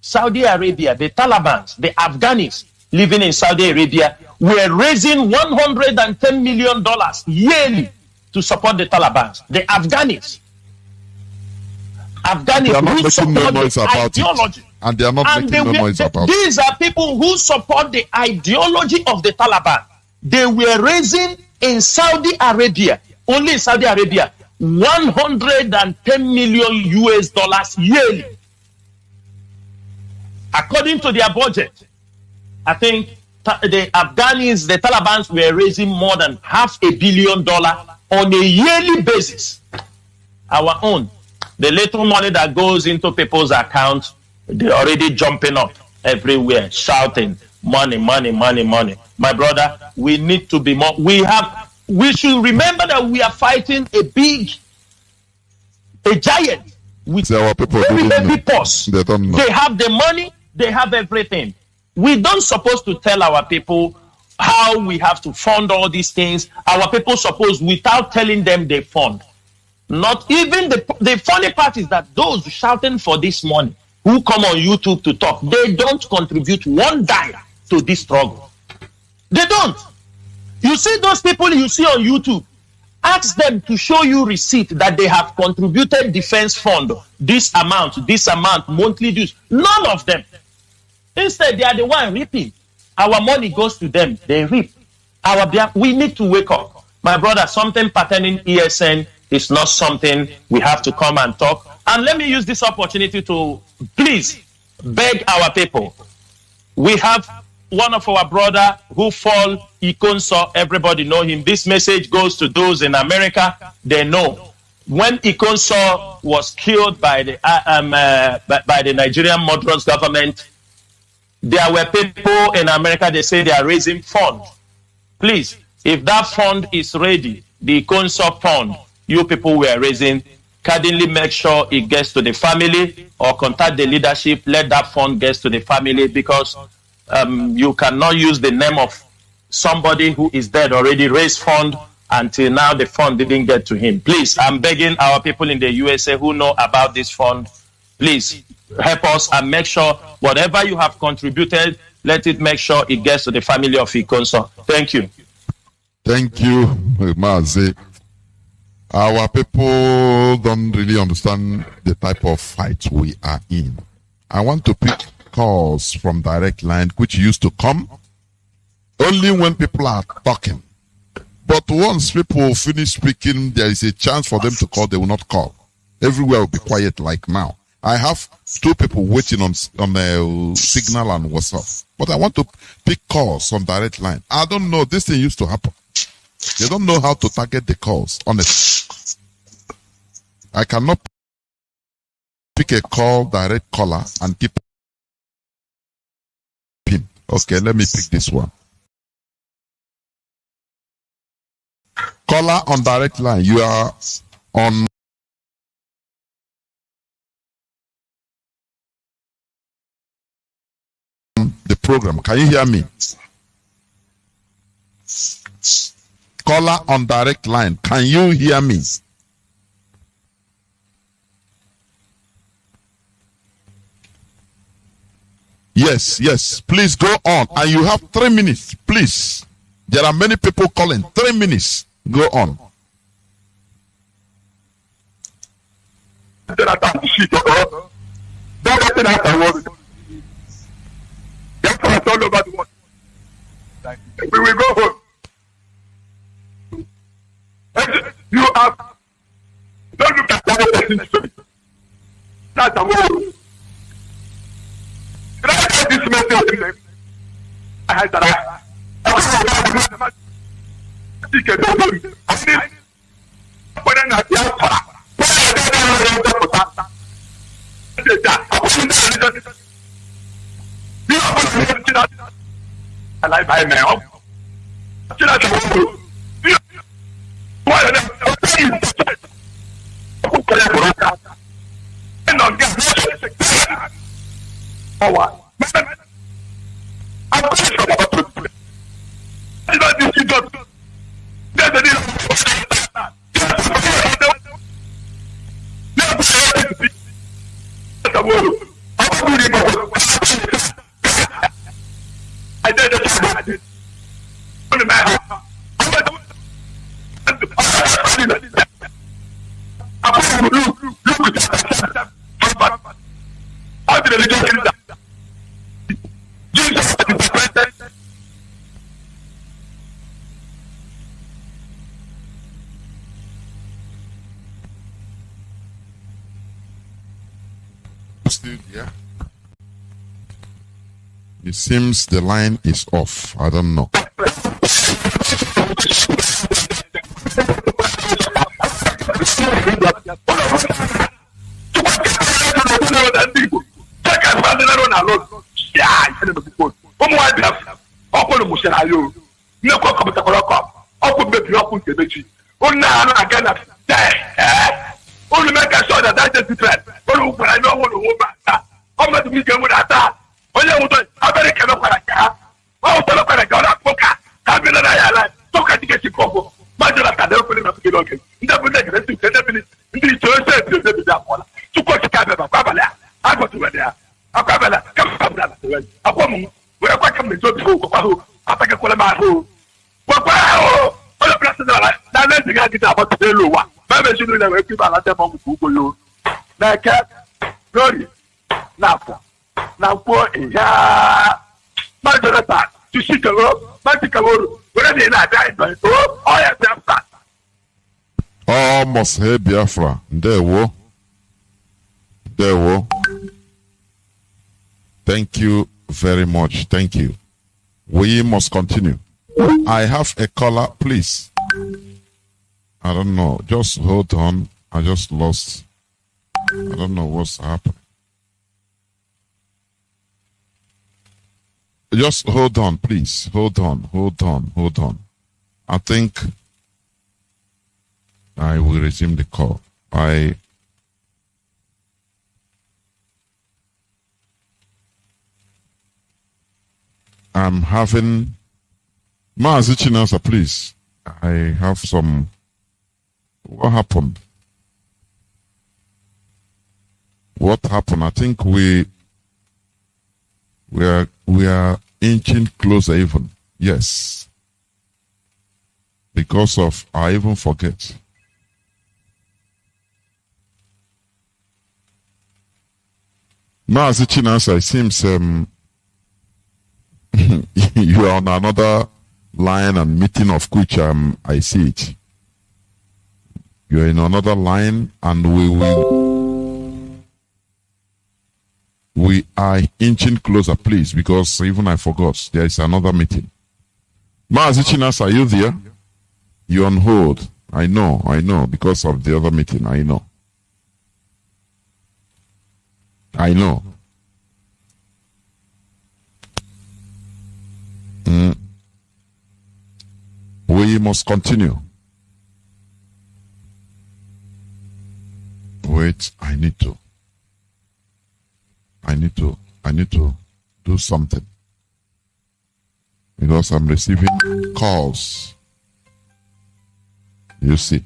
the Taliban, the Afghans living in Saudi Arabia were raising $110 million yearly to support the Taliban. The Afghans they are not making no noise about ideology. it. And they are not making no noise about it. These are people who support the ideology of the Taliban. They were raising in Saudi Arabia, only in Saudi Arabia, $110 million US yearly. According to their budget, I think the Afghans, the Taliban were raising more than $500 million on a yearly basis. Our own. The little money that goes into people's accounts, they're already jumping up everywhere, shouting, money, money, money, money. My brother, we need to be more. We should remember that we are fighting a giant with our people very heavy purse. They don't know. They have the money, they have everything. We don't supposed to tell our people how we have to fund all these things. Our people suppose, without telling them they fund. Not even the funny part is that those shouting for this money who come on YouTube to talk, they don't contribute one dime to this struggle. They don't. You see those people you see on YouTube, ask them to show you receipt that they have contributed defense fund, this amount, monthly dues. None of them. Instead, they are the one reaping. Our money goes to them. They reap. We need to wake up. My brother, something pertaining ESN is not something we have to come and talk. And let me use this opportunity to please beg our people. We have one of our brother who fall Ikonso. Everybody know him. This message goes to those in America. They know. When Ikonso was killed by the Nigerian murderous government, there were people in America, they say they are raising funds. Please, if that fund is ready, the Ikonso fund, you people were raising, kindly make sure it gets to the family or contact the leadership, let that fund get to the family, because you cannot use the name of somebody who is dead already raised fund until now the fund didn't get to him. Please, I'm begging our people in the USA who know about this fund, please help us and make sure whatever you have contributed, let it make sure it gets to the family of Ikonso. Thank you. Thank you, Mazi. Our people don't really understand the type of fight we are in. I want to pick calls from direct line, which used to come only when people are talking. But once people finish speaking, there is a chance for them to call. They will not call. Everywhere will be quiet like now. I have two people waiting on the signal and WhatsApp. But I want to pick calls on direct line. I don't know. This thing used to happen. They don't know how to target the calls, honestly. I cannot pick a call, direct caller, and keep pin. Okay, let me pick this one. Caller on direct line, you are on the program. Can you hear me? Caller on direct line, can you hear me? Yes, please go on. And you have 3 minutes, please. There are many people calling. 3 minutes, go on. Jonathan shit, don't get afterwards. That's all over the world. We will go home. You have don't look at that. That's a word. Can I get this message? I had that. I like my man. Yeah. It seems the line is off. I don't know. Only make sure that that's the threat. Only when I know what the woman I'm not going to that. Only what I better come up with a car. Oh, tell up with a gun up. I've been a life. So can you get your cover? My daughter can open it up to get okay. Never let it to 10 minutes. Indeed, to that one. To go to Canada, Babala. I go to where they are. A Babala, come up. A woman, where I come to go. I take a call about who. Wow! All the places are like that. Let's get about the Lua. Maybe she will have people at the moment who go. Like glory. Now, poor yeah. My daughter, to see the road, where they are dying by oh, I have that. Almost hey Biafra. There wo. Thank you very much. Thank you. We must continue. I have a caller, please. I don't know. Just hold on. I just lost. I don't know what's happening. Just hold on, please. Hold on. I think I will resume the call. I'm having Mazi Chinasa, please. I have some. What happened? What happened? I think we are inching closer even. Yes. Because of I even forget. Mazi Chinasa, it seems you are on another line and meeting of which I see it. You're in another line and we are inching closer, please, because even I forgot there is another meeting. Mazi Chinas, are you there? You're on hold. I know, because of the other meeting. I know. We must continue. Wait, I need to do something because I'm receiving calls. You see.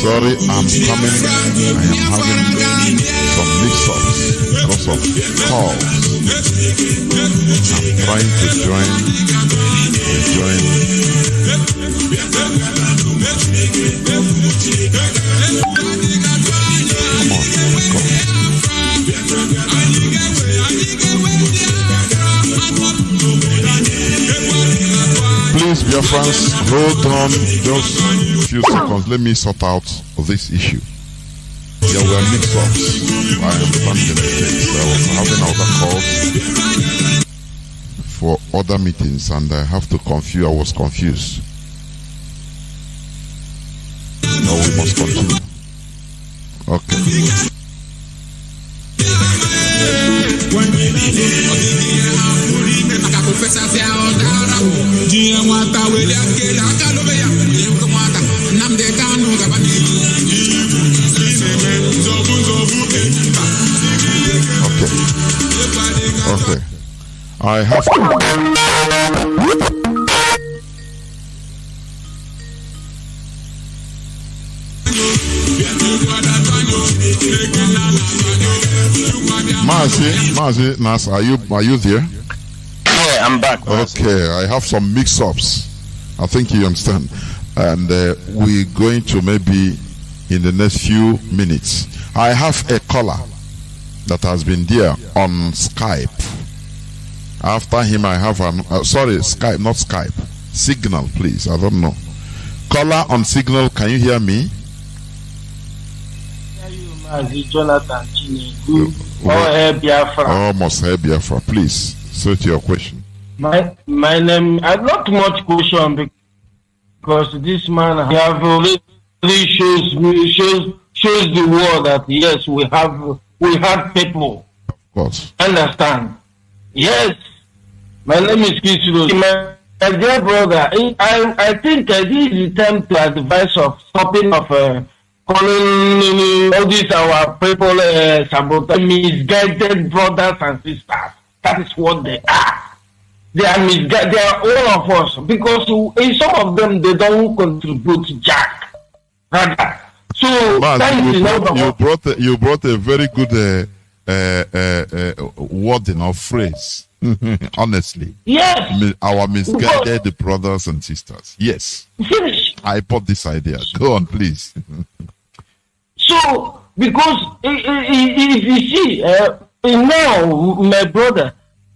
Sorry, I'm coming. I am having some mix-ups because of calls. I'm trying to join. Please, Biafrans, hold on just a few seconds. Let me sort out this issue. There were mix-ups. I understand the mistakes. I was having other calls for other meetings, and I have to confuse. I was confused. Now we must continue. Okay. Okay. I have to. Mazi, Nas, are you there? Yeah, I'm back. Okay, I have some mix-ups. I think you understand, and we're going to maybe in the next few minutes. I have a caller that has been there on Skype. After him, I have an Skype, not Skype. Signal, please. I don't know. Caller on Signal, can you hear me? Mazi, Jonathan Chinegu. Biafra. Almost here, Biafra. Please, say to your question. My name. I have not much question because this man have already shows the world that yes, we have people. Of course. Understand? Yes. My name is Kisuro. My dear brother, I think this is the time to advise of stopping of calling all these our people sabotage, misguided brothers and sisters. That is what they are. They are misguided. They are all of us because in some of them they don't contribute jack. Rather. So you brought a very good wording of phrase. Honestly, yes, our misguided brothers and sisters. Yes, finish. I bought this idea. Go on, please. So, because if you see now, my brother,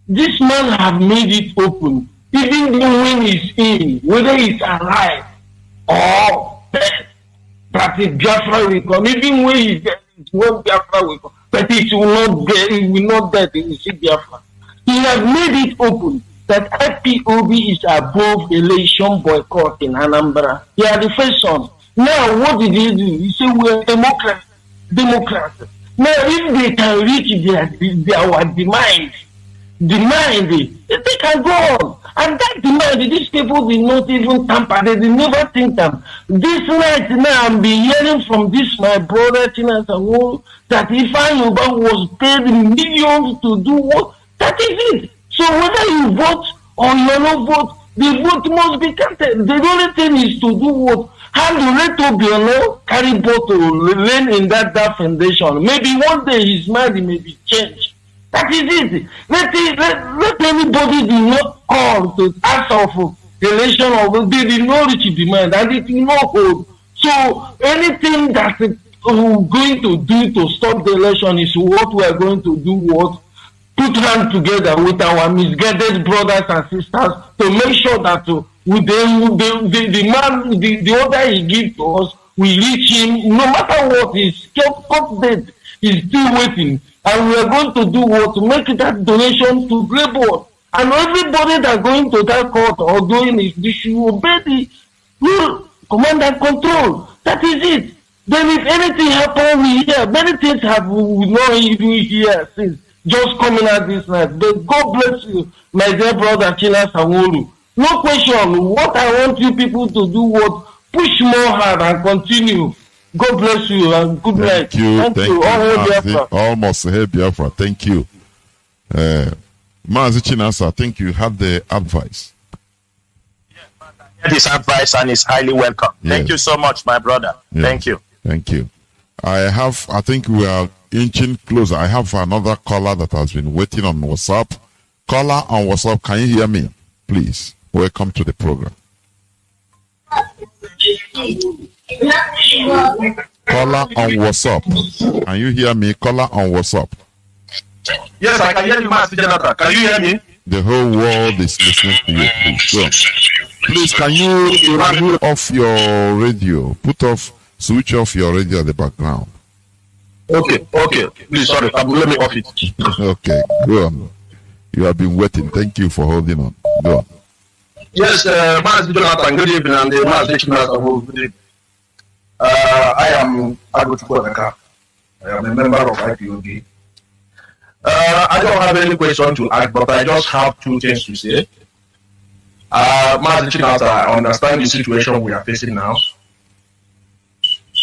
this man have made it open. Even when he's in, whether he's alive or dead, that is Biafra will come. Even when he's dead, when Biafra will come, but it will not dead. He will see Biafra. He has made it open that IPOB is above election boycott in Anambra. He are the first son. Now, what did he do? He said, we are Democrats. Now, if they can reach our demand, they can go on. And that demand, these people did not even tamper. They did never think them. This night now, I'm hearing from this, my brother, that Ifeanyi was paid millions to do what? That is it. So whether you vote or you don't vote, the vote must be counted. The only thing is to do what? How to let Obiano carry bottle, remain in that foundation. Maybe one day his mind may be changed. That is it. Let anybody do not call to ask for election of they did not reach demand and it will not hold. So anything that we're going to do to stop the election is what we are going to do. What? Put hands together with our misguided brothers and sisters to make sure that the order he gives to us, we reach him. No matter what, his court date is still waiting. And we are going to do what? To make that donation to Grey Board. And everybody that going to that court or doing it, they should obey the rule, command and control. That is it. Then if anything happens, we hear. Many things have we not even hear since. just coming out this night. But God bless you, my dear brother Chila Sanwo-Olu. No question. What I want you people to do was push more hard and continue. God bless you and good night. Thank you. Almost here, Biafra. Thank you. Mazi Chinasa, I think you had the advice. This advice and is highly welcome. Yes. Thank you so much, my brother. Yes. Thank you. Thank you. I think we are inching closer. I have another caller that has been waiting on WhatsApp. Caller on WhatsApp, can you hear me? Please, welcome to the program. Caller on WhatsApp. Can you hear me? Caller on WhatsApp. Yes, I can hear you, Master Jonathan. Can you hear me? The whole world is listening to you. Please, go. Please, can you turn off your radio? Switch off your radio at the background. Okay. Please, sorry. Let me off it. Okay, go on. You have been waiting. Thank you for holding on. Go on. Yes, Master Jonathan, good evening, and the Master Jonathan, good evening. I am Agotukwaka. I am a member of IPOB. I don't have any question to ask, but I just have two things to say. Mazi Chinasa, I understand the situation we are facing now.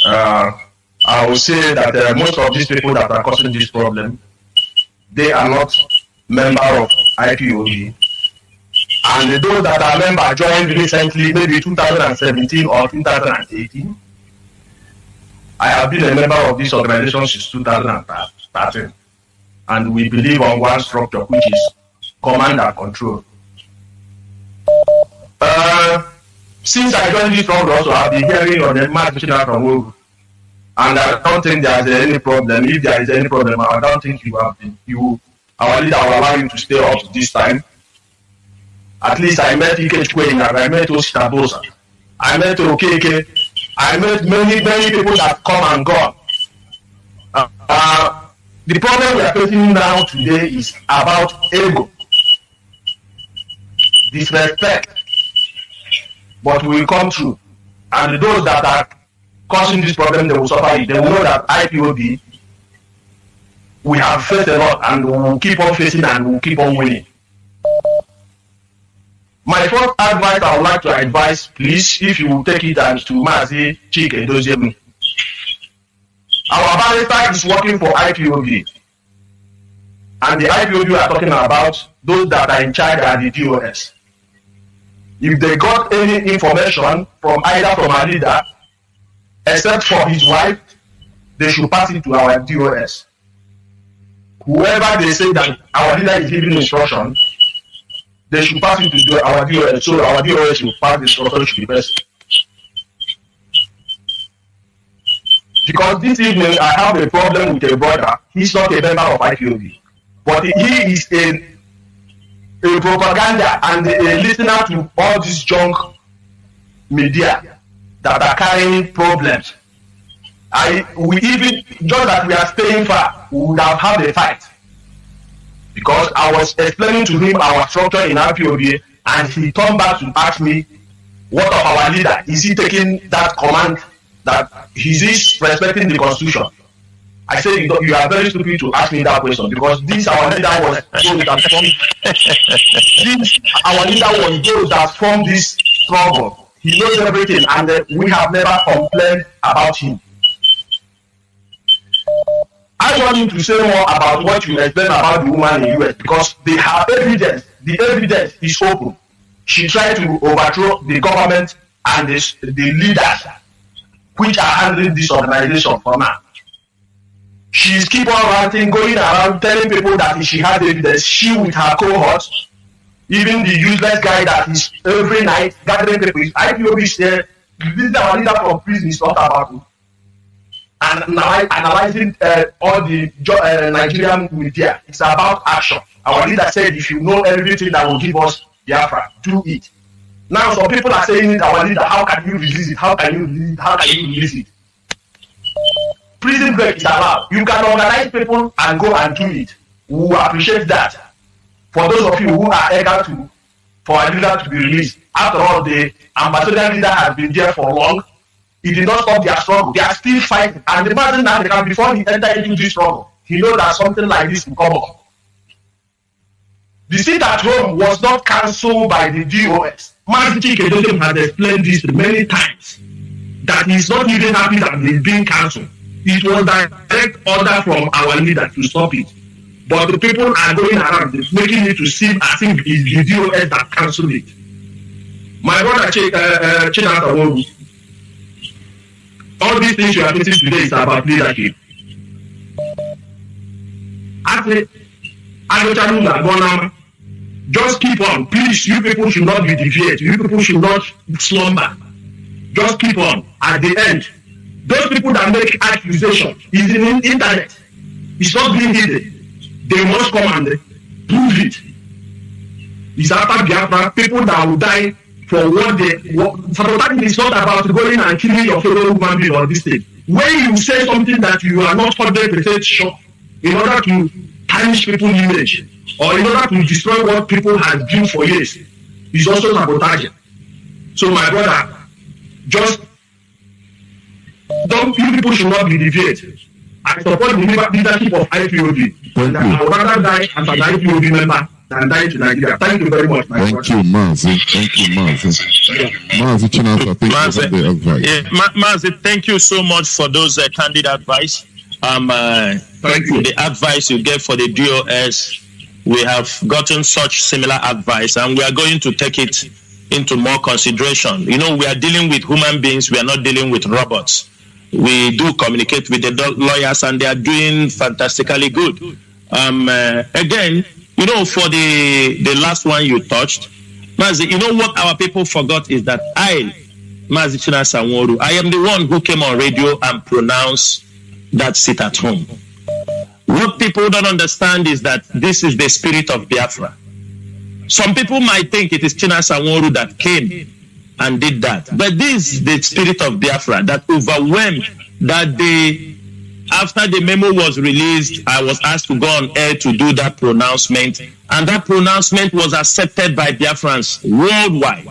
I will say that most of these people that are causing this problem, they are not members of IPOB. And those that are members joined recently, maybe 2017 or 2018. I have been a member of this organization since 2013. And we believe on one structure, which is command and control. Since I joined this program, also I've been hearing on the march from Wogu, and I don't think there's any problem. If there is any problem, I don't think our leader will allow you to stay up to this time. At least I met Ike Queen, I met Ositabosa, I met Okeke, I met many people that come and go. The problem we are facing now today is about ego, disrespect, but we will come through. And those that are causing this problem, they will suffer it. They will know that IPOB, we have faced a lot and we will keep on facing and we will keep on winning. My first advice I would like to advise, please, if you will take it as to Mazi Chike Dozemi. Our barrister is working for IPOB. And the IPOB we are talking about, those that are in charge are the DOS. If they got any information from either from our leader, except for his wife, they should pass it to our DOS. Whoever they say that our leader is giving instruction, they should pass it to our DOS. So our DOS should pass the instruction to the person. Because this evening I have a problem with a brother. He's not a member of IPOB, but he is a propaganda and a listener to all this junk media that are carrying problems. We even, just that we are staying far, we would have had a fight. Because I was explaining to him our structure in IPOB, and he turned back to ask me, what of our leader? Is he taking that command? That he is respecting the constitution? I said, you are very stupid to ask me that question, because this our leader was those that formed this struggle. He knows everything, and we have never complained about him. I want him to say more about what you explained about the woman in the US, because they have evidence. The evidence is open. She tried to overthrow the government and the leaders which are handling this organization for now. She's keep on ranting, going around telling people that she has evidence. She with her cohorts, even the useless guy that is every night gathering people. IPOB is there. This is our leader from prison is talking about it. And now analyzing all the Nigerian media. It's about action. Our leader said, if you know everything that will give us Biafra, do it. Now some people are saying, our leader, how can you release it? How can you release it? How can you release it? Prison break is allowed. You can organize people and go and do it. We will appreciate that. For those of you who are eager for a leader to be released. After all, the ambassador leader has been there for long. He did not stop their struggle. They are still fighting. And imagine now, before he entered into this struggle, he knows that something like this will come up. The sit at home was not cancelled by the DOS. Mazi Kedotem has explained this many times, that he's not even happy that it's being cancelled. It was direct order from our leader to stop it. But the people are going around making it to seem as if it's the DOS that cancelled it. My brother Chinasa, all these things you are facing today is about leadership. Just keep on. Please, you people should not be deviated. You people should not slumber. Just keep on. At the end, those people that make accusations is in the internet. It's not being hidden. They must come and prove it. It's after Biafra, people that will die for what they want. Sabotage is not about going and killing your fellow human being or this thing. When you say something that you are not 100% sure, in order to tarnish people's image, or in order to destroy what people have built for years, is also sabotage. So my brother, just don't, you people should not be deviated. I support the leadership of IPOB. And I would rather die as an IPOB member than die to Nigeria. Thank you very much, my brother. Thank you, Mazi. Thank you, Mazi. Mazi Chinasa, thank you for the advice. Yeah, Mazi, thank you so much for those candid advice. Thank you. The advice you gave for the DOS, we have gotten such similar advice, and we are going to take it into more consideration. You know, we are dealing with human beings. We are not dealing with robots. We do communicate with the lawyers, and they are doing fantastically good. Again, you know, for the last one you touched, Mazi, you know what our people forgot is that Mazi Chinasa Nworu, I am the one who came on radio and pronounced that sit at home. What people don't understand is that this is the spirit of Biafra. Some people might think it is Chinasa Nworu that came and did that, but this is the spirit of Biafra that overwhelmed that day. After the memo was released, I was asked to go on air to do that pronouncement, and that pronouncement was accepted by Biafrans worldwide.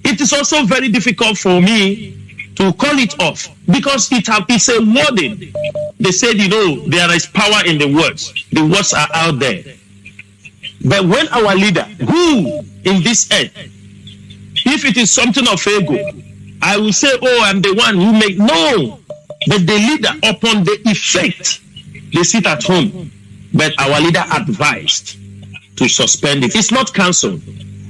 It is also very difficult for me to call it off because it's a wording. They said, you know, there is power in the words. The words are out there. But when our leader, who in this earth, if it is something of ego, I will say, oh, I'm the one who make, no. But the leader, upon the effect, they sit at home. But our leader advised to suspend it. It's not cancelled.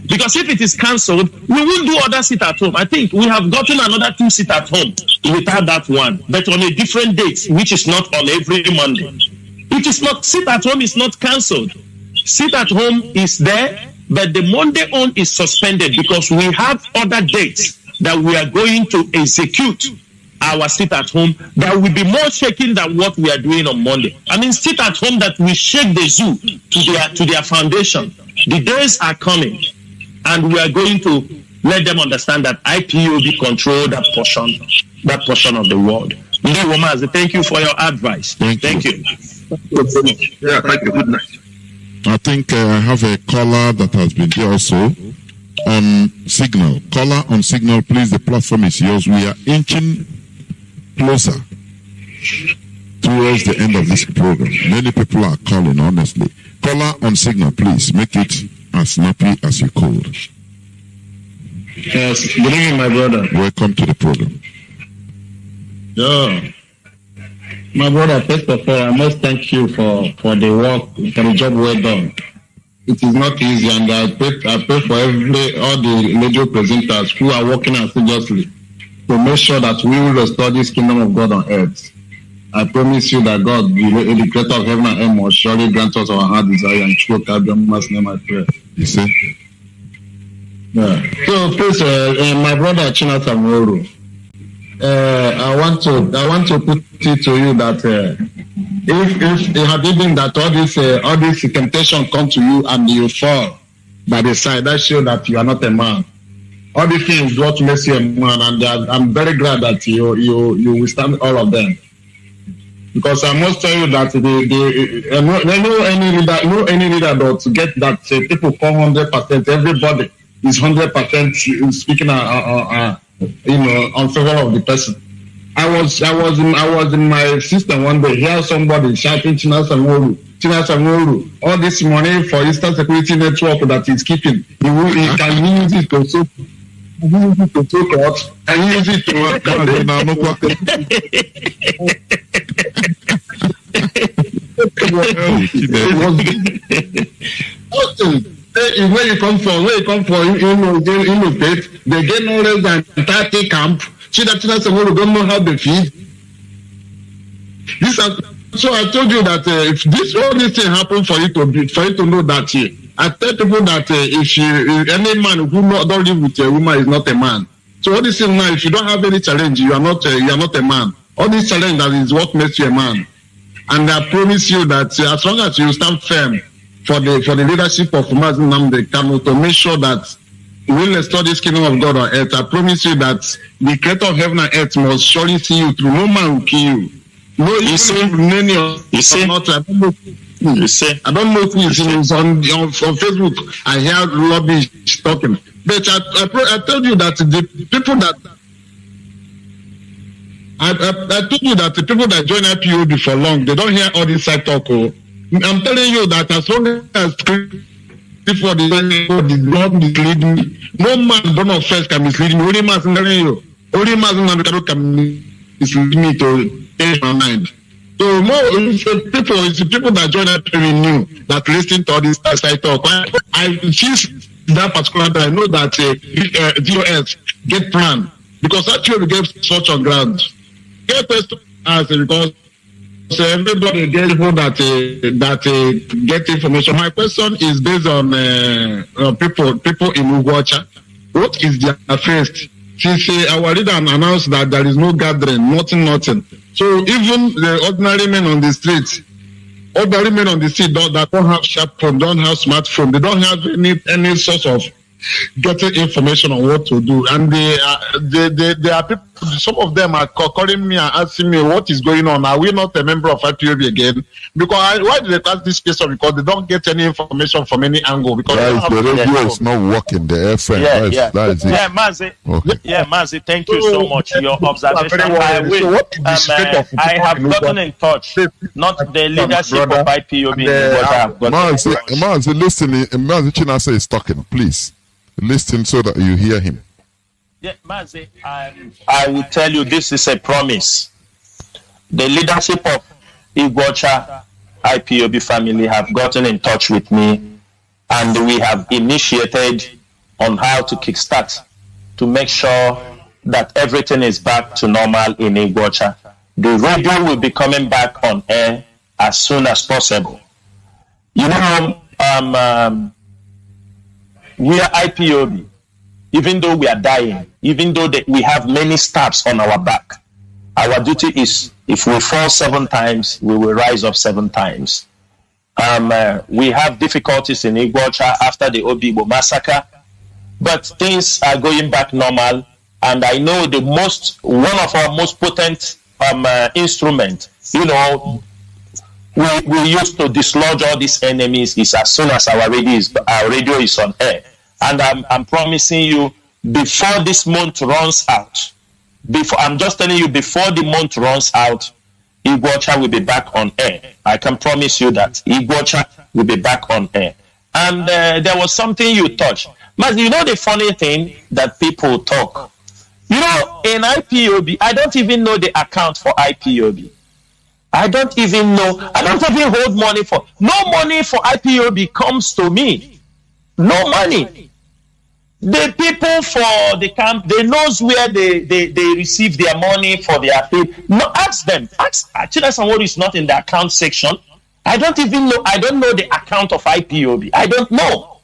Because if it is cancelled, we will do other sit at home. I think we have gotten another 2 sit at home without that one, but on a different date, which is not on every Monday. It is not, sit at home is not cancelled. Sit at home is there, but the Monday on is suspended because we have other dates that we are going to execute our sit at home that will be more shaking than what we are doing on Monday. I mean, sit at home that we shake the zoo to their foundation. The days are coming, and we are going to let them understand that IPOB control that portion of the world. Mazi, thank you for your advice. Thank you. Yeah, thank you. Good night. I think I have a caller that has been there also on Signal. Caller on Signal, please. The platform is yours. We are inching closer towards the end of this program. Many people are calling, honestly. Caller on Signal, please. Make it as snappy as you could. Yes, good evening, my brother. Welcome to the program. Yeah. My brother, first of all, I must thank you for the work, for the job well done. It is not easy, and I pray for all the radio presenters who are working assiduously to make sure that we will restore this kingdom of God on earth. I promise you that God, the creator of heaven and earth, will surely grant us our heart desire and true Kabiama's name I pray. You see? Yeah. So please, my brother Chinasa Nworu, I want to put it to you that if it had been that all this temptation come to you and you fall by the side, that shows that you are not a man. All these things what makes you a man, and I'm very glad that you withstand all of them. Because I must tell you that no any leader that get that people call 100%, everybody is 100% speaking on favor of the person. I was in my system one day, hear somebody shouting Chinasa Nworu, Chinasa Nworu, all this money for Eastern Security Network that he's keeping, he can use it to soak out, and use it to where you come from, they get no less than 30 camp. Chinasa Nworu don't know how they feed. So I told you that if all this thing happen for you to know that I tell people that if any man who don't live with a woman is not a man. So all this thing now, if you don't have any challenge, you are not a man. All this challenge that is what makes you a man. And I promise you that as long as you stand firm for the leadership of Mazi Nnamdi Kanu to make sure that we will restore this kingdom of God on earth, I promise you that the creator of heaven and earth must surely see you through. No man will kill you. No, you see, I don't know who is on Facebook. I hear rubbish talking, but I told you that the people that I told you that the people that join IPOB for long, they don't hear all this side talk. I'm telling you that as long as people the Lord mislead me, no man born of flesh can mislead me. Only man telling you, only man can mislead me to change my mind. So it's the people that join that new that listen to all this side talk. I choose that particular time. I know that DOS get plan because actually get such on ground. Get question answer because everybody get people that get information. My question is based on people in Ugwacha. What is their first? Since our leader announced that there is no gathering, nothing. So even the ordinary men on the street that don't have sharp phone, don't have smartphone, they don't have any source of getting information on what to do. And they are people, some of them are calling me and asking me what is going on. Are we not a member of IPOB again? Because why do they ask this question? Because they don't get any information from any angle. Because the radio is not working. The FM. That is it. Yeah, Mazi. Okay. Yeah, Mazi. Thank you so much. Your observation. I have gotten in touch. Not the leadership of IPOB. Mazi, listen. Mazi Chinasa is talking. Please listen so that you hear him. Yeah, Mazi, I will tell you this is a promise. The leadership of Iguacha IPOB family have gotten in touch with me, and we have initiated on how to kickstart to make sure that everything is back to normal in Iguacha. The radio will be coming back on air as soon as possible. You know, we are IPOB. Even though we are dying, even though we have many stabs on our back, our duty is, if we fall 7 times, we will rise up 7 times. We have difficulties in Iguacha after the Obibo massacre, but things are going back normal. And I know one of our most potent instruments, you know, we used to dislodge all these enemies is as soon as our radio is on air. And I'm promising you, before this month runs out, I'm just telling you, before the month runs out, Iguacha will be back on air. I can promise you that Iguacha will be back on air. And there was something you touched. But you know the funny thing that people talk? You know, in IPOB, I don't even know the account for IPOB. I don't even hold money for. No money for IPOB comes to me. No money. The people for the camp, they knows where they receive their money for their pay. No, ask them. Actually, someone is not in the account section. I don't know the account of IPOB. I don't know.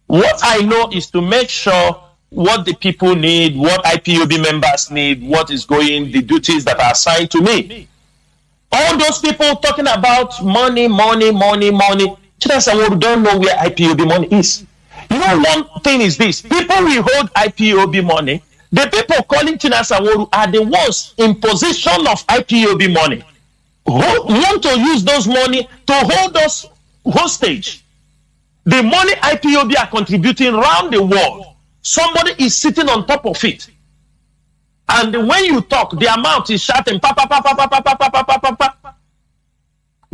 What I know is to make sure what the people need, what IPOB members need, what is going, the duties that are assigned to me. All those people talking about money. Someone don't know where IPOB money is. You know, one thing is this: people will hold IPOB money. The people calling Chinasaworu are the ones in possession of IPOB money, who want to use those money to hold us hostage. The money IPOB are contributing around the world, somebody is sitting on top of it. And when you talk, the amount is shouting, pa, pa, pa, pa, pa, pa, pa, pa, pa, pa, pa, pa.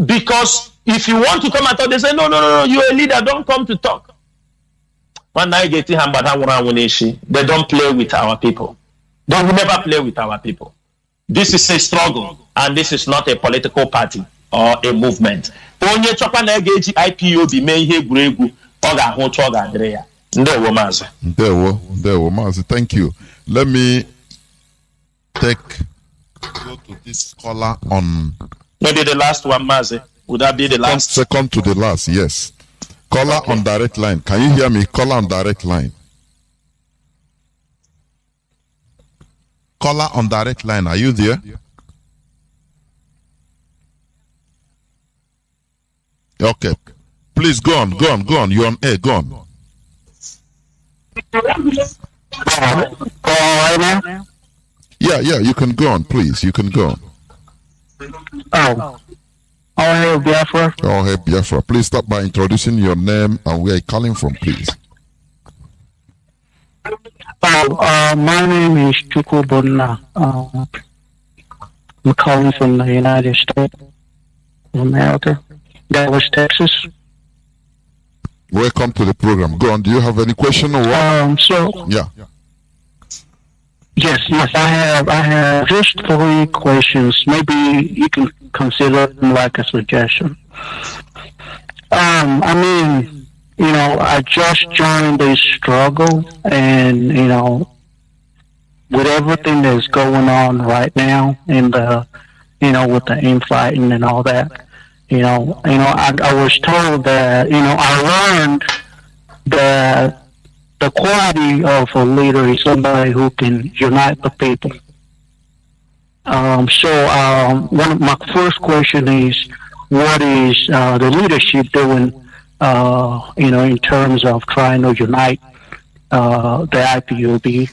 Because If you want to come and talk, they say, no, you're a leader, don't come to talk. One night, they don't play with our people. They will never play with our people. This is a struggle, and this is not a political party or a movement. Onye chọkwa na ga-eji IPOB mee ihe egwuregwu, ọ ga-ahụ otu ọ ga-adịrị ya. Ndewo Mazi. Ndewo Mazi. Thank you. Let me go to this caller on. Maybe the last one, Mazi. Would that be the last? Second to the last, yes. Caller on direct line. Can you hear me? Caller on direct line. Caller on direct line. Are you there? Okay. Please go on. You're on air. Go on. Yeah, you can go on, please. You can go on. Hey, Biafra. Hey, Biafra. Please start by introducing your name and where you're calling from, please. My name is Chukwubunna. I'm calling from the United States of America, Dallas, Texas. Welcome to the program. Go on. Do you have any question or what? Yeah. Yes, I have just 3 questions. Maybe you can consider them like a suggestion. I mean, I just joined this struggle, and with everything that's going on right now in the, with the infighting and all that, I was told that, I learned that the quality of a leader is somebody who can unite the people. So one of my first question is, what is the leadership doing, in terms of trying to unite the IPOB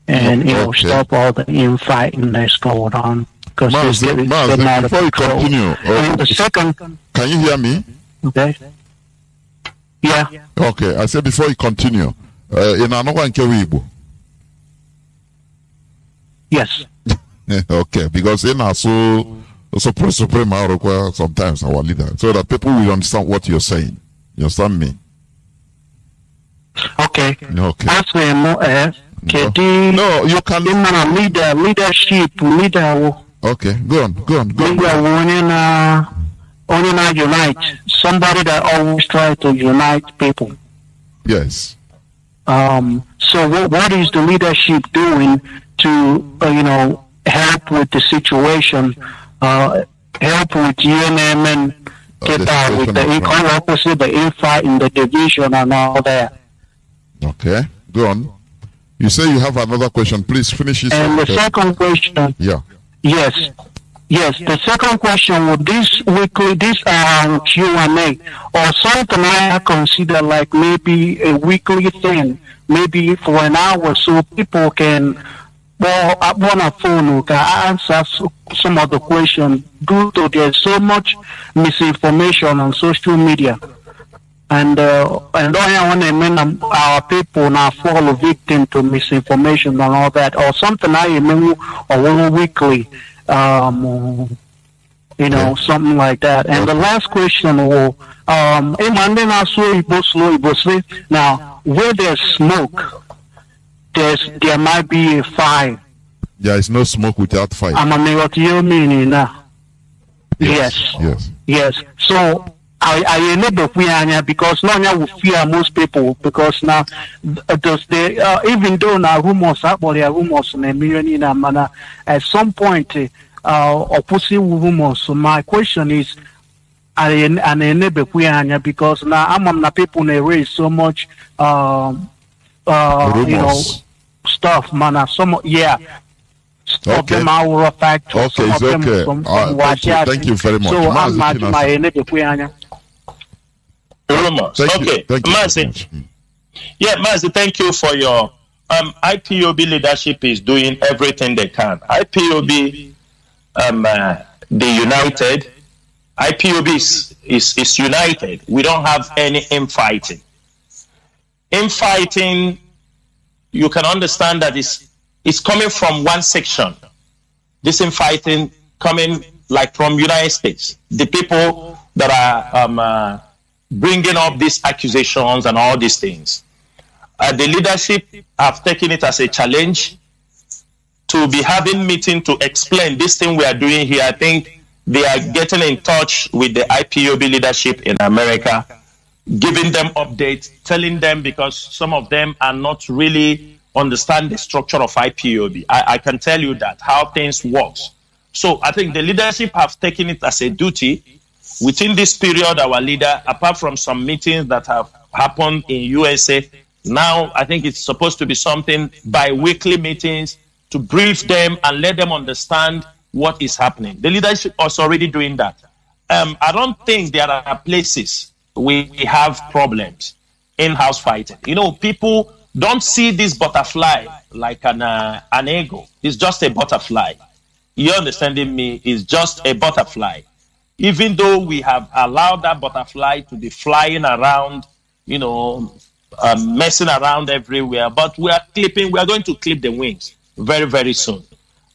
and stop all the infighting that's going on? Because before you continue, the second, can you hear me? Okay. Yeah. Okay, I said before you continue, in another Igbo. Yes. Okay, because in our supreme sometimes our leader, so that people will understand what you're saying. You understand me? Okay. Okay. No, you can leadership. Okay, go on. Only not unite. Somebody that always try to unite people. Yes. So what is the leadership doing to help with the situation, help with UNM and get out with the opposite, the infight and the division and all that? Okay, go on. You say you have another question. Please finish it. And the second question. Yeah. Yes. The second question with this Q&A or something I consider like maybe a weekly thing, maybe for an hour, so people can up on a phone who can answer some of the questions due to there's so much misinformation on social media. And I want to mean our people now fall victim to misinformation and all that, or something I remember or weekly, something like that. And the last question now where there's smoke, there might be a fire. There is no smoke without fire. Yes. So I enable because now we fear most people, because now even though now rumors are rumors at some point opposite rumors. So my question is, I enable because now I'm not people raise so much stuff, man. Stop them our fact. Okay, it's okay. Thank you very much. So I'm not my enable. Okay, Mazi. Yeah, Mazi, thank you for your IPOB leadership is doing everything they can. IPOB, the united. IPOB is united. We don't have any infighting. Infighting, you can understand that it's coming from one section. This infighting coming like from United States. The people that are bringing up these accusations and all these things. The leadership have taken it as a challenge to be having meeting to explain this thing we are doing here. I think they are getting in touch with the IPOB leadership in America, giving them updates, telling them, because some of them are not really understand the structure of IPOB. I can tell you that, how things work. So I think the leadership have taken it as a duty. Within this period, our leader, apart from some meetings that have happened in USA, now I think it's supposed to be something bi-weekly meetings to brief them and let them understand what is happening. The leadership is already doing that. I don't think there are places we have problems in-house fighting. You know, people don't see this butterfly like an eagle. It's just a butterfly. You understanding me? It's just a butterfly. Even though we have allowed that butterfly to be flying around, you know, messing around everywhere, but we are going to clip the wings very, very soon.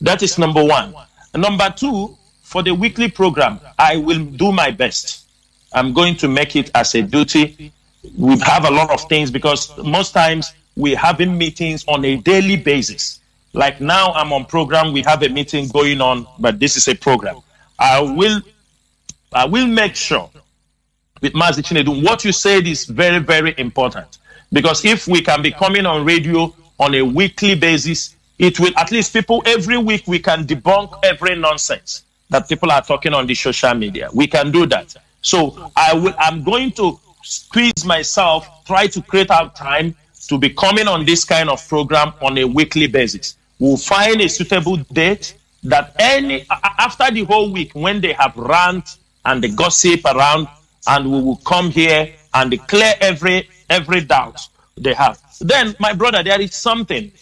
That is number one. And number two, for the weekly program, I will do my best. I'm going to make it as a duty. We have a lot of things because most times we're having meetings on a daily basis. Like now I'm on program, we have a meeting going on, but this is a program. I will make sure with Mazi Chinedu, what you said is very, very important. Because if we can be coming on radio on a weekly basis, it will, at least people every week, we can debunk every nonsense that people are talking on the social media. We can do that. So I'm going to squeeze myself, try to create out time to be coming on this kind of program on a weekly basis. We'll find a suitable date that after the whole week, when they have rant and the gossip around, and we will come here and declare every doubt they have. Then, my brother, there is something.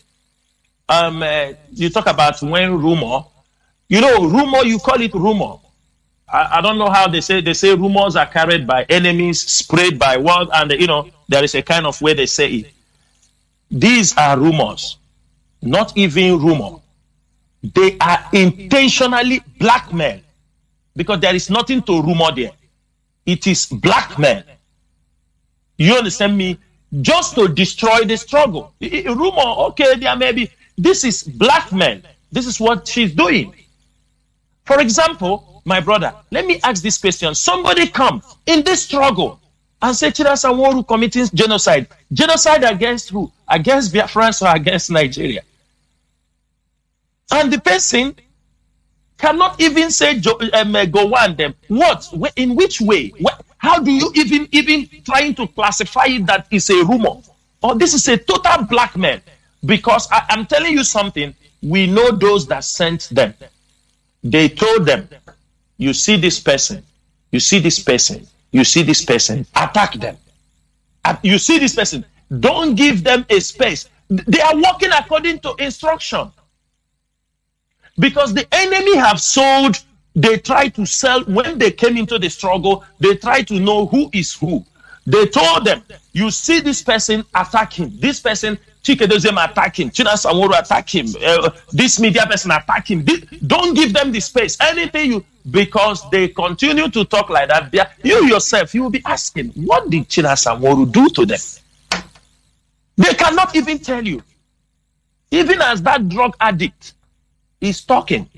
You talk about when rumor. You know, rumor, you call it rumor. I don't know how they say rumors are carried by enemies, spread by word, and you know, there is a kind of way they say it. These are rumors, not even rumor. They are intentionally blackmail, because there is nothing to rumor there. It is blackmail. You understand me? Just to destroy the struggle. Rumor, okay, there may be. This is blackmail. This is what she's doing. For example, my brother, let me ask this question. Somebody come in this struggle and say Chinasa Nworu committing genocide. Genocide against who? Against Biafrans or against Nigeria? And the person cannot even say go on them. What? In which way? How do you even trying to classify it that is a rumor? Or this is a total blackmail? Because I'm telling you something, we know those that sent them. They told them, you see this person, you see this person, you see this person, attack them. You see this person, don't give them a space. They are working according to instruction. Because the enemy have sold, they try to sell, when they came into the struggle, they try to know who is who. They told them, you see this person, attack him. This person, Chikedozem attack him. Chinasa Nworu attack him. This media person attack him. Don't give them the space. Anything because they continue to talk like that. You yourself, you will be asking, what did Chinasa Nworu do to them? They cannot even tell you. Even as that drug addict is talking,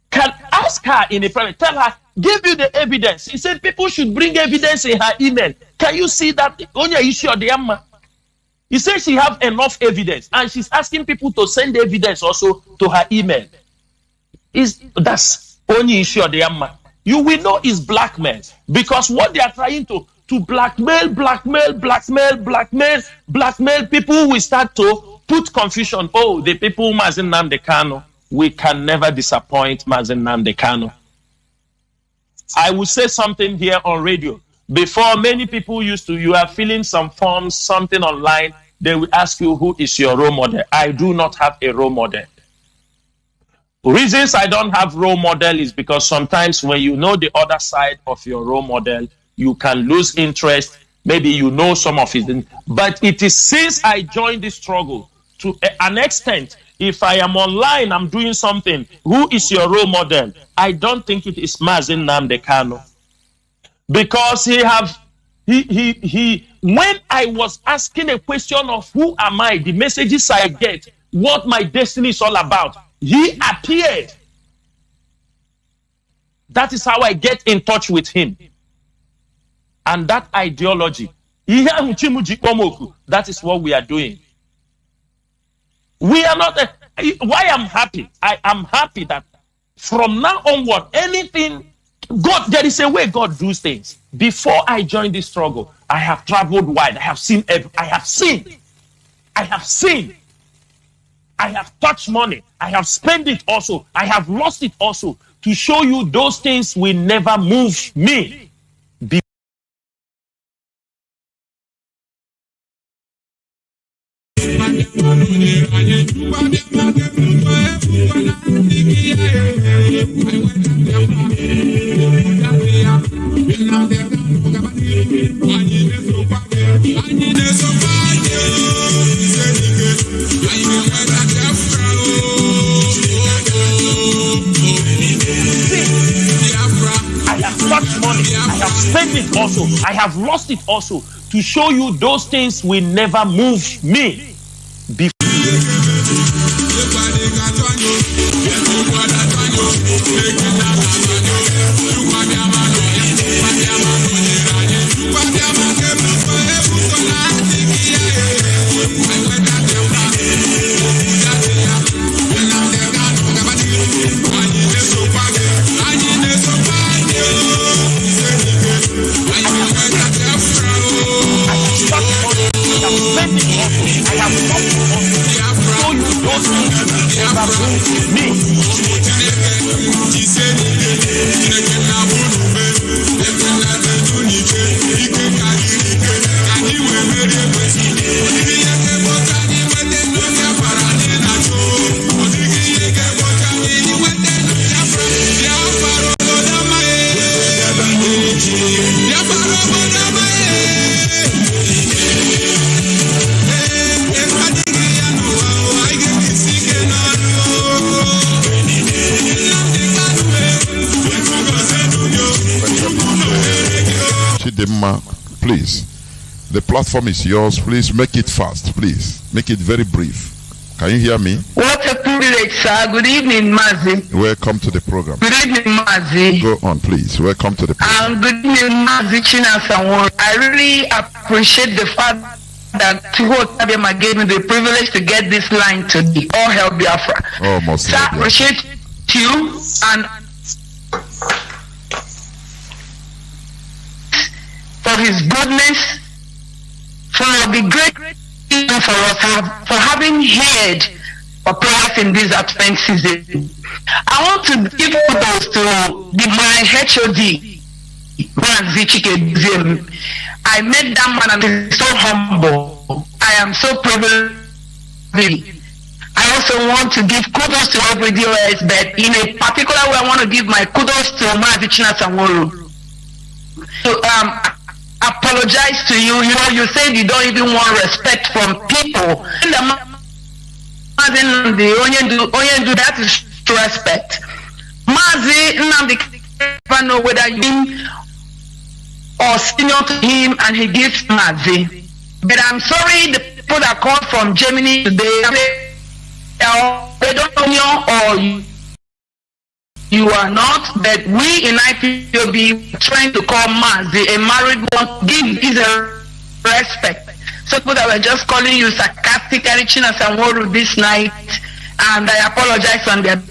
can ask her in a private, tell her, give you the evidence. He said people should bring evidence in her email. Can you see that? He said she have enough evidence, and she's asking people to send evidence also to her email. That's only issue of the Yamma. You will know is blackmail, because what they are trying to blackmail people will start to put confusion. Oh, the people Mazi Nnamdi Kanu, we can never disappoint Mazi Nnamdi Kanu. I will say something here on radio. Before, many people you are filling some forms, something online, they will ask you, who is your role model? I do not have a role model. Reasons I don't have role model is because sometimes when you know the other side of your role model, you can lose interest. Maybe you know some of it. But it is since I joined this struggle to an extent, if I am online, I'm doing something, who is your role model? I don't think it is Mazi Nnamdi Kanu. Because when I was asking a question of who am I, the messages I get, what my destiny is all about, he appeared. That is how I get in touch with him. And that ideology, that is what we are doing. We are not, why I'm happy? I am happy that from now onward, anything, God, there is a way God does things. Before I joined this struggle, I have traveled wide. I have seen, I have touched money. I have spent it also. I have lost it also. To show you those things will never move me. I have touched money. I have spent it also. I have lost it also. To show you those things will never move me. Please, the platform is yours. Please make it fast. Please make it very brief. Can you hear me? What a privilege, sir. Good evening, Mazi. Welcome to the program. Good evening, Mazi. Go on, please. Welcome to the program. Good evening, Mazi Chinasawan. I really appreciate the fact that Tiho Tabema gave me the privilege to get this line today. All help Biafra. Oh, most so I appreciate you and for his goodness, for the great thing for us, for having heard our prayers in this Advent season. I want to give kudos to my HOD, Mazi Chike. I met that man and he's so humble. I am so privileged. I also want to give kudos to every DOS, but in a particular way, I want to give my kudos to Mazi Chinasawan. So, apologize to you. You know, you said you don't even want respect from people. Nnamdi, that is respect. Mazi, Nnamdi, never know whether you or senior to him, and he gives Mazi. But I'm sorry, the people that called from Germany today, they don't know or you are not, but we in IPOB trying to call Mazi a married one, give his respect. So people that were just calling you sarcastically Chinasawan this night, and I apologize on their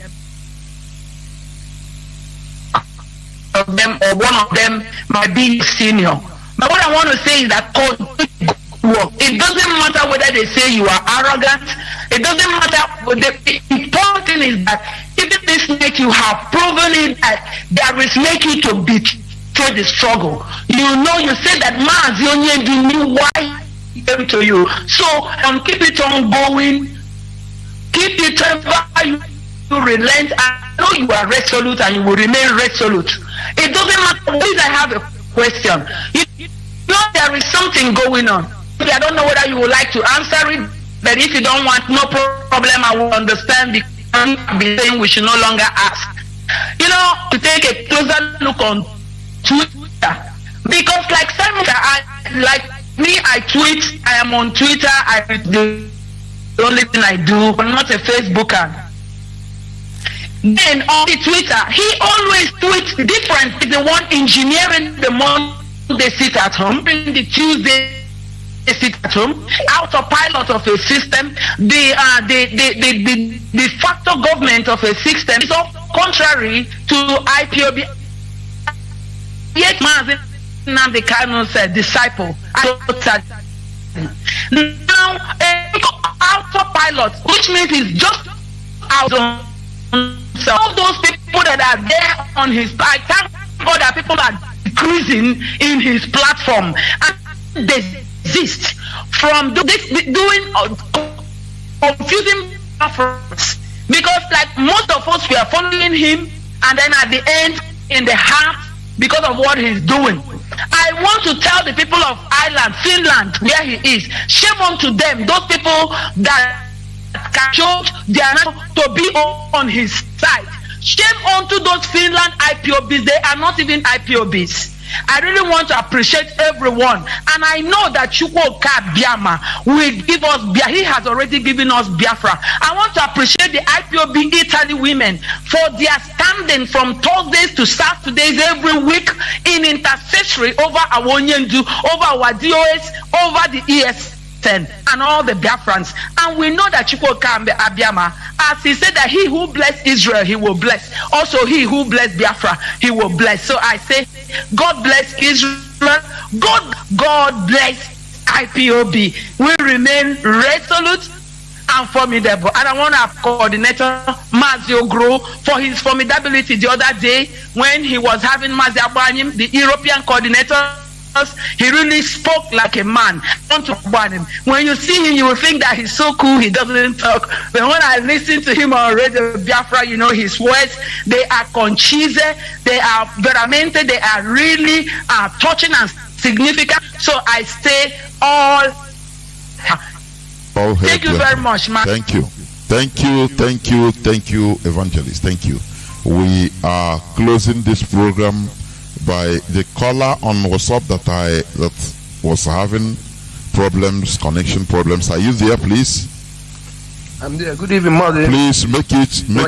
of them, or one of them might be senior. But what I want to say is that it doesn't matter whether they say you are arrogant. It doesn't matter. The important thing is that even this night you have proven it that there is making to betray the struggle. You know, you said that Mazi only knew why he came to you. So keep it on going. Keep it ever you relent. I know you are resolute and you will remain resolute. It doesn't matter. Please, I have a question. You know there is something going on. I don't know whether you would like to answer it, but if you don't want, no problem, I will understand, because I'll be saying we should no longer ask. You know, to take a closer look on Twitter, Because like Simon, I tweet, I am on Twitter, the only thing I do, I'm not a Facebooker. Then on the Twitter, he always tweets different. The one engineering the month they sit at home, the Tuesday they sit at home, autopilot of a system, the factor government of a system is all contrary to IPOB. Yet Mazi Nnamdi disciple. Now autopilot, which means it's just out on. So all those people that are there on his, I thank God that people are decreasing in his platform and desist from doing confusing efforts, because like most of us we are following him, and then at the end in the heart because of what he's doing. I want to tell the people of Ireland, Finland, where he is, shame unto them, those people that can show their to be on his side. Shame unto those Finland IPOBs. They are not even IPOBs. I really want to appreciate everyone, and I know that Chukwuka Biama will give us He has already given us Biafra. I want to appreciate the IPOB Italy women for their standing from Thursdays to Saturdays every week in intercessory over our Onyendu, over our DOS, over the ES and all the Biafrans. And we know that Chukwuka Abiama, as he said that he who bless Israel, he will bless. Also he who bless Biafra, he will bless. So I say, God bless Israel. God bless IPOB. We remain resolute and formidable. And I want to have coordinator Mazi Ogro for his formidability the other day when he was having Mazi Abanyim, the European coordinator. He really spoke like a man. I want to ban him. When you see him, you will think that he's so cool, he doesn't talk. But when I listen to him on Radio Biafra, you know his words, they are concise, they are veramente, they are really touching and significant. So I say all thank you very much, man. Thank you, evangelist. Thank you. We are closing this program by the caller on WhatsApp that was having connection problems. Are you there, please? I'm there. Good evening, Mazi. Please make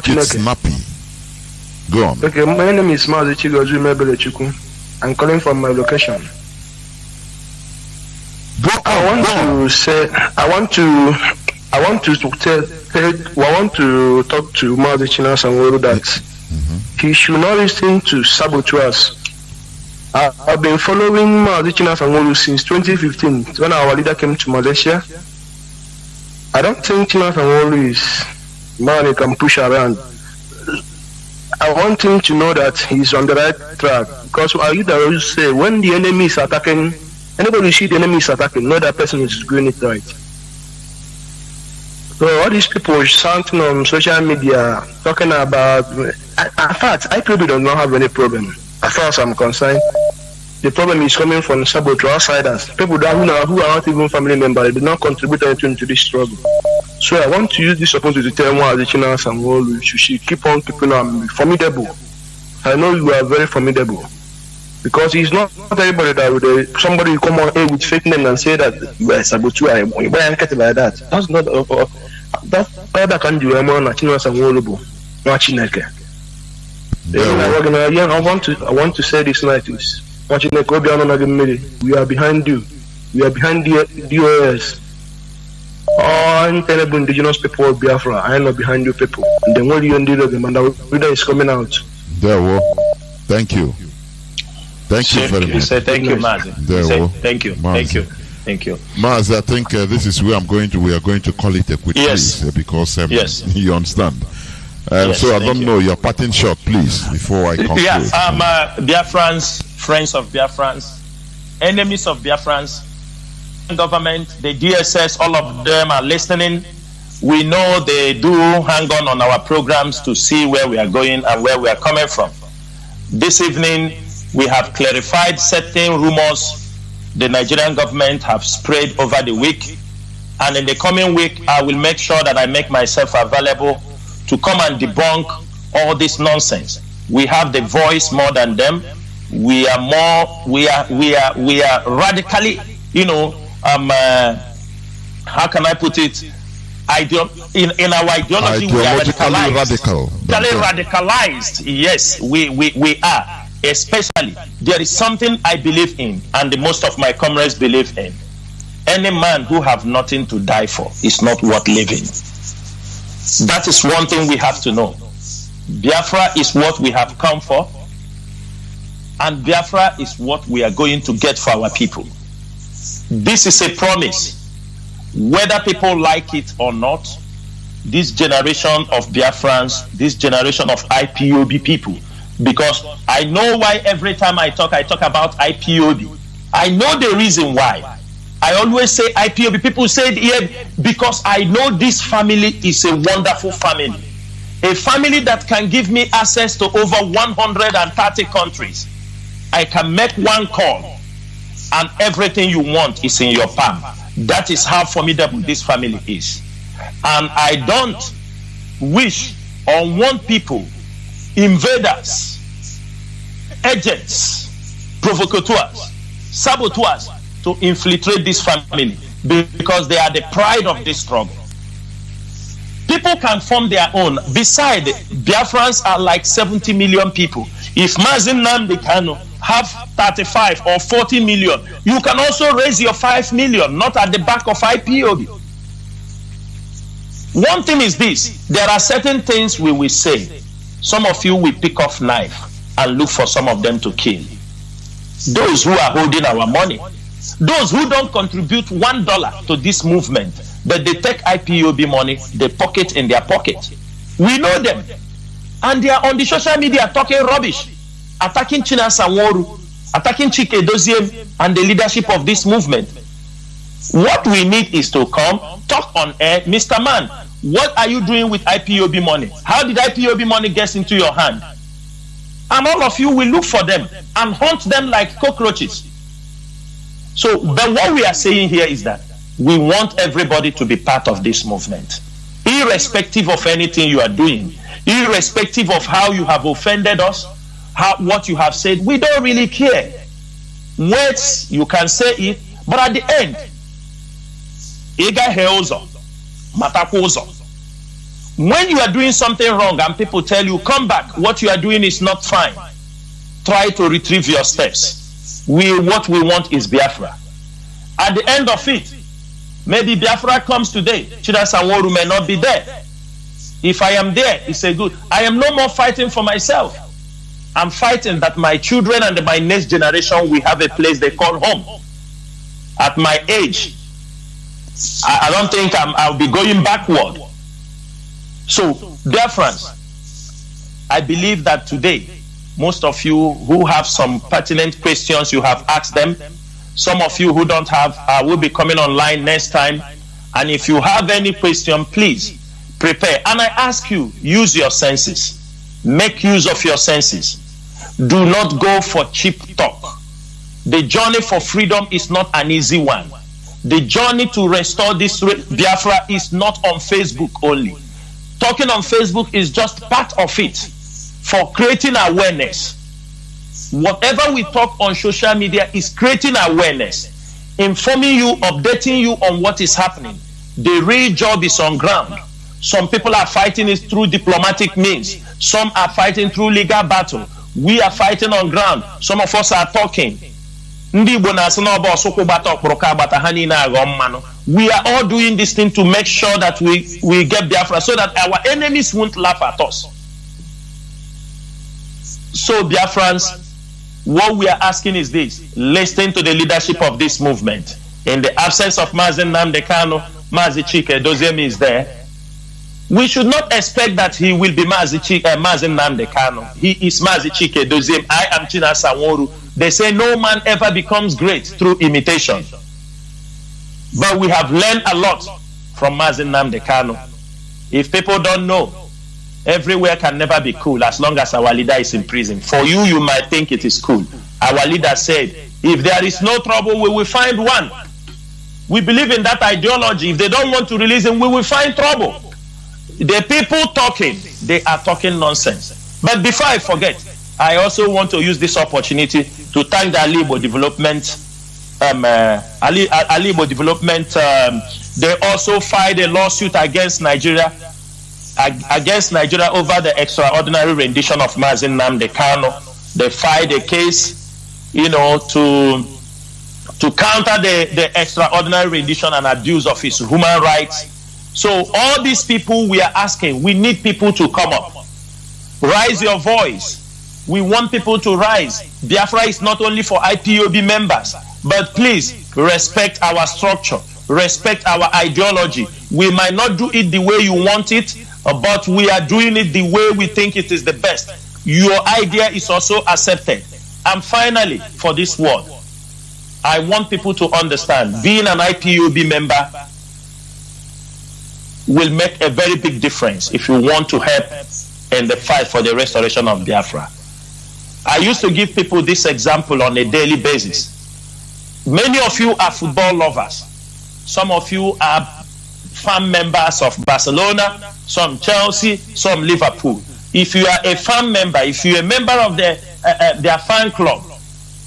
it snappy. Go on. Okay, my name is Mazi Chigozu Mebelechukwu. I'm calling from my location. I want to talk to Mazi Chinasanworo that he should not listen to saboteurs. I've been following Mazi Chinasanworo since 2015 when our leader came to Malaysia. I don't think Chinasanworo is man he can push around. I want him to know that he's on the right track, because our leader always say when the enemy is attacking, anybody see the enemy is attacking, know that person is doing it right. So all these people shouting on social media talking about, in fact, IPOB does not have any problem. As far as I'm concerned, the problem is coming from saboteur outsiders, people that who are not even family members. They did not contribute anything to this struggle. So I want to use this opportunity to tell Mazi Chinasanworo you should keep on keeping on formidable. I know you are very formidable, because it's not everybody that would somebody will come on here with fake name and say that you are a saboteur. You buy and like that. That's not that's that can do. I'm on Chinasanworo, not Chineke. I want to say this night is we are behind you. We are behind the DOS. All terrible indigenous people of Biafra, I am not behind you people. And then what you do them, and the leader is coming out. Thank you. Thank you very much. Thank you, Mazi. Thank you. Mazi, I think this is where we are going to call it a quick release, because you understand. So I don't know, your parting shot, please, before I conclude. Biafrans, friends of Biafrans, enemies of Biafrans, government, the DSS, all of them are listening. We know they do hang on our programs to see where we are going and where we are coming from. This evening, we have clarified certain rumors the Nigerian government have spread over the week. And in the coming week, I will make sure that I make myself available to come and debunk all this nonsense. We have the voice more than them. we are radically, how can I put it? In our ideology, we are radicalized. Yes, we are. Especially, there is something I believe in, and the most of my comrades believe in. Any man who have nothing to die for is not worth living. That is one thing we have to know. Biafra is what we have come for, and Biafra is what we are going to get for our people. This is a promise. Whether people like it or not, this generation of Biafrans, this generation of IPOB people, because I know why every time I talk about IPOB. I know the reason why. I always say IPOB. People say it here because I know this family is a wonderful family. A family that can give me access to over 130 countries. I can make one call and everything you want is in your palm. That is how formidable this family is. And I don't wish or want people, invaders, agents, provocateurs, saboteurs to infiltrate this family because they are the pride of this struggle. People can form their own. Besides, Biafrans are like 70 million people. If Mazi Nnamdi have 35 or 40 million, you can also raise your 5 million, not at the back of IPOB. One thing is this, there are certain things we will say. Some of you will pick off knife and look for some of them to kill. Those who are holding our money, those who don't contribute $1 to this movement, but they take IPOB money, they pocket in their pocket. We know them. And they are on the social media talking rubbish, attacking Chinasa Nworu, attacking Chike Doziem and the leadership of this movement. What we need is to come, talk on air. Mr. Man, what are you doing with IPOB money? How did IPOB money get into your hand? And all of you will look for them and hunt them like cockroaches. So, but what we are saying here is that we want everybody to be part of this movement. Irrespective of anything you are doing, irrespective of how you have offended us, what you have said, we don't really care. Words, you can say it, but at the end, when you are doing something wrong and people tell you, come back, what you are doing is not fine, try to retrieve your steps. What we want is Biafra. At the end of it, maybe Biafra comes today, Chinasa Nworu may not be there. If I am there, it's a good. I am no more fighting for myself. I'm fighting that my children and my next generation will have a place they call home. At my age, I don't think I'll be going backward. So, dear friends, I believe that today, most of you who have some pertinent questions, you have asked them. Some of you who don't have will be coming online next time. And if you have any question, please prepare. And I ask you, use your senses. Make use of your senses. Do not go for cheap talk. The journey for freedom is not an easy one. The journey to restore this Biafra is not on Facebook only. Talking on Facebook is just part of it for creating awareness. Whatever we talk on social media is creating awareness, informing you, updating you on what is happening. The real job is on ground. Some people are fighting it through diplomatic means. Some are fighting through legal battle. We are fighting on ground. Some of us are talking. We are all doing this thing to make sure that we get Biafra so that our enemies won't laugh at us. So Biafrans, what we are asking is this: listen to the leadership of this movement. In the absence of Mazi Nnamdi Kanu, Mazi Chike Doziem is there. We should not expect that he will be Mazi Nnamdi Kanu. He is Mazi Chike Doziem. I am Chinasa Nworu. They say no man ever becomes great through imitation. But we have learned a lot from Mazi Nnamdi Kanu. If people don't know, everywhere can never be cool as long as our leader is in prison. For you, you might think it is cool. Our leader said, if there is no trouble, we will find one. We believe in that ideology. If they don't want to release him, we will find trouble. The people talking, they are talking nonsense. But before I forget, I also want to use this opportunity to thank the Alibo Development. Alibo Development. They also filed a lawsuit against Nigeria over the extraordinary rendition of Mazi Nnamdi. They filed a case, to counter the extraordinary rendition and abuse of his human rights. So all these people we are asking, we need people to come up. Raise your voice. We want people to rise. Biafra is not only for IPOB members, but please respect our structure, respect our ideology. We might not do it the way you want it, but we are doing it the way we think it is the best. Your idea is also accepted. And finally, for this word, I want people to understand, being an IPOB member will make a very big difference if you want to help in the fight for the restoration of Biafra. I used to give people this example on a daily basis. Many of you are football lovers. Some of you are fan members of Barcelona, some Chelsea, some Liverpool. If you are a fan member, if you're a member of their fan club,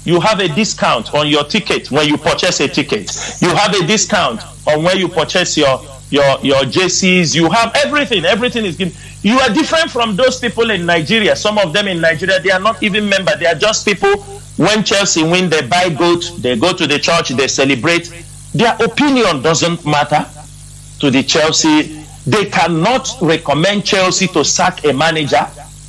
you have a discount on your ticket when you purchase a ticket. You have a discount on when you purchase your JCs. You have everything. Everything is given. You are different from those people in Nigeria. Some of them in Nigeria, they are not even members. They are just people. When Chelsea win, they buy goat. They go to the church. They celebrate. Their opinion doesn't matter to the Chelsea. They cannot recommend Chelsea to sack a manager.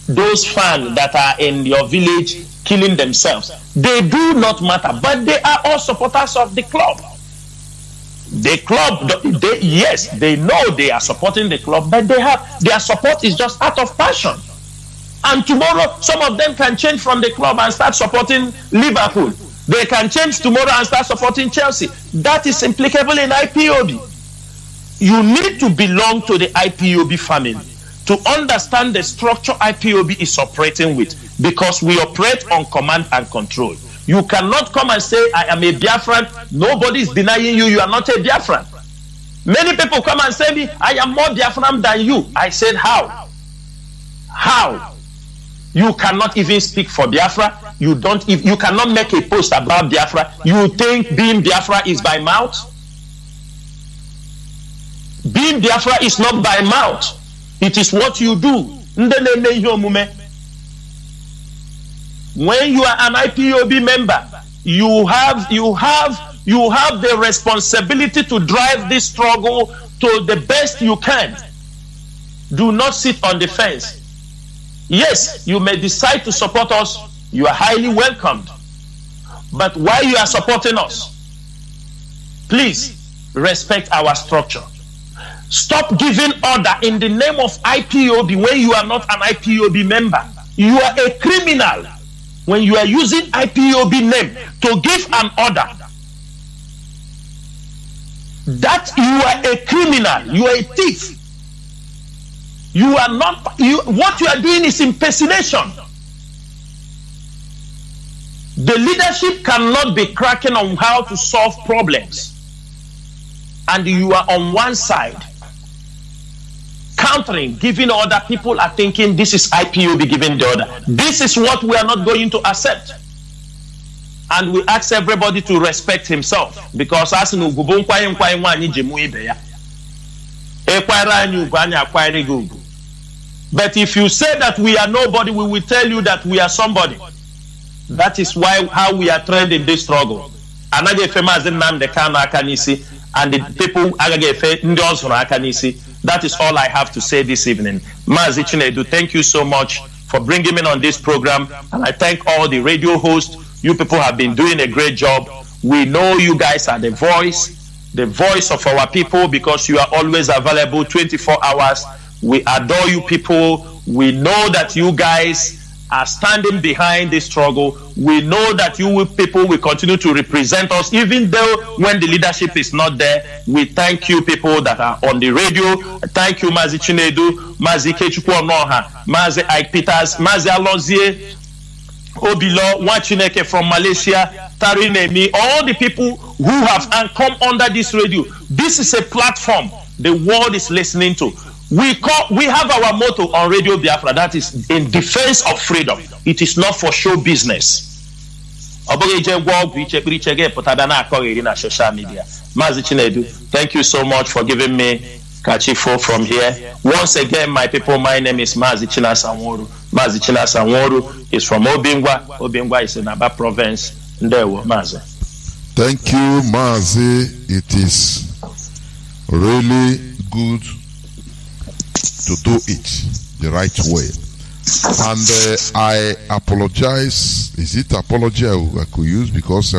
Those fans that are in your village killing themselves, they do not matter, but they are all supporters of the club. The club, they know they are supporting the club, but their support is just out of passion. And tomorrow, some of them can change from the club and start supporting Liverpool. They can change tomorrow and start supporting Chelsea. That is implicable in IPOB. You need to belong to the IPOB family to understand the structure IPOB is operating with, because we operate on command and control. You cannot come and say, I am a Biafran. Nobody is denying you. You are not a Biafran. Many people come and say me, I am more Biafran than you. I said, how? How? You cannot even speak for Biafra. You cannot make a post about Biafra. You think being Biafra is by mouth? Being Biafra is not by mouth. It is what you do. When you are an IPOB member, you have the responsibility to drive this struggle to the best you can. Do not sit on the fence. Yes, you may decide to support us. You are highly welcomed. But while you are supporting us, please respect our structure. Stop giving order in the name of IPOB when you are not an IPOB member. You are a criminal when you are using IPOB name to give an order. That you are a criminal. You are a thief. You are not. What you are doing is impersonation. The leadership cannot be cracking on how to solve problems, and you are on one side countering, giving order. People are thinking this is IPOB giving the order. This is what we are not going to accept. And we ask everybody to respect himself, because as no gubo nkwa nwanyi jemu ibe ya. Ekwara anyu gwanya akware gugu. But if you say that we are nobody, we will tell you that we are somebody. That is how we are trained in this struggle. Anage famous Nnamdi akanisi, and the people agagefe ndi ozuru akanisi. That is all I have to say this evening. Mazi Chinedu, thank you so much for bringing me on this program. And I thank all the radio hosts. You people have been doing a great job. We know you guys are the voice of our people, because you are always available 24 hours. We adore you people. We know that you guys are standing behind this struggle. We know that you people will continue to represent us, even though when the leadership is not there. We thank you people that are on the radio. Thank you, Mazi Chinedu, Mazi Kechukwu Onoha, Mazi Ike Peters, Mazi Alonzie, Obilo, Wachineke from Malaysia, Tarinemi, all the people who have come under this radio. This is a platform the world is listening to. We have our motto on Radio Biafra, that is in defense of freedom. It is not for show business. Social media. Mazi Chinedu, thank you so much for giving me Kachifo from here. Once again, my people, my name is Mazi Chinasanworu. Mazi Chinasanworu is from Obingwa. Obingwa is in Aba province. Ndewo, Mazi. Thank you, Mazi. It is really good to do it the right way. And I apologize. Is it apology I could use? Because